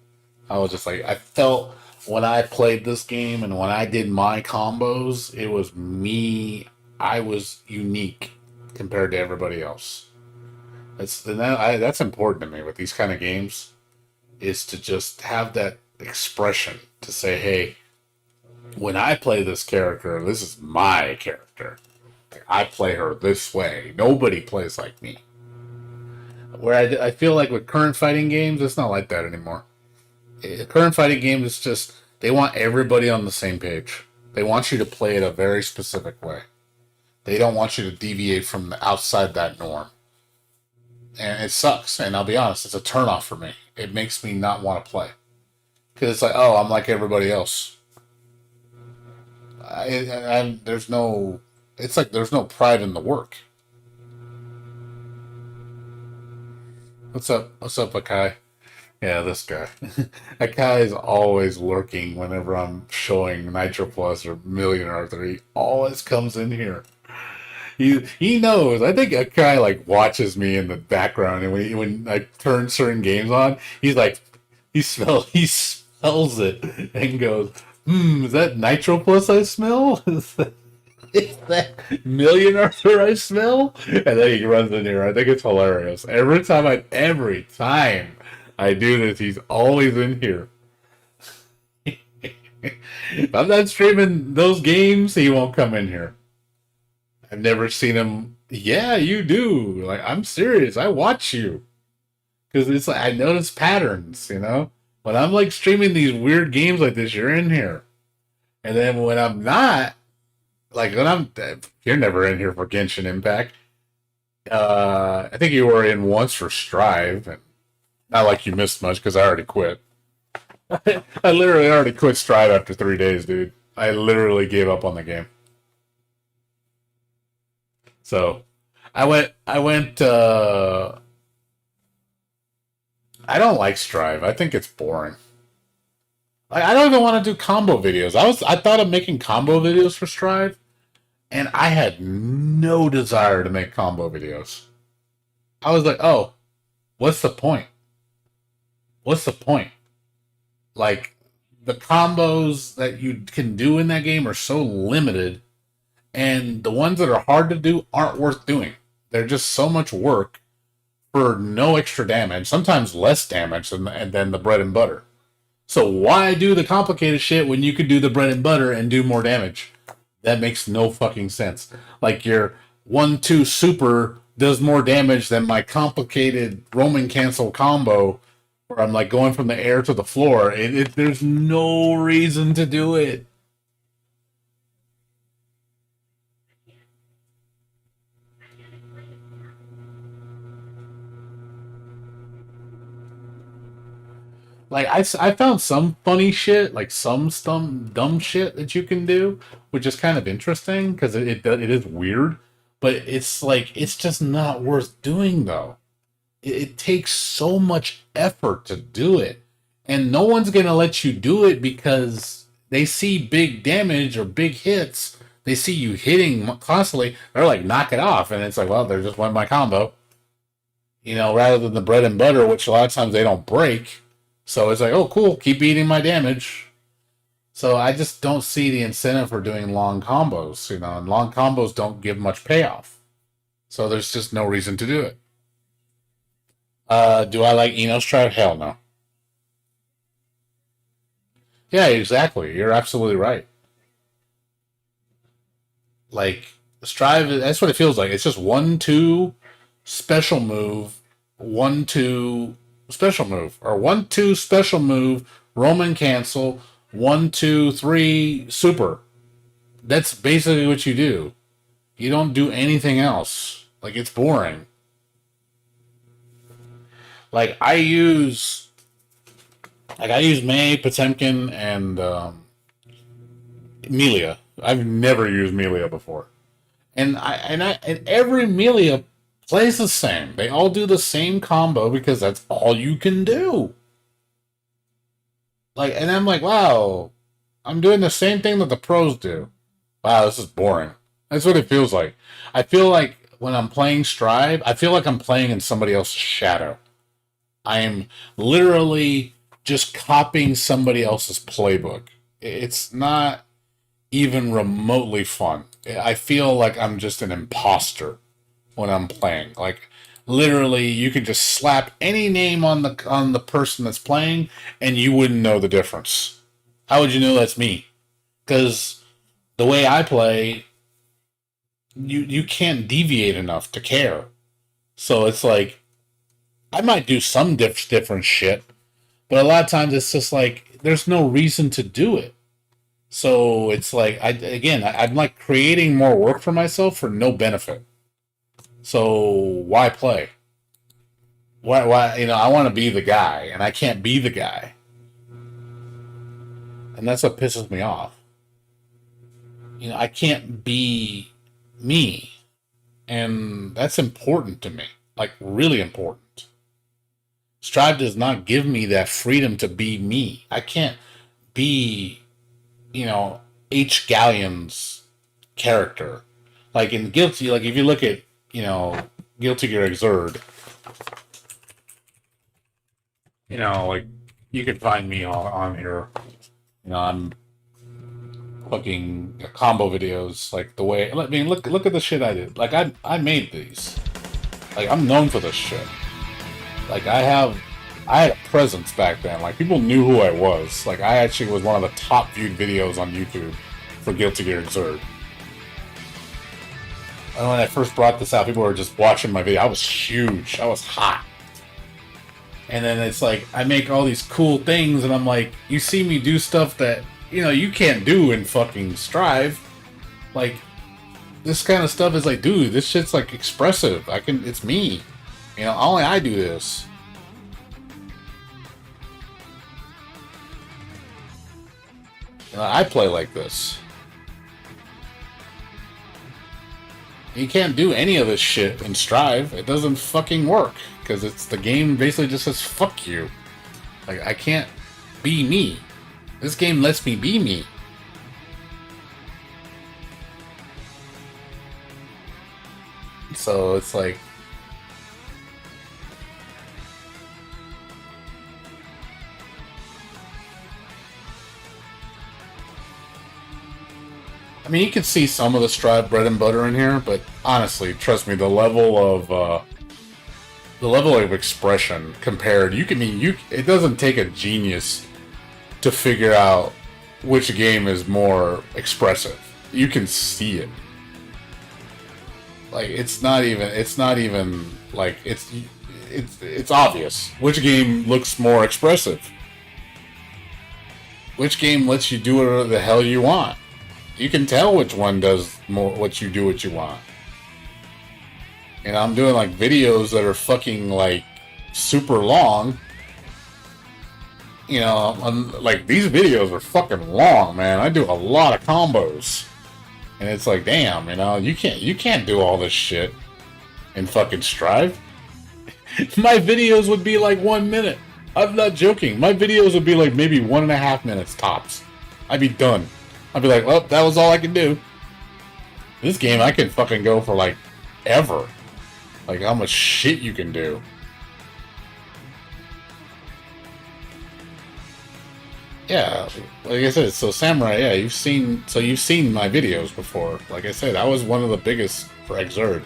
I was just like, I felt when I played this game and when I did my combos, it was me. I was unique compared to everybody else. That's important to me with these kind of games, is to just have that expression to say, hey, when I play this character, this is my character. I play her this way. Nobody plays like me. Where I feel like with current fighting games, it's not like that anymore. Current fighting games, it's just, they want everybody on the same page. They want you to play it a very specific way. They don't want you to deviate from outside that norm. And it sucks. And I'll be honest, it's a turnoff for me. It makes me not want to play. Because it's like, oh, I'm like everybody else. There's no pride in the work. What's up, Akai? Yeah, this guy. Akai is always lurking whenever I'm showing Nitro Plus or Millionaire 3. He always comes in here. He knows. I think a guy like watches me in the background, and when I turn certain games on, he's like, he smells it and goes, is that Nitro Plus I smell? Is that Millionaire I smell? And then he runs in here. I think it's hilarious. Every time I do this, he's always in here. If I'm not streaming those games, he won't come in here. I've never seen him Yeah, you do. Like, I'm serious. I watch you. Because it's like, I notice patterns, you know? When I'm like streaming these weird games like this, you're in here. And then when I'm not, like when I'm, you're never in here for Genshin Impact. I think you were in once for Strive. And not like you missed much because I already quit. I literally already quit Strive after 3 days, dude. I literally gave up on the game. So I don't like Strive. I think it's boring. Like, I don't even want to do combo videos. I thought of making combo videos for Strive, and I had no desire to make combo videos. I was like, oh, what's the point? What's the point? Like, the combos that you can do in that game are so limited, and the ones that are hard to do aren't worth doing. They're just so much work for no extra damage, sometimes less damage than the bread and butter. So why do the complicated shit when you could do the bread and butter and do more damage? That makes no fucking sense. Like your 1-2 super does more damage than my complicated Roman cancel combo where I'm like going from the air to the floor. There's no reason to do it. Like I found some funny shit, like some dumb shit that you can do, which is kind of interesting because it is weird, but it's like it's just not worth doing though. It takes so much effort to do it, and no one's gonna let you do it because they see big damage or big hits. They see you hitting constantly. They're like, knock it off, and it's like, well, there just went my combo. You know, rather than the bread and butter, which a lot of times they don't break. So it's like, oh, cool, keep eating my damage. So I just don't see the incentive for doing long combos, you know, and long combos don't give much payoff. So there's just no reason to do it. Do I like Enos Tribe? Hell no. Yeah, exactly. You're absolutely right. Like, Strive, that's what it feels like. It's just 1-2 special move, 1-2 special move, or 1-2 special move, Roman cancel, 1-2-3 super. That's basically what you do. You don't do anything else. Like, it's boring. Like, I use May, Potemkin, and Melia. I've never used Melia before. And every Melia plays the same. They all do the same combo because that's all you can do. Like, and I'm like, wow, I'm doing the same thing that the pros do. Wow, this is boring. That's what it feels like. I feel like when I'm playing Strive, I feel like I'm playing in somebody else's shadow. I am literally just copying somebody else's playbook. It's not even remotely fun. I feel like I'm just an imposter when I'm playing. Like, literally, you could just slap any name on the person that's playing, and you wouldn't know the difference. How would you know that's me? Because the way I play, you can't deviate enough to care. So it's like I might do some different shit, but a lot of times it's just like there's no reason to do it. So it's like I'm like creating more work for myself for no benefit. So why play? Why I want to be the guy and I can't be the guy. And that's what pisses me off. I can't be me. And that's important to me. Like, really important. Strive does not give me that freedom to be me. I can't be, H. Galleon's character. Like in Guilty, like if you look at, Guilty Gear Xrd, like you can find me on here. I'm fucking combo videos, like the way. I mean, look at the shit I did. Like I made these. Like I'm known for this shit. Like I had a presence back then. Like people knew who I was. Like I actually was one of the top viewed videos on YouTube for Guilty Gear Xrd. And when I first brought this out, people were just watching my video. I was huge. I was hot. And then it's like, I make all these cool things, and I'm like, you see me do stuff that, you know, you can't do in fucking Strive. Like, this kind of stuff is like, dude, this shit's like expressive. It's me. You know, only I do this. You know, I play like this. You can't do any of this shit in Strive. It doesn't fucking work. Because it's the game basically just says, fuck you. Like, I can't be me. This game lets me be me. So it's like, I mean, you can see some of the Strive bread and butter in here, but honestly, trust me, the level of expression compared, it doesn't take a genius to figure out which game is more expressive. You can see it. Like, it's not even like, it's obvious which game looks more expressive. Which game lets you do whatever the hell you want. You can tell which one does more, what you want. And I'm doing like videos that are fucking like super long. You know, like these videos are fucking long, man. I do a lot of combos. And it's like, damn, you know, you can't do all this shit in fucking Strive. My videos would be like 1 minute. I'm not joking. My videos would be like maybe 1.5 minutes tops. I'd be done. I'd be like, well, that was all I could do. This game, I could fucking go for like ever. Like how much shit you can do. Yeah, like I said, so Samurai, yeah, you've seen my videos before. Like I said, I was one of the biggest for Exerd.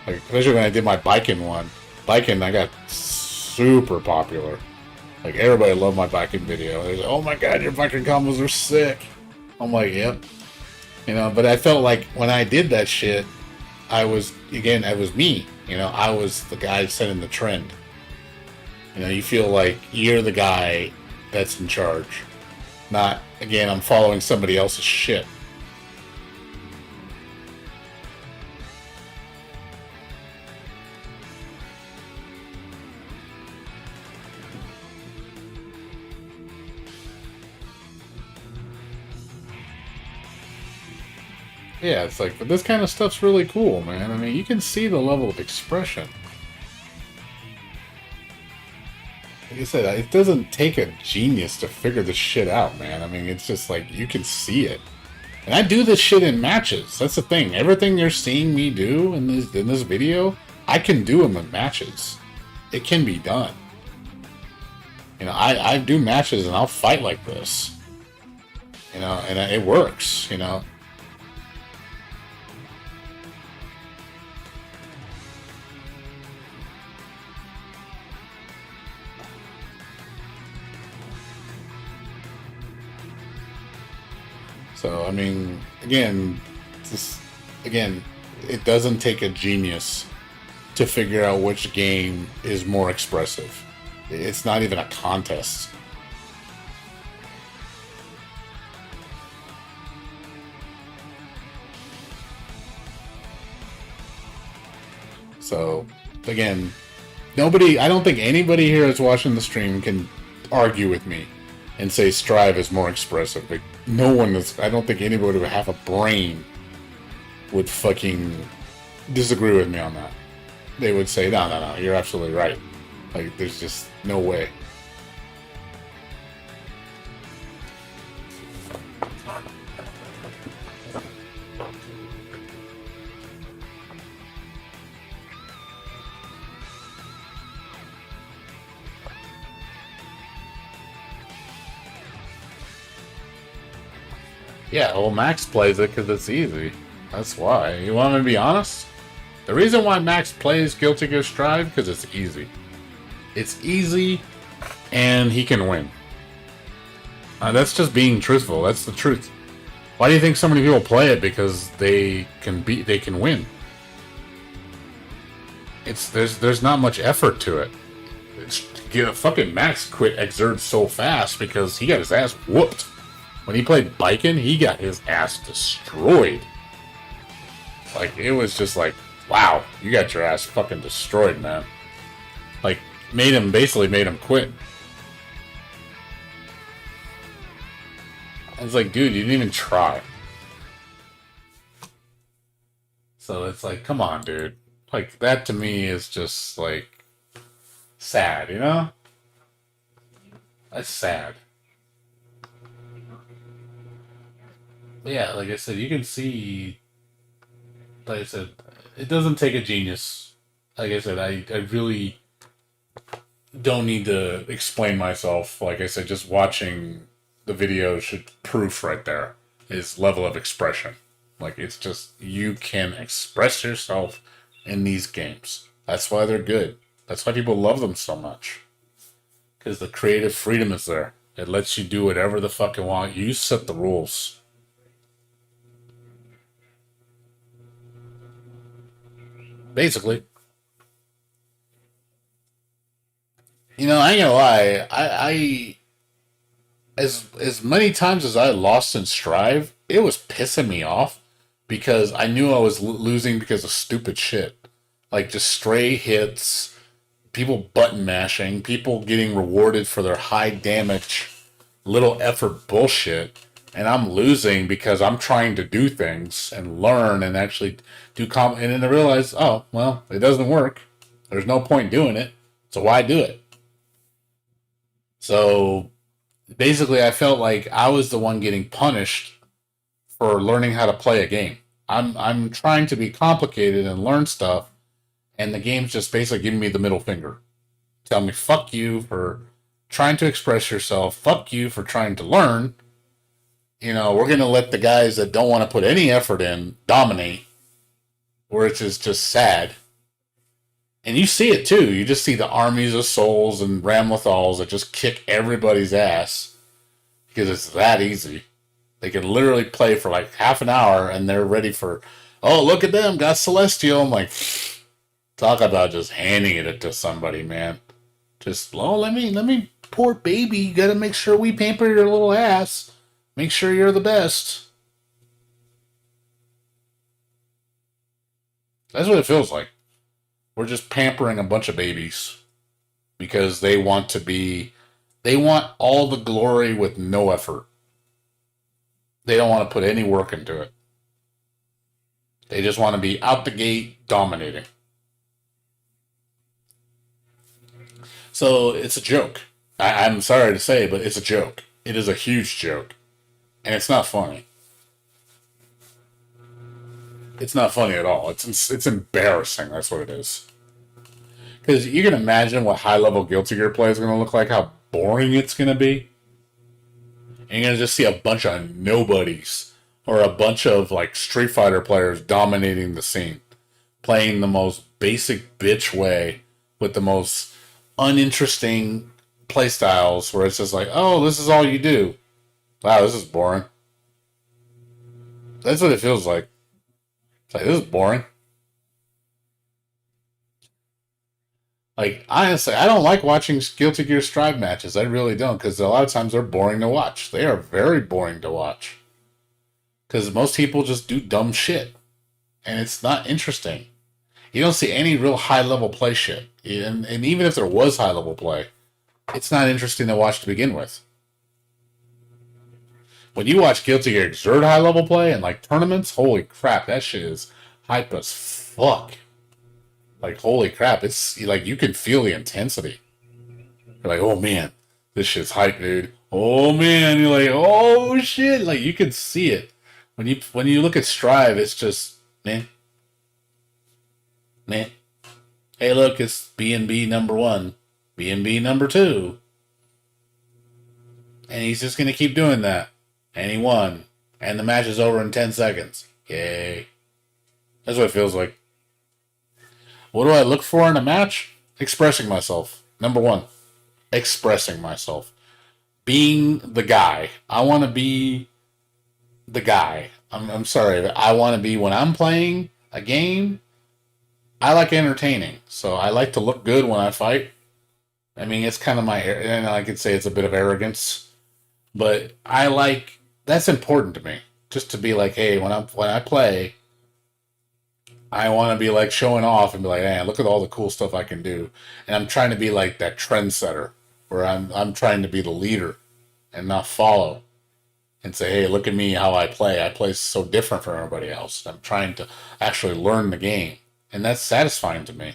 Like, especially when I did my biking one. Biking, I got super popular. Like, everybody loved my biking video. They was like, oh my god, your biking combos are sick. I'm like, yep. You know, but I felt like when I did that shit, I was me. You know, I was the guy setting the trend. You know, you feel like you're the guy that's in charge. Not, again, I'm following somebody else's shit. Yeah, it's like, but this kind of stuff's really cool, man. I mean, you can see the level of expression. Like I said, it doesn't take a genius to figure this shit out, man. I mean, it's just like, you can see it. And I do this shit in matches. That's the thing. Everything you're seeing me do in this video, I can do them in matches. It can be done. You know, I do matches and I'll fight like this. You know, and it works, you know. So, I mean, again, it doesn't take a genius to figure out which game is more expressive. It's not even a contest. So, again, I don't think anybody here that's watching the stream can argue with me and say Strive is more expressive. Like, no one I don't think anybody with half a brain would fucking disagree with me on that. They would say, no, you're absolutely right. Like, there's just no way. Yeah, well, Max plays it because it's easy. That's why. You want me to be honest? The reason why Max plays Guilty Gear Strive, because it's easy. It's easy, and he can win. That's just being truthful. That's the truth. Why do you think so many people play it? Because they can win. there's not much effort to it. Fucking Max quit Exert so fast because he got his ass whooped. When he played Biken, he got his ass destroyed. Like, it was just like, wow, you got your ass fucking destroyed, man. Like, basically made him quit. It's like, dude, you didn't even try. So it's like, come on, dude. Like, that to me is just, like, sad, you know? That's sad. But yeah, like I said, you can see, like I said, it doesn't take a genius. Like I said, I really don't need to explain myself. Like I said, just watching the video should proof right there is level of expression. Like, it's just, you can express yourself in these games. That's why they're good. That's why people love them so much. Because the creative freedom is there. It lets you do whatever the fuck you want. You set the rules. Basically. You know, I ain't gonna lie. I as many times as I lost in Strive, it was pissing me off because I knew I was losing because of stupid shit. Like, just stray hits, people button mashing, people getting rewarded for their high damage, little effort bullshit, and I'm losing because I'm trying to do things and learn and actually do and then I realize, oh, well, it doesn't work. There's no point doing it, so why do it? So basically, I felt like I was the one getting punished for learning how to play a game. I'm trying to be complicated and learn stuff, and the game's just basically giving me the middle finger. Tell me, fuck you for trying to express yourself. Fuck you for trying to learn. You know, we're going to let the guys that don't want to put any effort in dominate, which is just sad. And you see it too. You just see the armies of souls and Ramlethals that just kick everybody's ass because it's that easy. They can literally play for like half an hour and they're ready for, oh, look at them, got Celestial. I'm like, talk about just handing it to somebody, man. Just, oh, let me, poor baby, you gotta make sure we pamper your little ass. Make sure you're the best. That's what it feels like. We're just pampering a bunch of babies because they want all the glory with no effort. They don't want to put any work into it. They just want to be out the gate dominating. So it's a joke. I'm sorry to say, but it's a joke. It is a huge joke. And it's not funny. It's not funny at all. It's embarrassing. That's what it is. Because you can imagine what high-level Guilty Gear play is going to look like, how boring it's going to be. And you're going to just see a bunch of nobodies or a bunch of like Street Fighter players dominating the scene. Playing the most basic bitch way with the most uninteresting playstyles where it's just like, oh, this is all you do. Wow, this is boring. That's what it feels like. It's like, this is boring. Like, honestly, I don't like watching Guilty Gear Strive matches. I really don't, because a lot of times they're boring to watch. They are very boring to watch. Because most people just do dumb shit. And it's not interesting. You don't see any real high-level play shit. And even if there was high-level play, it's not interesting to watch to begin with. When you watch Guilty Gear Exert high-level play and like tournaments, holy crap, that shit is hype as fuck. Like, holy crap, it's like you can feel the intensity. You're like, oh man, this shit's hype, dude. Oh man, you're like, oh shit, like you can see it. When you look at Strive, it's just man. Hey, look, it's B&B number 1, B&B number 2. And he's just gonna keep doing that. And he won. And the match is over in 10 seconds. Yay. That's what it feels like. What do I look for in a match? Expressing myself. Number 1. Expressing myself. Being the guy. I want to be the guy. I'm sorry. I want to be, when I'm playing a game, I like entertaining, so I like to look good when I fight. I mean, it's kind of my, and I could say it's a bit of arrogance, but I like that's important to me. Just to be like, hey, when I play, I want to be like showing off and be like, man, look at all the cool stuff I can do. And I'm trying to be like that trendsetter where I'm trying to be the leader and not follow and say, hey, look at me how I play. I play so different from everybody else. I'm trying to actually learn the game. And that's satisfying to me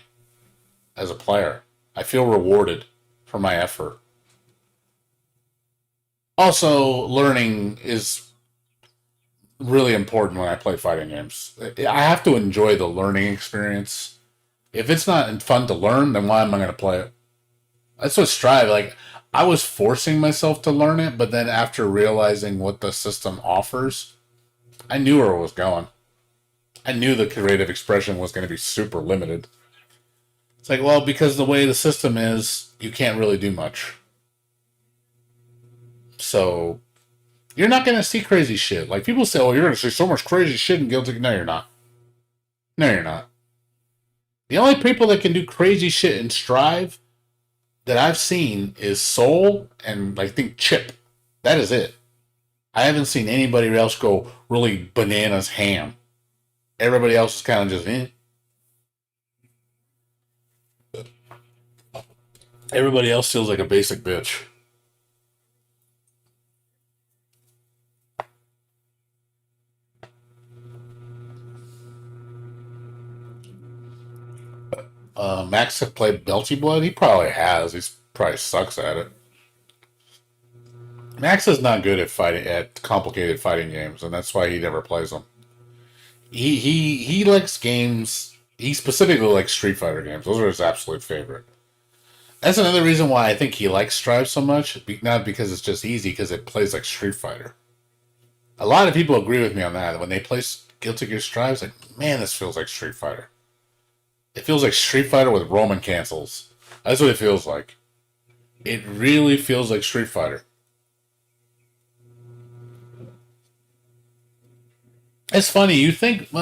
as a player. I feel rewarded for my effort. Also, learning is really important when I play fighting games. I have to enjoy the learning experience. If it's not fun to learn, then why am I going to play it? That's what Strive, like, I was forcing myself to learn it, but then after realizing what the system offers, I knew where it was going. I knew the creative expression was going to be super limited. It's like, well, because the way the system is, you can't really do much. So, you're not going to see crazy shit. Like, people say, oh, you're going to see so much crazy shit in Guilty. No, you're not. No, you're not. The only people that can do crazy shit in Strive that I've seen is Soul and, I think, Chip. That is it. I haven't seen anybody else go really bananas ham. Everybody else is kind of just, eh. Everybody else feels like a basic bitch. Max have played Melty Blood? He probably has. He probably sucks at it. Max is not good at complicated fighting games, and that's why he never plays them. He likes games. He specifically likes Street Fighter games. Those are his absolute favorite. That's another reason why I think he likes Strive so much. Not because it's just easy, because it plays like Street Fighter. A lot of people agree with me on that. When they play Guilty Gear Strive, it's like, man, this feels like Street Fighter. It feels like Street Fighter with Roman cancels. That's what it feels like. It really feels like Street Fighter. It's funny. You think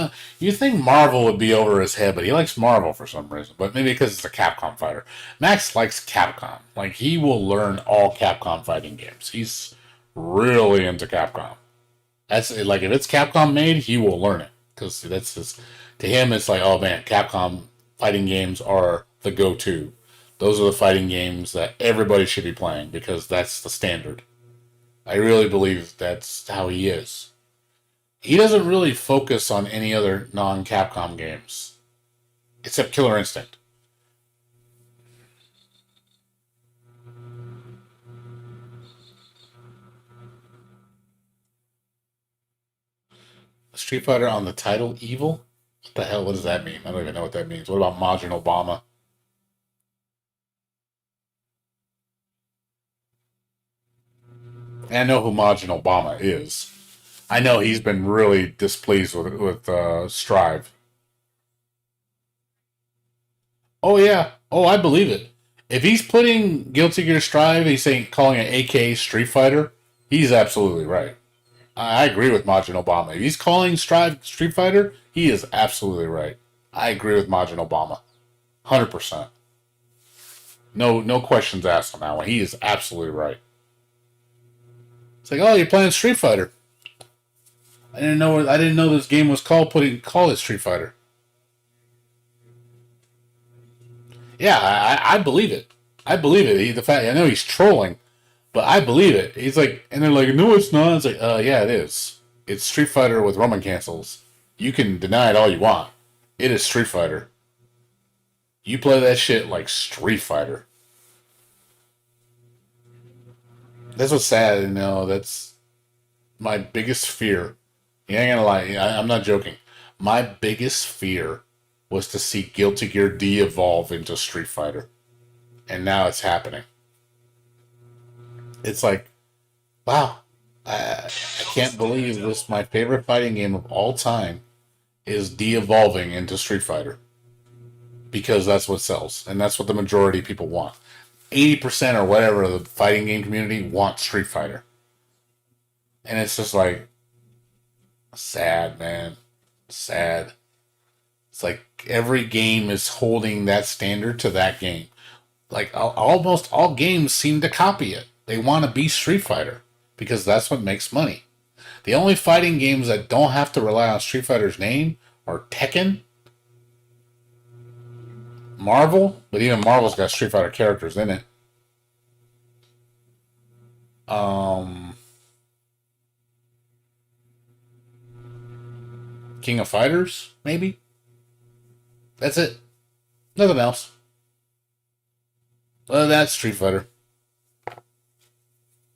Marvel would be over his head, but he likes Marvel for some reason. But maybe because it's a Capcom fighter. Max likes Capcom. Like, he will learn all Capcom fighting games. He's really into Capcom. That's like, if it's Capcom made, he will learn it because that's his. To him, it's like, oh man, Capcom fighting games are the go-to. Those are the fighting games that everybody should be playing because that's the standard. I really believe that's how he is. He doesn't really focus on any other non-Capcom games, except Killer Instinct. Street Fighter on the title, Evil? What the hell? What does that mean? I don't even know what that means. What about Majin Obama? And I know who Majin Obama is. I know he's been really displeased with Strive. Oh yeah. Oh, I believe it. If he's putting Guilty Gear Strive, he's saying calling it AK Street Fighter. He's absolutely right. I agree with Majin Obama. If he's calling Strive Street Fighter, he is absolutely right. I agree with Majin Obama, 100%. No questions asked on that one. He is absolutely right. It's like, oh, you're playing Street Fighter. I didn't know this game was called it Street Fighter. Yeah, I believe it. I believe it. The fact I know he's trolling, but I believe it. He's like, and they're like, no, it's not. It's like, yeah, it is. It's Street Fighter with Roman cancels. You can deny it all you want. It is Street Fighter. You play that shit like Street Fighter. That's what's sad, that's my biggest fear. You ain't gonna lie, I'm not joking. My biggest fear was to see Guilty Gear de-evolve into Street Fighter. And now it's happening. It's like, wow, I can't believe this, my favorite fighting game of all time, is de-evolving into Street Fighter. Because that's what sells, and that's what the majority of people want. 80% or whatever of the fighting game community want Street Fighter. And it's just like, sad, man. Sad. It's like every game is holding that standard to that game. Like almost all games seem to copy it. They want to be Street Fighter because that's what makes money. The only fighting games that don't have to rely on Street Fighter's name are Tekken, Marvel, but even Marvel's got Street Fighter characters in it. King of Fighters, maybe? That's it. Nothing else. Well, that's Street Fighter.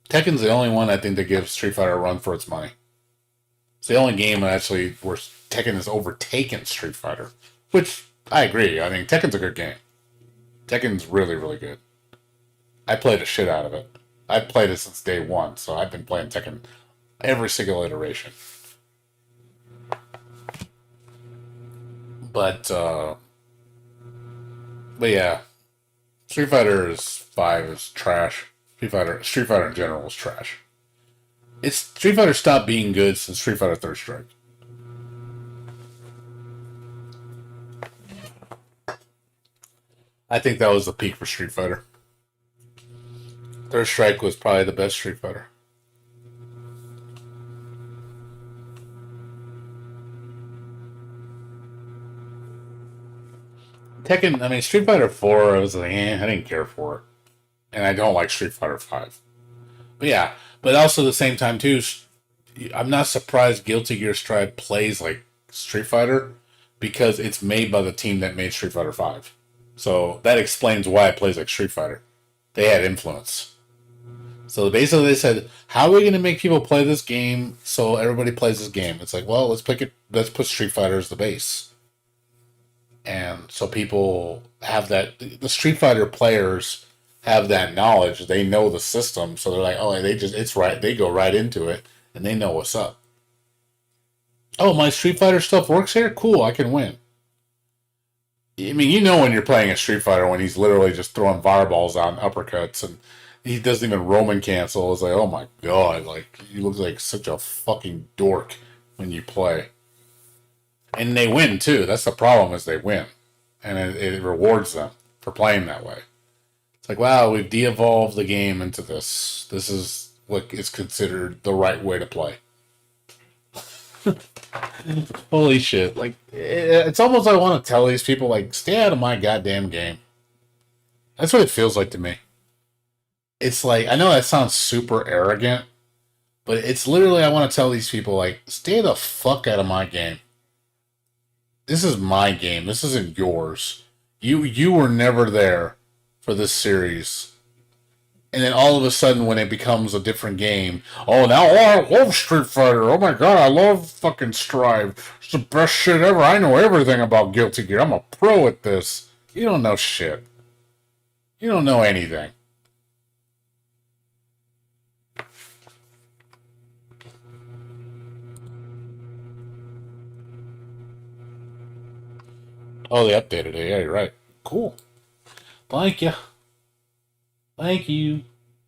Tekken's the only one I think that gives Street Fighter a run for its money. It's the only game actually where Tekken has overtaken Street Fighter. Which, I agree. I mean, Tekken's a good game. Tekken's really, really good. I played the shit out of it. I've played it since day one, so I've been playing Tekken every single iteration. But yeah. Street Fighter 5 is trash. Street Fighter in general is trash. Street Fighter stopped being good since Street Fighter Third Strike. I think that was the peak for Street Fighter. Third Strike was probably the best Street Fighter. Tekken, I mean, Street Fighter 4, I was like, I didn't care for it. And I don't like Street Fighter 5. But yeah, but also at the same time, too, I'm not surprised Guilty Gear Strive plays like Street Fighter because it's made by the team that made Street Fighter 5. So that explains why it plays like Street Fighter. They had influence. So basically they said, how are we going to make people play this game so everybody plays this game? It's like, well, let's put Street Fighter as the base. And so people have that, the Street Fighter players have that knowledge. They know the system. So they're like, oh, it's right. They go right into it and they know what's up. Oh, my Street Fighter stuff works here? Cool, I can win. I mean, you know when you're playing a Street Fighter when he's literally just throwing fireballs out and uppercuts and he doesn't even Roman cancel. It's like, oh my god, like, you look like such a fucking dork when you play. And they win, too. That's the problem, is they win. And it rewards them for playing that way. It's like, wow, we've de-evolved the game into this. This is what is considered the right way to play. Holy shit. Like, it's almost I want to tell these people, like, stay out of my goddamn game. That's what it feels like to me. It's like, I know that sounds super arrogant, but it's literally, I want to tell these people, like, stay the fuck out of my game. This is my game. This isn't yours. You were never there for this series. And then all of a sudden when it becomes a different game, oh, now I love Street Fighter. Oh my god, I love fucking Strive. It's the best shit ever. I know everything about Guilty Gear. I'm a pro at this. You don't know shit. You don't know anything. Oh, they updated it. Yeah, you're right. Cool. Thank you. Thank you.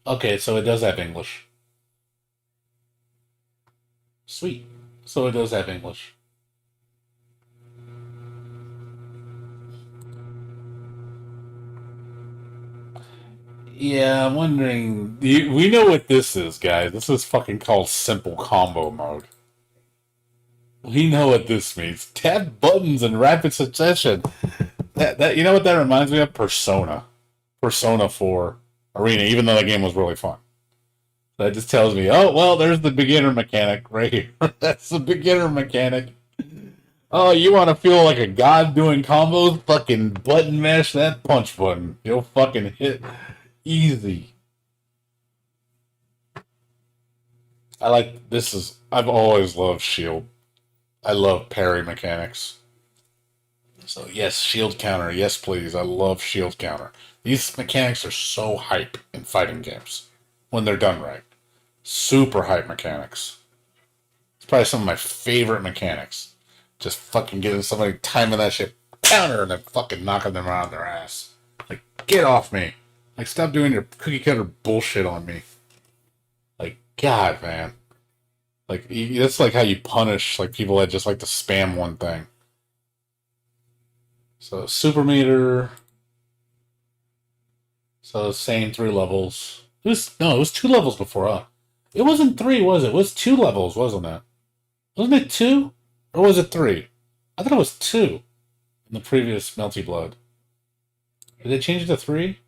Okay, so it does have English. Sweet. So it does have English. Yeah, I'm wondering... We know what this is, guys. This is fucking called Simple Combo Mode. We know what this means. Tap buttons in rapid succession. That you know what that reminds me of? Persona. Persona 4 Arena, even though the game was really fun. That just tells me, oh, well, there's the beginner mechanic right here. That's the beginner mechanic. Oh, you want to feel like a god doing combos? Fucking button mash that punch button. You'll fucking hit easy. I've always loved Shield. I love parry mechanics. So yes, shield counter. Yes, please. I love shield counter. These mechanics are so hype in fighting games when they're done right. Super hype mechanics. It's probably some of my favorite mechanics. Just fucking getting somebody timing that shit counter and then fucking knocking them around their ass. Like, get off me. Like, stop doing your cookie cutter bullshit on me. Like, God, man. Like, that's like how you punish like people that just like to spam one thing. So super meter. So same 3 levels. It was 2 levels before. It wasn't 3, was it? It was 2 levels, wasn't it? Wasn't it 2? Or was it 3? I thought it was 2 in the previous Melty Blood. Did they change it to 3?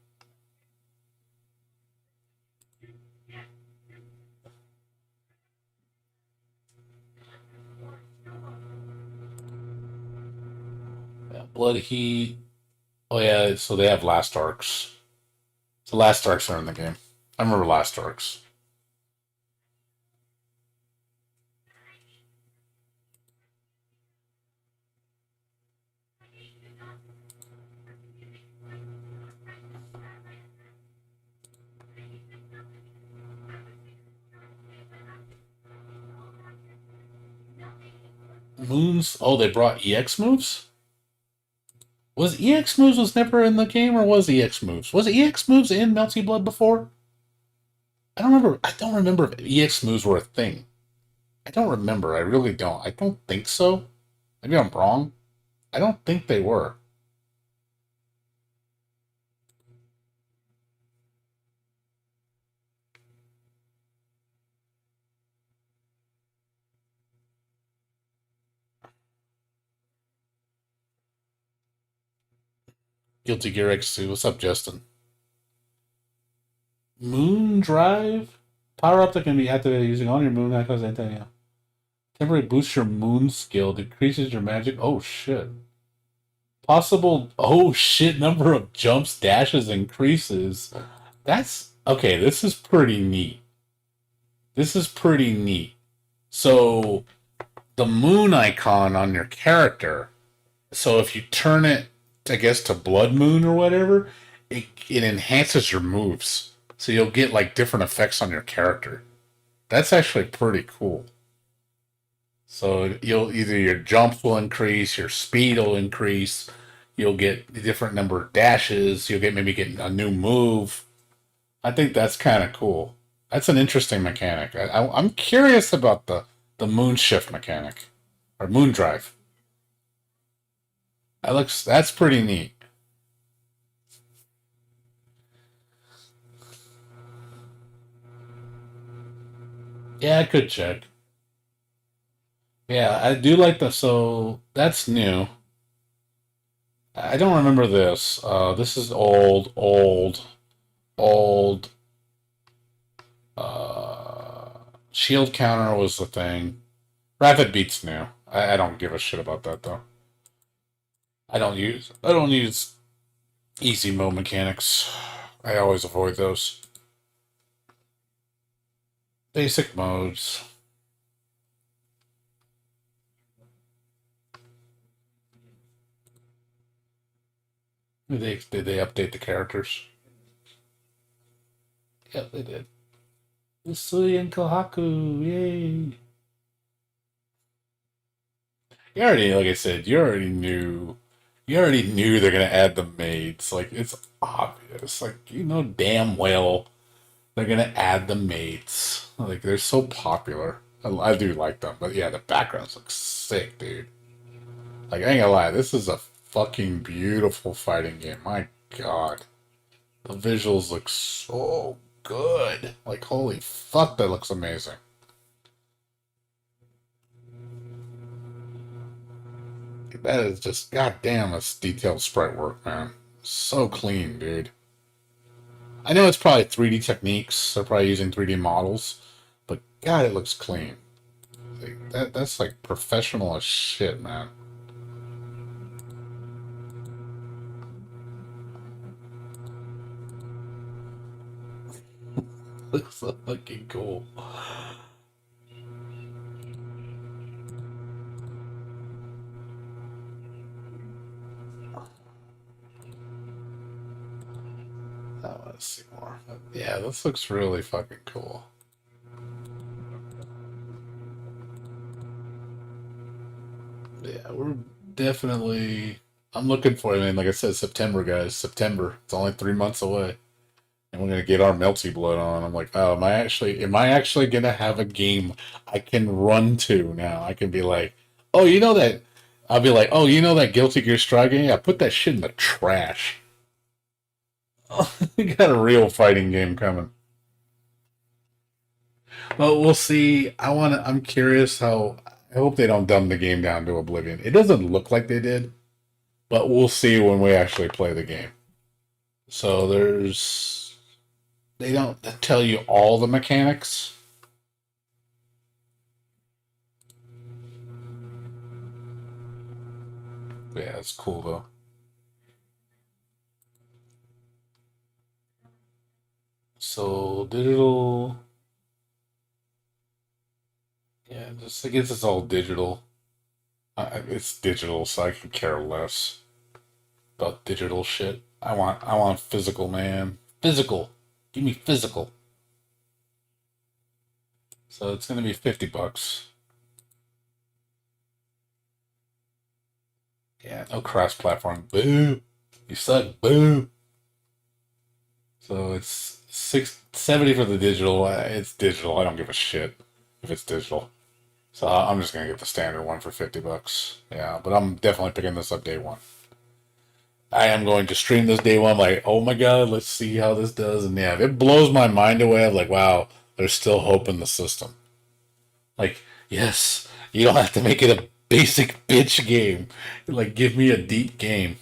Yeah, Blood Heat. Oh yeah, so they have last arcs. So last arcs are in the game. I remember last arcs. Moons. Oh, they brought EX moves? Was EX moves was never in the game, or was EX moves? Was EX moves in Melty Blood before? I don't remember. I don't remember if EX moves were a thing. I don't remember. I really don't. I don't think so. Maybe I'm wrong. I don't think they were. Guilty Gear X2. What's up, Justin? Moon Drive? Power up that can be activated using all your moon icons and yeah. Temporary boosts your moon skill, decreases your magic. Oh shit. Possible oh shit number of jumps, dashes, increases. That's okay, this is pretty neat. This is pretty neat. So the moon icon on your character, so if you turn it, I guess, to Blood Moon or whatever, it enhances your moves. So you'll get like different effects on your character. That's actually pretty cool. So you'll either your jump will increase, your speed will increase, you'll get a different number of dashes, you'll get a new move. I think that's kind of cool. That's an interesting mechanic. I'm curious about the moon shift mechanic or moon drive. That's pretty neat. Yeah, I could check. Yeah, I do like so that's new. I don't remember this. This is old. Uh, Shield counter was the thing. Rapid beat's new. I don't give a shit about that though. I don't use easy mode mechanics. I always avoid those. Basic modes. Did they update the characters? Yep, they did. Usui and Kohaku, yay! You already, like I said, you already knew. You already knew they're gonna add the maids. Like it's obvious. Like you know damn well they're gonna add the maids. Like they're so popular. I do like them, but yeah, the backgrounds look sick, dude. Like I ain't gonna lie, this is a fucking beautiful fighting game. My God, the visuals look so good. Like holy fuck, that looks amazing. That is just goddamn, that's detailed sprite work, man. So clean, dude. I know it's probably 3D techniques. They're probably using 3D models, but God, it looks clean. Like, that's like professional as shit, man. Looks so fucking cool. Oh, let's see more. Yeah, this looks really fucking cool. Yeah, we're definitely. I'm looking for it. I mean, like I said, September, guys. September. It's only 3 months away, and we're gonna get our Melty Blood on. I'm like, oh, am I actually gonna have a game I can run to now? I can be like, oh, you know that I'll be like, oh, you know that Guilty Gear Strive game? Yeah, put that shit in the trash. We got a real fighting game coming. Well, we'll see. I'm curious how. I hope they don't dumb the game down to oblivion. It doesn't look like they did, but we'll see when we actually play the game. So they don't tell you all the mechanics. Yeah, it's cool though. So digital. Yeah, I guess it's all digital. It's digital, so I can care less about digital shit. I want physical, man. Physical. Give me physical. So it's gonna be $50. Yeah, no cross platform. Boo. You suck. Boo. So it's 670 for the digital. It's digital. I don't give a shit if it's digital. So I'm just gonna get the standard one for $50. Yeah, but I'm definitely picking this up day one. I am going to stream this day one. Like, oh my god, let's see how this does. And yeah, if it blows my mind away, I'm like, wow, there's still hope in the system. Like, yes, you don't have to make it a basic bitch game. Like, give me a deep game.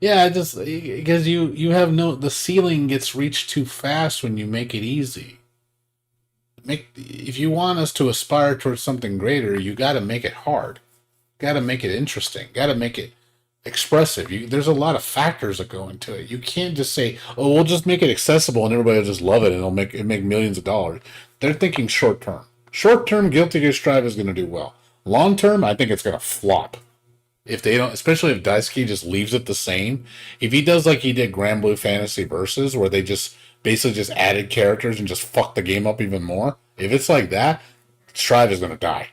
Yeah, just because you have no the ceiling gets reached too fast when you make it easy. If you want us to aspire towards something greater, you got to make it hard. Got to make it interesting. Got to make it expressive. There's a lot of factors that go into it. You can't just say, "Oh, we'll just make it accessible and everybody will just love it and it'll make millions of dollars." They're thinking short term. Short term, Guilty Gear Strive is going to do well. Long term, I think it's going to flop. If they don't, especially if Daisuke just leaves it the same. If he does like he did Grand Blue Fantasy Versus, where they just basically just added characters and just fucked the game up even more. If it's like that, Strive is going to die.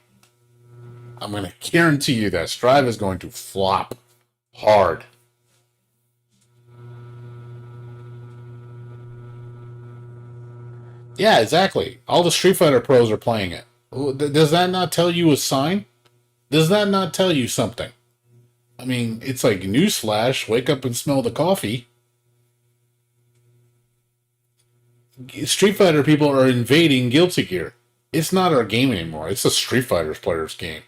I'm going to guarantee you that Strive is going to flop hard. Yeah, exactly. All the Street Fighter pros are playing it. Does that not tell you a sign? Does that not tell you something? I mean, it's like newsflash, wake up and smell the coffee. Street Fighter people are invading Guilty Gear. It's not our game anymore. It's a Street Fighter player's game.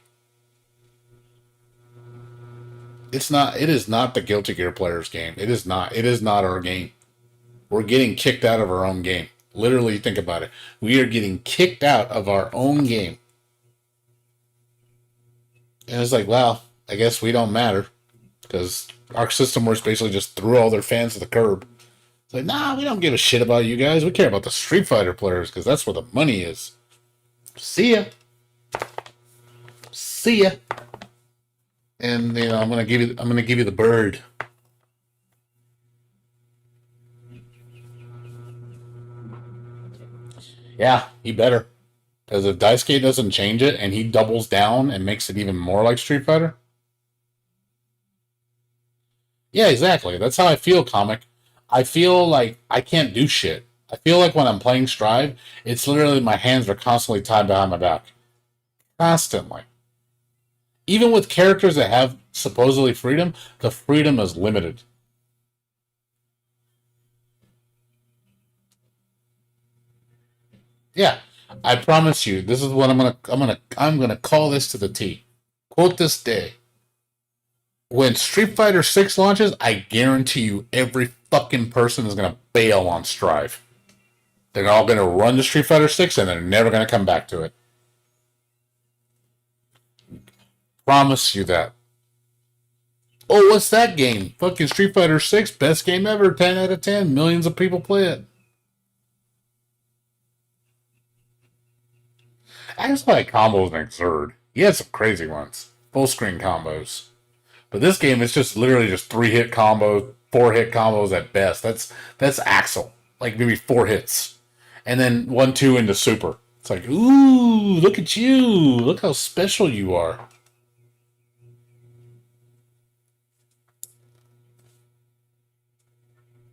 It's not. It is not the Guilty Gear player's game. It is not. It is not our game. We're getting kicked out of our own game. Literally, think about it. We are getting kicked out of our own game. And it's like, well, I guess we don't matter. Because Arc System Works basically just threw all their fans to the curb. It's like, nah, we don't give a shit about you guys. We care about the Street Fighter players because that's where the money is. See ya. See ya. And I'm gonna give you the bird. Yeah, he better. Because if Daisuke doesn't change it and he doubles down and makes it even more like Street Fighter. Yeah, exactly. That's how I feel, comic. I feel like I can't do shit. I feel like when I'm playing Strive, it's literally my hands are constantly tied behind my back. Constantly. Even with characters that have supposedly freedom, the freedom is limited. Yeah, I promise you, this is what I'm gonna call this to the T. Quote this day. When Street Fighter 6 launches, I guarantee you every fucking person is gonna bail on Strive. They're all gonna run to Street Fighter 6 and they're never gonna come back to it. Promise you that. Oh, what's that game? Fucking Street Fighter 6, best game ever, 10 out of 10. Millions of people play it. I just like combos and Xrd. He had some crazy ones. Full screen combos. But this game is just literally just 3-hit combos, 4-hit combos at best. That's Axel. Like maybe 4 hits. And then 1-2 into super. It's like, ooh, look at you. Look how special you are.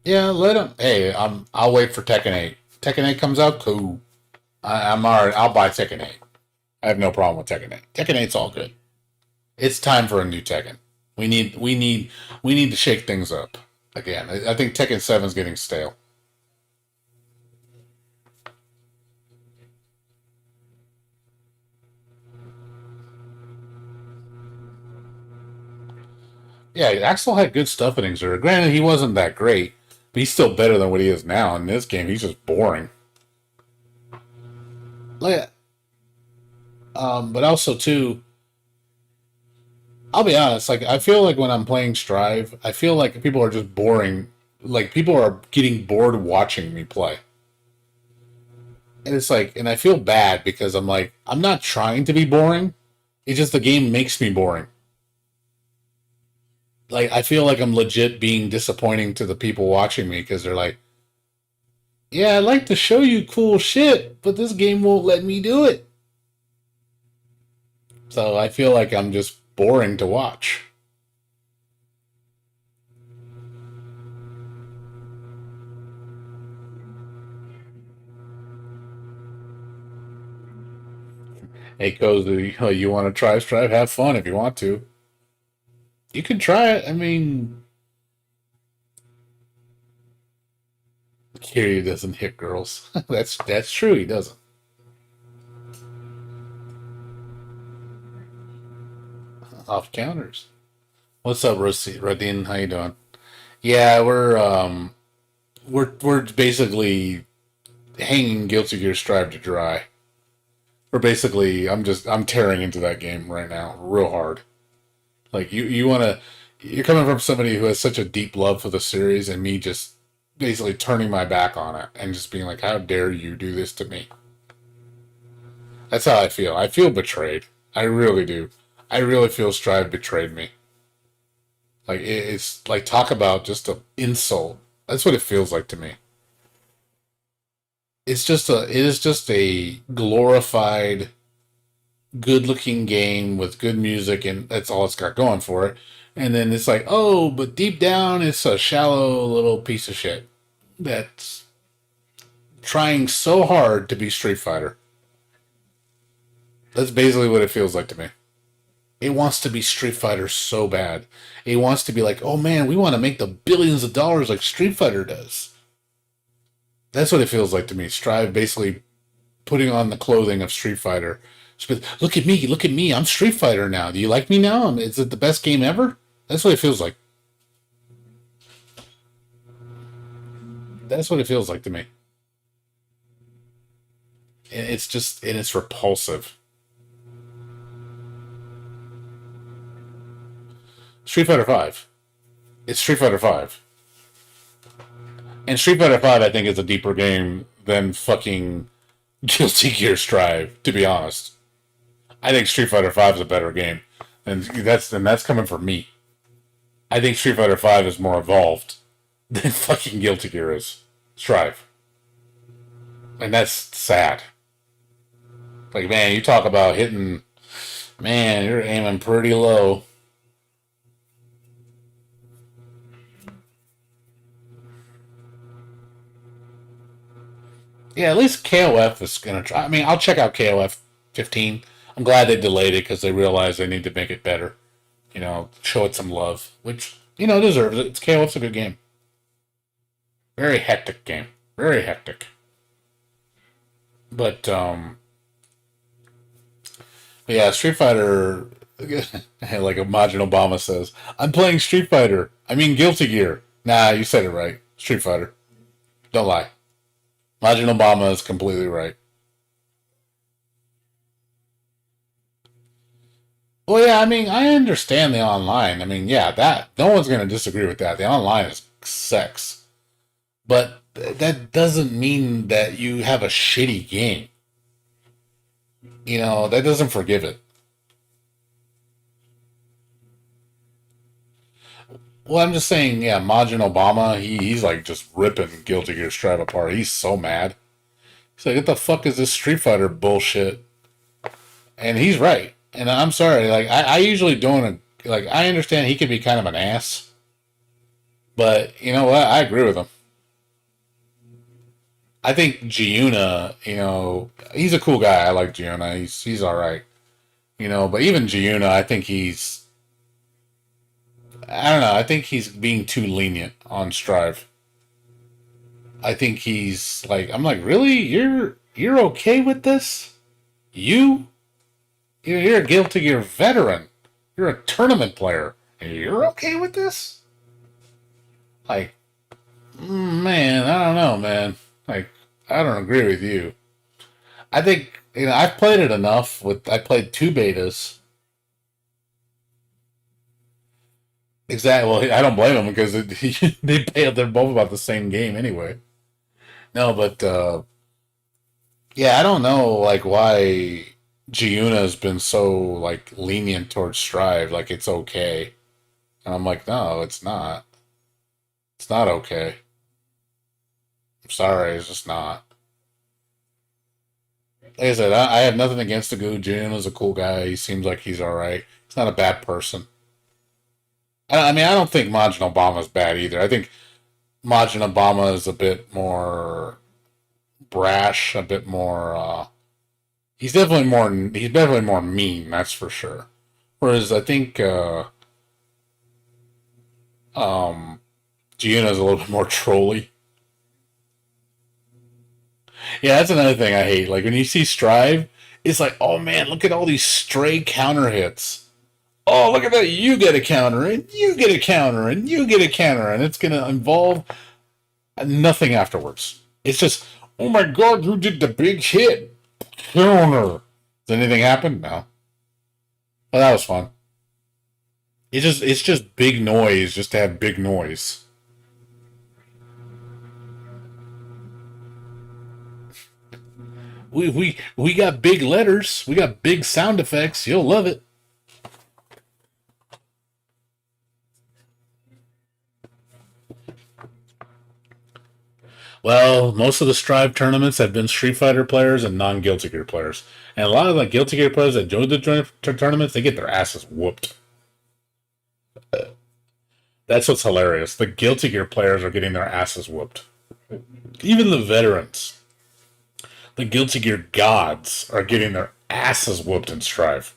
Yeah, let him. Hey, I'll wait for Tekken 8. Tekken 8 comes out, cool. I'm alright. I'll buy Tekken 8. I have no problem with Tekken 8. Tekken 8's all good. It's time for a new Tekken. We need to shake things up again. I think Tekken 7 is getting stale. Yeah, Axel had good stuff in Exert. Granted, he wasn't that great, but he's still better than what he is now. In this game, he's just boring. Like, but also too, I'll be honest. Like, I feel like when I'm playing Strive, I feel like people are just boring. Like, people are getting bored watching me play. And it's like, and I feel bad because I'm like, I'm not trying to be boring. It's just the game makes me boring. Like, I feel like I'm legit being disappointing to the people watching me because they're like, yeah, I'd like to show you cool shit, but this game won't let me do it. So I feel like I'm just boring to watch. Hey, Cozy, you want to try Strive? Have fun if you want to. You can try it. I mean, Kiryu doesn't hit girls. That's true. He doesn't. Off counters. What's up, Radin? How you doing? Yeah, we're basically hanging Guilty Gear Strive to dry. We're basically I'm tearing into that game right now, real hard. Like you wanna you're coming from somebody who has such a deep love for the series, and me just basically turning my back on it and just being like, how dare you do this to me? That's how I feel. I feel betrayed. I really do. I really feel Strive betrayed me. Like it's like talk about just a insult. That's what it feels like to me. It is just a glorified, good looking game with good music, and that's all it's got going for it. And then it's like, oh, but deep down it's a shallow little piece of shit that's trying so hard to be Street Fighter. That's basically what it feels like to me. It wants to be Street Fighter so bad. It wants to be like, oh man, we want to make the billions of dollars like Street Fighter does. That's what it feels like to me. Strive basically putting on the clothing of Street Fighter. Look at me, I'm Street Fighter now. Do you like me now? Is it the best game ever? That's what it feels like. That's what it feels like to me. And it's repulsive. Street Fighter Five. It's Street Fighter Five. And Street Fighter Five, I think, is a deeper game than fucking Guilty Gear Strive. To be honest, I think Street Fighter Five is a better game, and that's coming from me. I think Street Fighter Five is more evolved than fucking Guilty Gear is. Strive, and that's sad. Like, man, you talk about hitting. Man, you're aiming pretty low. Yeah, at least KOF is gonna try. I mean, I'll check out KOF 15. I'm glad they delayed it because they realized they need to make it better. Show it some love, which it deserves it. KOF's a good game. Very hectic game. Very hectic. But yeah, Street Fighter. Like Imagine Obama says, I'm playing Street Fighter. I mean Guilty Gear. Nah, you said it right. Street Fighter. Don't lie. Imagine Obama is completely right. Well, yeah, I mean, I understand the online. I mean, yeah, that no one's going to disagree with that. The online is sex, but that doesn't mean that you have a shitty game. That doesn't forgive it. Well, I'm just saying, yeah, Majin Obama, he's like just ripping Guilty Gear Strive apart. He's so mad. He's like, what the fuck is this Street Fighter bullshit? And he's right. And I'm sorry, like I usually don't like I understand he could be kind of an ass. But you know what? I agree with him. I think Giuna, you know, he's a cool guy. I like Giuna. He's all right. You know, but even Giuna, I think I don't know. I think he's being too lenient on Strive. I think he's like, I'm like, really? You're okay with this? You're a Guilty Gear veteran. You're a tournament player. And you're okay with this? Like, man, I don't know, man. Like, I don't agree with you. I think, you know, I've played it enough. I played 2 betas. Exactly. Well, I don't blame them because they're both about the same game anyway. No, but yeah, I don't know like why Giuna has been so like lenient towards Strive, like it's okay. And I'm like, no, it's not. It's not okay. I'm sorry, it's just not. Like I said, I have nothing against the dude. Giuna's a cool guy. He seems like he's all right. He's not a bad person. I mean, I don't think Majin Obama's bad either. I think Majin Obama is a bit more brash, a bit more. He's definitely more mean. That's for sure. Whereas I think Giuna's a little bit more trolly. Yeah, that's another thing I hate. Like when you see Strive, it's like, oh man, look at all these stray counter hits. Oh, look at that! You get a counter, and you get a counter, and you get a counter, and it's gonna involve nothing afterwards. It's just, oh my god, who did the big hit? Counter. Does anything happen? No. Well, that was fun. It's just big noise, just to have big noise. We got big letters. We got big sound effects. You'll love it. Well, most of the Strive tournaments have been Street Fighter players and non-Guilty Gear players. And a lot of the Guilty Gear players that join the tournaments, they get their asses whooped. That's what's hilarious. The Guilty Gear players are getting their asses whooped. Even the veterans. The Guilty Gear gods are getting their asses whooped in Strive.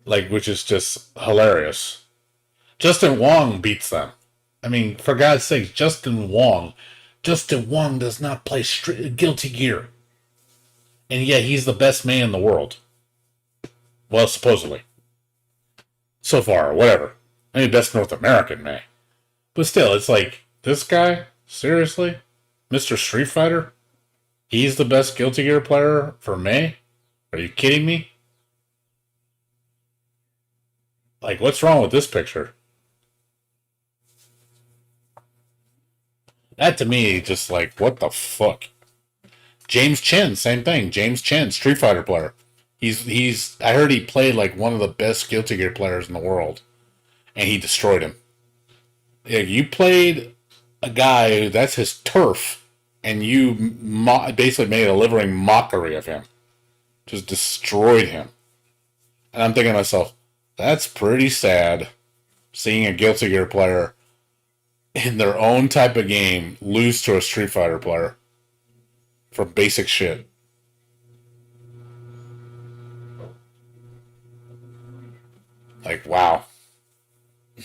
Like, which is just hilarious. Justin Wong beats them. I mean, for God's sake, Justin Wong does not play Guilty Gear. And yet he's the best man in the world. Well, supposedly. So far, whatever. Maybe best North American man. But still, it's like, this guy? Seriously? Mr. Street Fighter? He's the best Guilty Gear player for May? Are you kidding me? Like, what's wrong with this picture? That to me, just like, what the fuck? James Chen, same thing. James Chen, Street Fighter player. I heard he played like one of the best Guilty Gear players in the world. And he destroyed him. Yeah, you played a guy, that's his turf, and you basically made a living mockery of him. Just destroyed him. And I'm thinking to myself, that's pretty sad. Seeing a Guilty Gear player in their own type of game lose to a Street Fighter player for basic shit. Like, wow.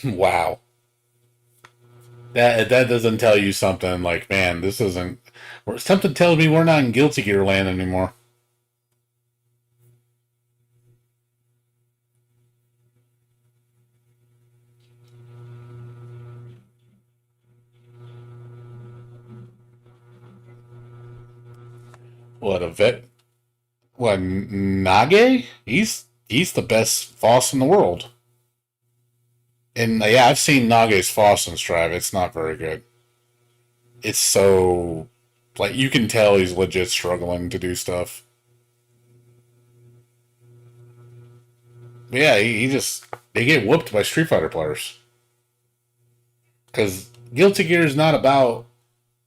Wow. That doesn't tell you something like, man, this isn't... Something tells me we're not in Guilty Gear land anymore. What, a vet? What, Nage? He's the best Foss in the world. And yeah, I've seen Nage's Foss in Strive. It's not very good. It's so... Like, you can tell he's legit struggling to do stuff. But yeah, he just... They get whooped by Street Fighter players. Because Guilty Gear is not about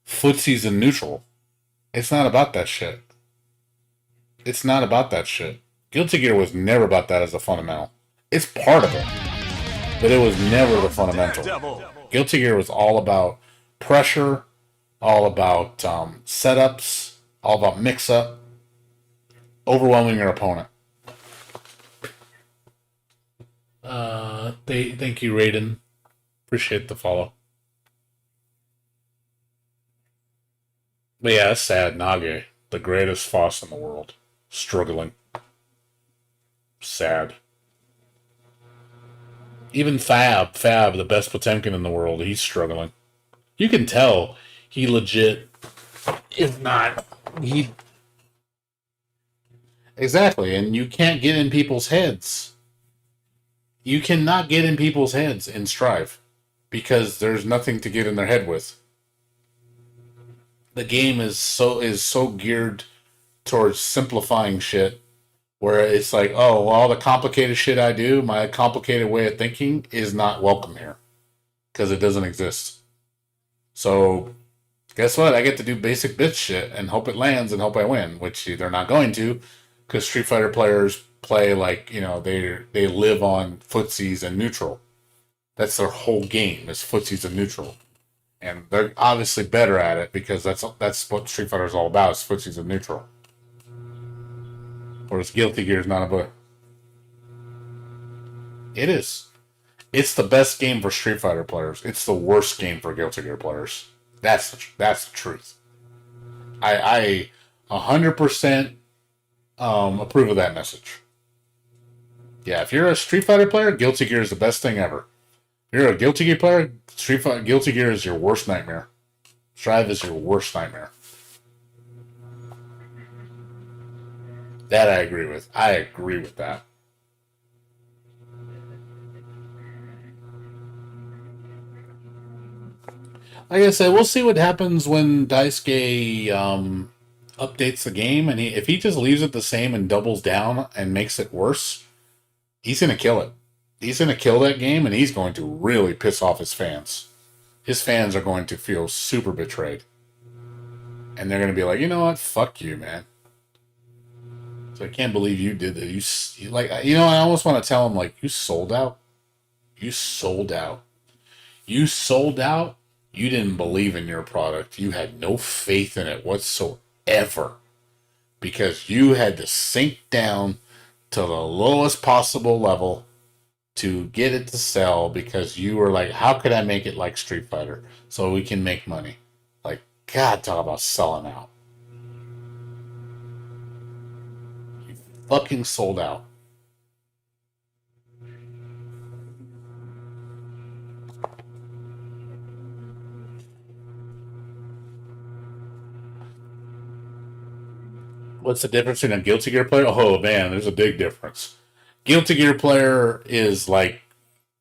footsies and neutral. It's not about that shit. It's not about that shit. Guilty Gear was never about that as a fundamental. It's part of it. But it was never the fundamental. Guilty Gear was all about pressure all about setups, all about mix-up, overwhelming your opponent. Thank you, Raiden. Appreciate the follow. But yeah, it's sad. Nage, the greatest Foss in the world, struggling. Sad. Even Fab, the best Potemkin in the world, he's struggling. You can tell he legit is not. He exactly, and you can't get in people's heads. You cannot get in people's heads in Strive because there's nothing to get in their head with. The game is so geared towards simplifying shit where it's like, oh, well, all the complicated shit I do, my complicated way of thinking is not welcome here because it doesn't exist. So, guess what? I get to do basic bitch shit and hope it lands and hope I win, which they're not going to because Street Fighter players play like, they live on footsies and neutral. That's their whole game is footsies and neutral. And they're obviously better at it because that's what Street Fighter is all about, is footsies and neutral. Whereas Guilty Gear is not about. It is. It's the best game for Street Fighter players. It's the worst game for Guilty Gear players. That's the truth. I 100% approve of that message. Yeah, if you're a Street Fighter player, Guilty Gear is the best thing ever. If you're a Guilty Gear player, Guilty Gear is your worst nightmare. Strive is your worst nightmare. That I agree with. I agree with that. Like I said, we'll see what happens when Daisuke updates the game, and if he just leaves it the same and doubles down and makes it worse, he's gonna kill it. He's gonna kill that game, and he's going to really piss off his fans. His fans are going to feel super betrayed, and they're gonna be like, you know what? Fuck you, man. So I can't believe you did that. You like, I almost want to tell him like, you sold out. You sold out. You sold out. You didn't believe in your product. You had no faith in it whatsoever because you had to sink down to the lowest possible level to get it to sell because you were like, how could I make it like Street Fighter so we can make money? Like, God, talk about selling out. You fucking sold out. What's the difference in a Guilty Gear player? Oh man, there's a big difference. Guilty Gear player is like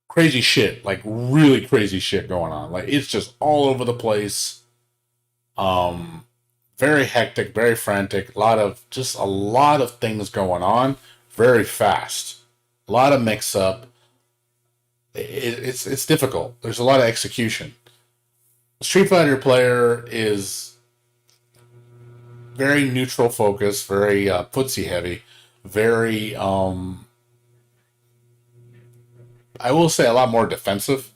crazy shit, like really crazy shit going on. Like it's just all over the place. Very hectic, very frantic. A lot of things going on. Very fast. A lot of mix up. It's difficult. There's a lot of execution. Street Fighter player is very neutral focus, very footsie heavy, very I will say a lot more defensive.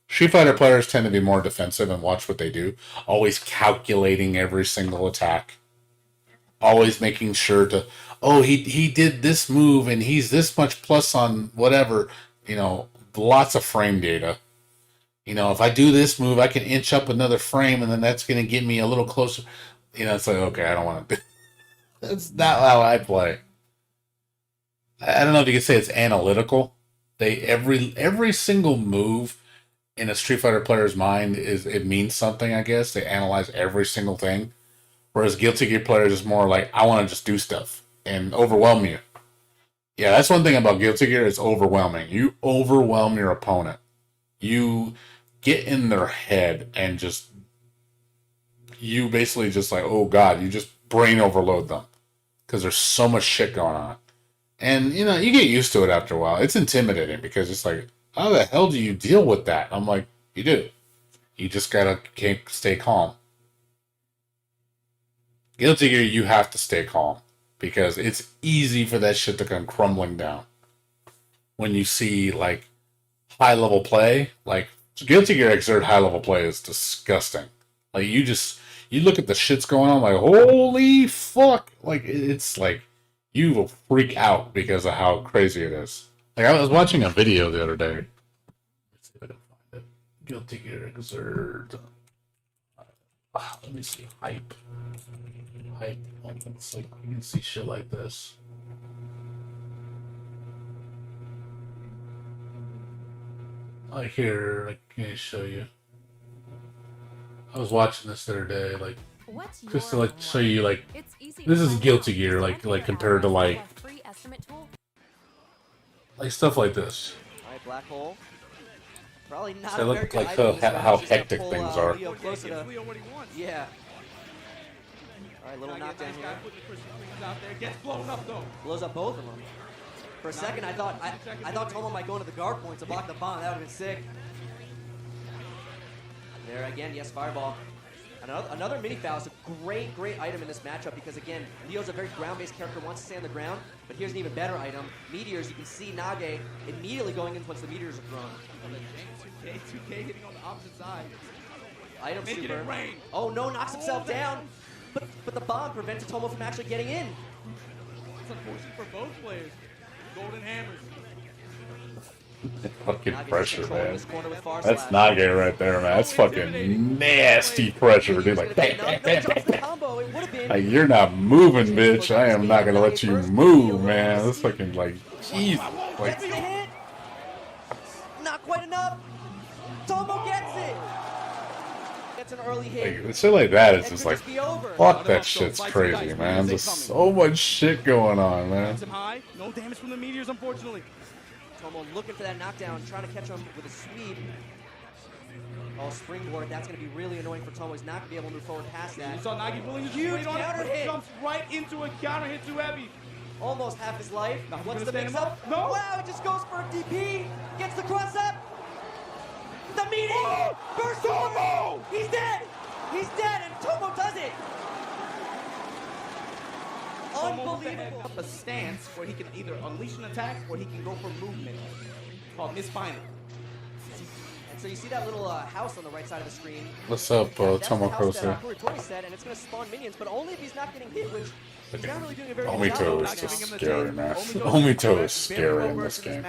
Street Fighter players tend to be more defensive and watch what they do, always calculating every single attack, always making sure to, oh, he did this move and he's this much plus on whatever, lots of frame data. If I do this move, I can inch up another frame and then that's going to get me a little closer. It's like, okay, I don't want to do. That's not how I play. I don't know if you could say it's analytical. Every single move in a Street Fighter player's mind it means something. I guess they analyze every single thing, whereas Guilty Gear players is more like, I want to just do stuff and overwhelm you. Yeah, that's one thing about Guilty Gear. It's overwhelming. You overwhelm your opponent. You get in their head and you basically just like, oh god, you just brain overload them because there's so much shit going on. And you get used to it after a while. It's intimidating because it's like, how the hell do you deal with that? I'm like, you do. You just gotta stay calm. Guilty Gear, you have to stay calm because it's easy for that shit to come crumbling down. When you see like high level play, like Guilty Gear Xrd high level play is disgusting. Like you look at the shits going on, like, holy fuck! Like, it's like, you will freak out because of how crazy it is. Like, I was watching a video the other day. Let's see if I can find it. Guilty Gear Exert. Let me see. Hype. It's like, you can see shit like this. Like here, like, can I show you? I was watching this the other day, like, just to like show you, like, this is Guilty Gear, like compared to like stuff like this. Alright, black hole. Probably not So a look very good like item. how Just gonna hectic pull, things are. Leo closer to- Yeah. Alright, little knockdown here. Gets blown up though. Blows up both of them. For a second, I thought Tomo might go into the guard point to block the bomb. That would have been sick. There again, yes, fireball. Another mini foul is a great item in this matchup because, again, Leo's a very ground-based character, wants to stay on the ground, but here's an even better item. Meteors, you can see Nage immediately going in once the meteors are thrown. 2K hitting on the opposite side. Item Making super. it rain. Oh no, knocks himself down. But the bomb prevented Tomo from actually getting in. It's unfortunate for both players. Golden hammers. Fucking Nage's pressure, controlling man. this corner with far That's slash. Nage right there, man. That's fucking nasty pressure, dude. Like, bang, bang, bang, bang, bang. Combo, it would have been. Like, you're not moving, bitch. I am not gonna let you move, man. That's fucking like, jeez. Like, Gets the hit. Not quite enough. Tomo gets it. Gets an early hit. like shit like that is It just could like, be over. fuck that shit's crazy, man. There's so much shit going on, man. Hits him high. No damage from the meteors, unfortunately. Tomo looking for that knockdown, trying to catch him with a sweep. Oh, springboard. That's going to be really annoying for Tomo. He's not going to be able to move forward past that. You saw Nagi pulling his Huge weight on it, counter but hit. jumps right into a counter hit too heavy. Almost half his life. Now he's What's gonna the stand him mix-up? up. No. Wow, it just goes for a DP. Gets the cross up. The meeting. Burst Tomo. He's dead. He's dead, and Tomo does it. Unbelievable. Up a stance where he can either unleash an attack or he can go for movement. It's called misfiring. And so you see that little house on the right side of the screen. What's up, That's the Tomo house that Kosa? Tori said, and it's going to spawn minions, but only if he's not getting hit, which he's not really doing a very good Omito job. is of. just scary, man. Omito is scary in this game.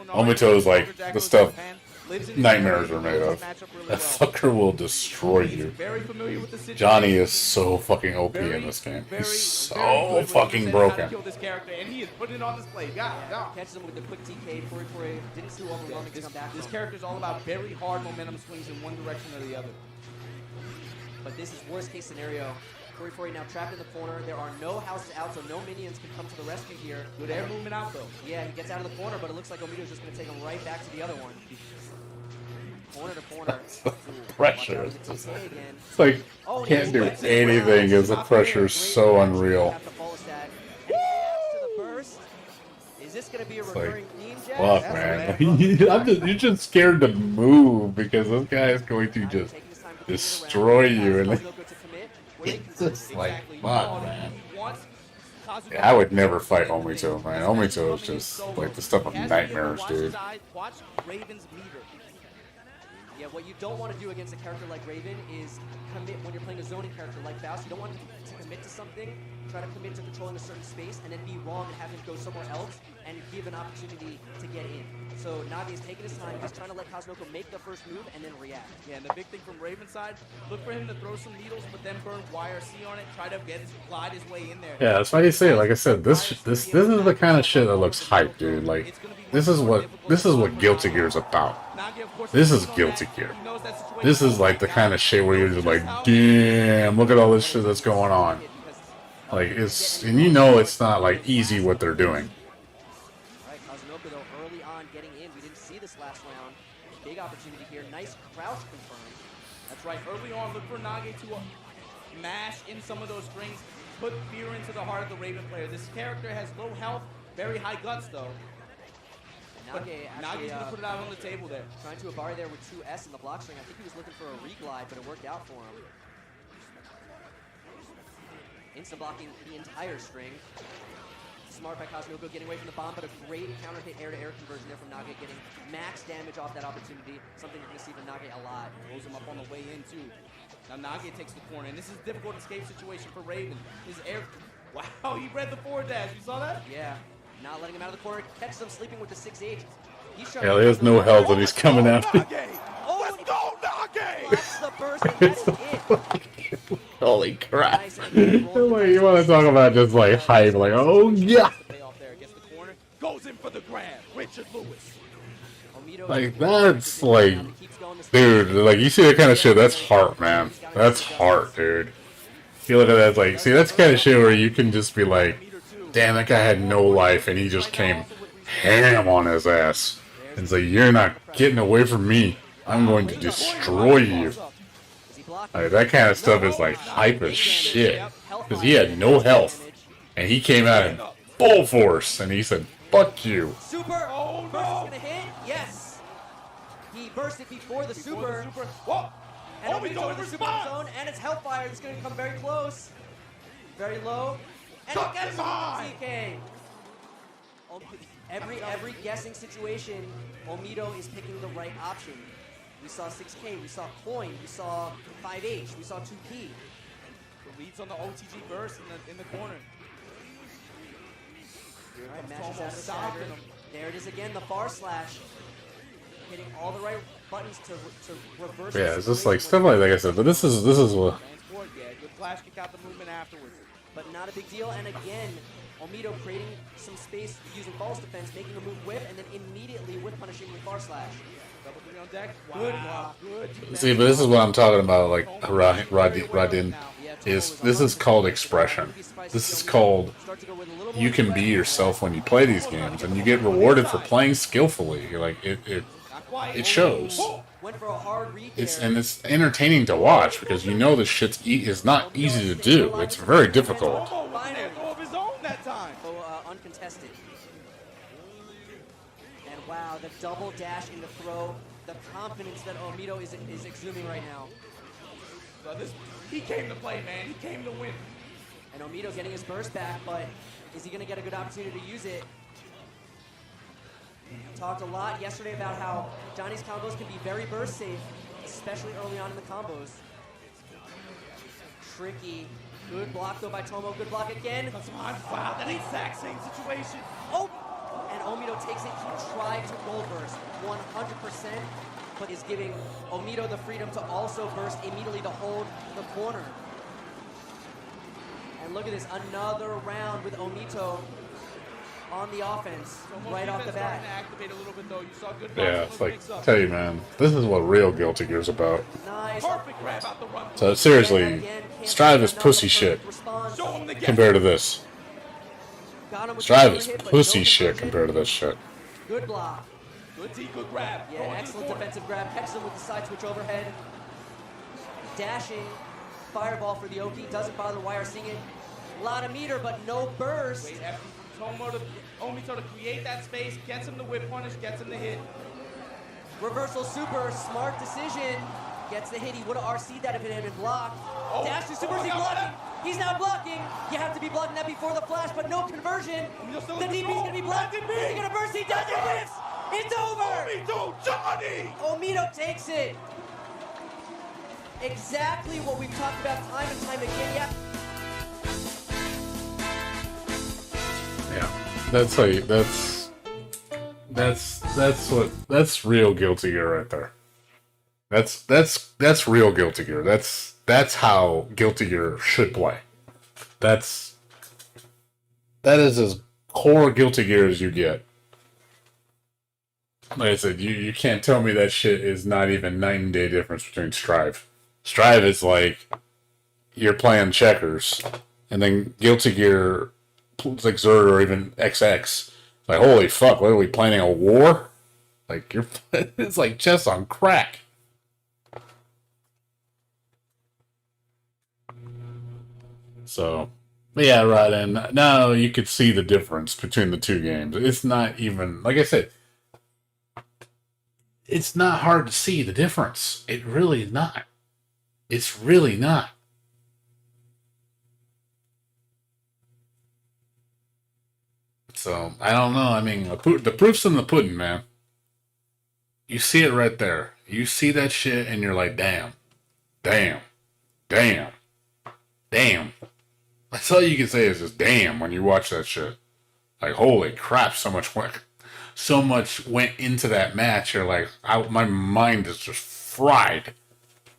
Omito is like the stuff nightmares are made of. That fucker will destroy you. Johnny is so fucking OP in this game. He's so fucking broken. And he is putting it on display. Catches him with the quick TK. Tori didn't too overwhelming to come back This from. character is all about very hard momentum swings in one direction or the other. But this is worst case scenario. Tori now trapped in the corner. There are no houses out, so no minions can come to the rescue here. Good air movement out though. Yeah, he gets out of the corner, but it looks like Omito's just going to take him right back to the other one. Corner to corner. Pressure. Watch out, It's just TK again. it's like, Oh, can't he do gets it anything around. as the pressure is so unreal. Have to follow stat. And to the burst. Is this going to be a like, recurring theme, Jack? Fuck, man. You're just scared to move because this guy is going to just destroy you. And it's just like, fuck, man. Yeah, I would never fight Omito, man. Omito is just like the stuff of nightmares, dude. Watch Raven's meter. Yeah, what you don't want to do against a character like Raven is commit when you're playing a zoning character like Faust. You don't want to commit to something, try to commit to controlling a certain space, and then be wrong and have him go somewhere else and give an opportunity to get in. So Navi is taking his time. He's trying to let Kazunoko make the first move and then react. Yeah, and the big thing from Raven's side, look for him to throw some needles, but then burn YRC on it, try to glide his way in there. Yeah, that's why you say. Like I said, this is the kind of shit that looks hype, dude. Like this is what Guilty Gear is about. This is Guilty Gear. This is like the kind of shit where you're just like, damn, look at all this shit that's going on. Like it's, and you know it's not like easy what they're doing. Alright, Kazunoko though early on getting in. We didn't see this last round. Big opportunity here. Nice crouch confirmed. That's right, early on, look for Nage to mash in some of those strings, put fear into the heart of the Raven player. This character has low health, very high guts though. But Nage Nage's actually gonna put it out on the table there. trying to Abari there with 2S in the block string. I think he was looking for a reglide, but it worked out for him. Instant blocking the entire string. Smart by Kazunoko getting away from the bomb, but a great counter hit air-to-air conversion there from Nage, getting max damage off that opportunity. Something you're going to see from Nage a lot. Rolls him up on the way in too. Now Nage takes the corner, and this is a difficult escape situation for Raven. His air, wow, he read the forward dash. You saw that? Yeah, not letting him out of the corner. Catches him sleeping with the 6H. He's trying Yeah, to there's no health and he's coming after. Let's go, Nage! Blocks the burst, and that's it. Holy crap. Nice and roll Like, you want to talk about just like hype, like, oh yeah. Payoff there, gets the corner, goes in for the grab. Richard Lewis. Omido Like, that's like, dude, like, you see that kind of shit, that's heart, man. That's heart, dude. You look at that, like, see, that's the kind of shit where you can just be like, damn, that guy had no life, and he just came ham on his ass. And it's like, you're not getting away from me. I'm going to destroy you. Like, that kind of stuff is like hype as shit. Because he had no health. And he came out in full force, and he said, fuck you. Super! Oh, no! Burst is gonna hit? Yes! He bursted before the super. Whoa! And Omido with the super zone, and it's Hellfire. It's gonna come very close. Very low. And it gets TK. Every guessing situation, Omido is picking the right option. We saw 6K, we saw Coin, we saw 5H, we saw 2P. The leads on the OTG burst in the corner. Alright, matches out of the stagger. There it is again, the far slash. Hitting all the right buttons to reverse. Yeah, it's just like stuff like I said, but this is what. Transport, yeah, good flash kick out the movement afterwards. But not a big deal, and again, Omido creating some space using false defense, making a move whip, and then immediately whip punishing with far slash. Double three on deck. Good Wow, good. See, but this is what I'm talking about, like Radin, is this is called expression. This is called you can be yourself when you play these games, and you get rewarded for playing skillfully. Like it shows. Went for a hard read It's there. and it's entertaining to watch because you know this shit's is not easy to do. It's very difficult. Finally, go of his own that time. So, uncontested. And wow, the double dash in the throw, the confidence that Omido is exhuming right now. So he came to play, man. He came to win. And Omido getting his burst back, but is he going to get a good opportunity to use it? Talked a lot yesterday about how Johnny's combos can be very burst safe, especially early on in the combos. Tricky. Good block though by Tomo. Good block again. Wow, that exact same situation. Oh! And Omido takes it. He tried to goal burst 100%, but is giving Omido the freedom to also burst immediately to hold the corner. And look at this, another round with Omito on the offense right off the bat. To activate a little bit though. You saw good Yeah, it's like tell you, man, this is what real Guilty Gear's about. Nice. Perfect grab out the run. So seriously, Strive is pussy shit Show him the compared to this. Strive is pussy shit compared to this shit. Good block. Good D, good grab. Yeah, Going to the excellent corner. defensive grab. Catches him with the side switch overhead. Dashing. Fireball for the Oki. Doesn't bother Wire seeing it. A lot of meter, but no burst. Wait, after Omito to create that space, gets him the whip punish, gets him the hit. Reversal super. Smart decision. Gets the hit. He would have RC'd that if it had been blocked. Dash to super. Is he blocking? He's now blocking. You have to be blocking that before the flash, but no conversion. The DP's going to be blocked. Is he going to burst? He does it. Whiffs. It's over. Omito, Johnny! Omido takes it. Exactly what we've talked about time and time again. Yeah. Yeah, that's how you, that's real Guilty Gear right there. That's real Guilty Gear. That's how Guilty Gear should play. That is as core Guilty Gear as you get. Like I said, you can't tell me that shit is not even night and day difference between Strive. Strive is like you're playing checkers, and then Guilty Gear, like Zerd or even XX, like holy fuck, what are we planning a war? Like it's like chess on crack. So, yeah, right, and now you could see the difference between the two games. It's not even, like I said, it's not hard to see the difference. It really is not. It's really not. So, I don't know. I mean, the proof's in the pudding, man. You see it right there. You see that shit and you're like, damn. Damn. damn. Damn. That's all you can say is just damn when you watch that shit. Like, holy crap, so much went into that match. You're like, my mind is just fried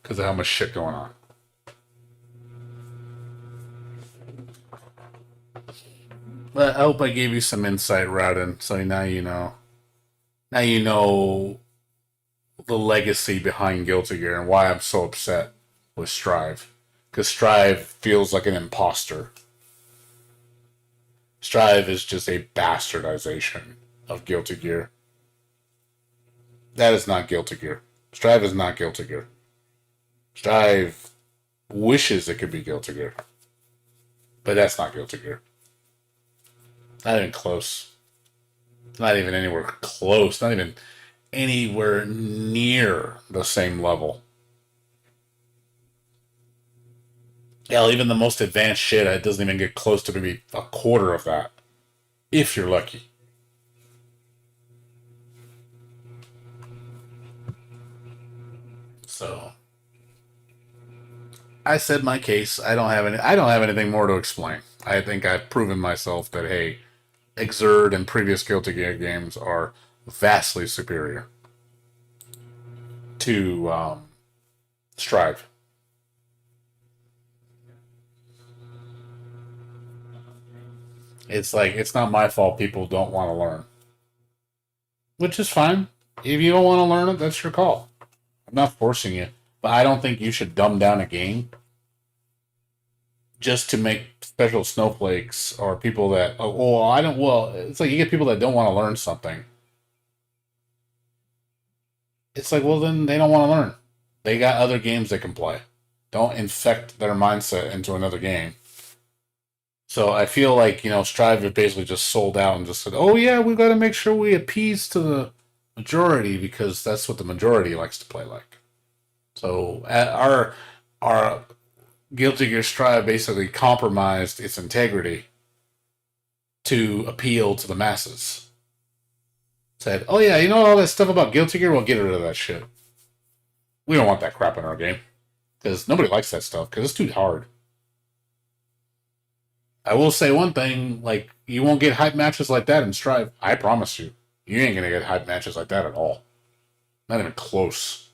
because of how much shit going on. But I hope I gave you some insight, Rowden, so now you know. Now you know the legacy behind Guilty Gear and why I'm so upset with Strive. Because Strive feels like an imposter. Strive is just a bastardization of Guilty Gear. That is not Guilty Gear. Strive is not Guilty Gear. Strive wishes it could be Guilty Gear. But that's not Guilty Gear. Not even close. Not even anywhere close. Not even anywhere near the same level. Hell, even the most advanced shit, it doesn't even get close to maybe a quarter of that. If you're lucky. So, I said my case. I don't have anything more to explain. I think I've proven myself that, hey, Exerd and previous Guilty Gear games are vastly superior to Strive. It's like, it's not my fault people don't want to learn. Which is fine. If you don't want to learn it, that's your call. I'm not forcing you. But I don't think you should dumb down a game just to make special snowflakes or people that, it's like you get people that don't want to learn something. It's like, well, then they don't want to learn. They got other games they can play. Don't infect their mindset into another game. So I feel like, Strive have basically just sold out and just said, oh yeah, we've got to make sure we appease to the majority because that's what the majority likes to play like. So our Guilty Gear Strive basically compromised its integrity to appeal to the masses. Said, oh yeah, you know all that stuff about Guilty Gear? Well, get rid of that shit. We don't want that crap in our game. Because nobody likes that stuff, because it's too hard. I will say one thing, like, you won't get hype matches like that in Strive. I promise you. You ain't gonna get hype matches like that at all. Not even close.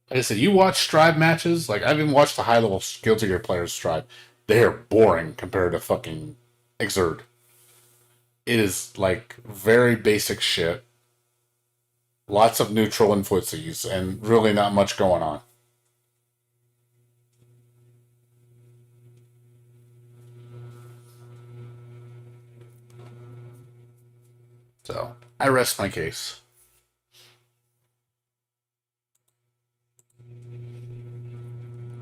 Like I said, you watch Strive matches, like, I've even watched the high-level Guilty Gear players Strive. They are boring compared to fucking Exerd. It is, like, very basic shit. Lots of neutral and footsies, and really not much going on. So, I rest my case.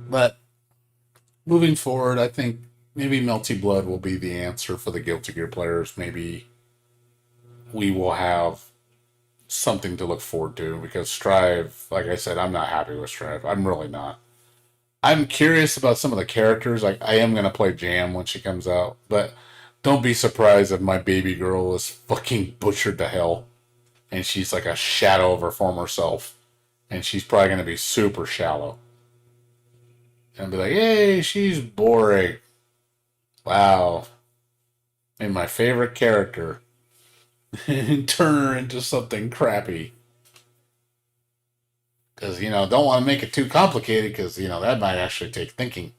But, moving forward, I think maybe Melty Blood will be the answer for the Guilty Gear players. Maybe we will have something to look forward to, because Strive, like I said, I'm not happy with Strive. I'm really not. I'm curious about some of the characters. Like, I am going to play Jam when she comes out, but don't be surprised if my baby girl is fucking butchered to hell. And she's like a shadow of her former self. And she's probably going to be super shallow. And be like, hey, she's boring. Wow. And my favorite character. And turn her into something crappy. Because, don't want to make it too complicated, because, that might actually take thinking.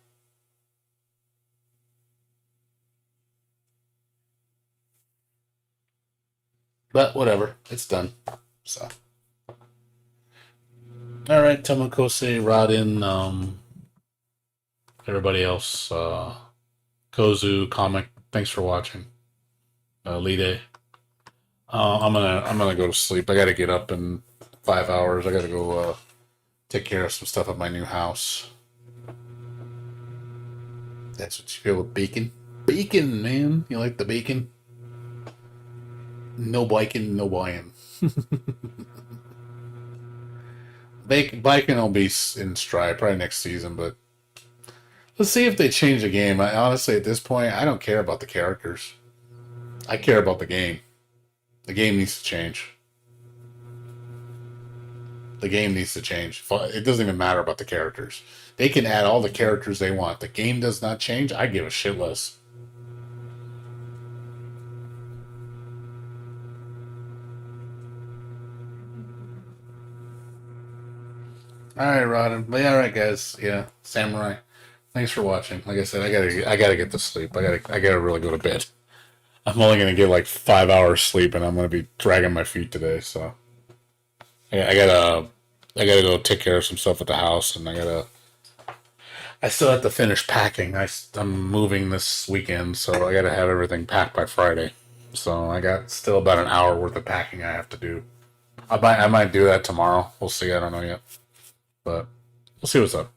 But whatever, it's done. So, all right, Tomakose, Rodin, everybody else, Kozu, Comic, thanks for watching. Lide, I'm gonna go to sleep. I gotta get up in 5 hours. I gotta go take care of some stuff at my new house. That's what you feel with bacon. Bacon, man, you like the bacon? No biking, no buying. Biking will be in Strive probably next season, but let's see if they change the game. Honestly, at this point, I don't care about the characters. I care about the game. The game needs to change. The game needs to change. It doesn't even matter about the characters. They can add all the characters they want. The game does not change. I give a shit less. All right, Rodden. But yeah, all right, guys. Yeah, Samurai. Thanks for watching. Like I said, I gotta get to sleep. I gotta really go to bed. I'm only gonna get like 5 hours sleep, and I'm gonna be dragging my feet today. So I gotta go take care of some stuff at the house, and I still have to finish packing. I'm moving this weekend, so I gotta have everything packed by Friday. So I got still about an hour worth of packing I have to do. I might do that tomorrow. We'll see. I don't know yet, but we'll see what's up.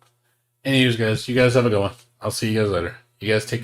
Anyways, guys, you guys have a good one. I'll see you guys later. You guys take care.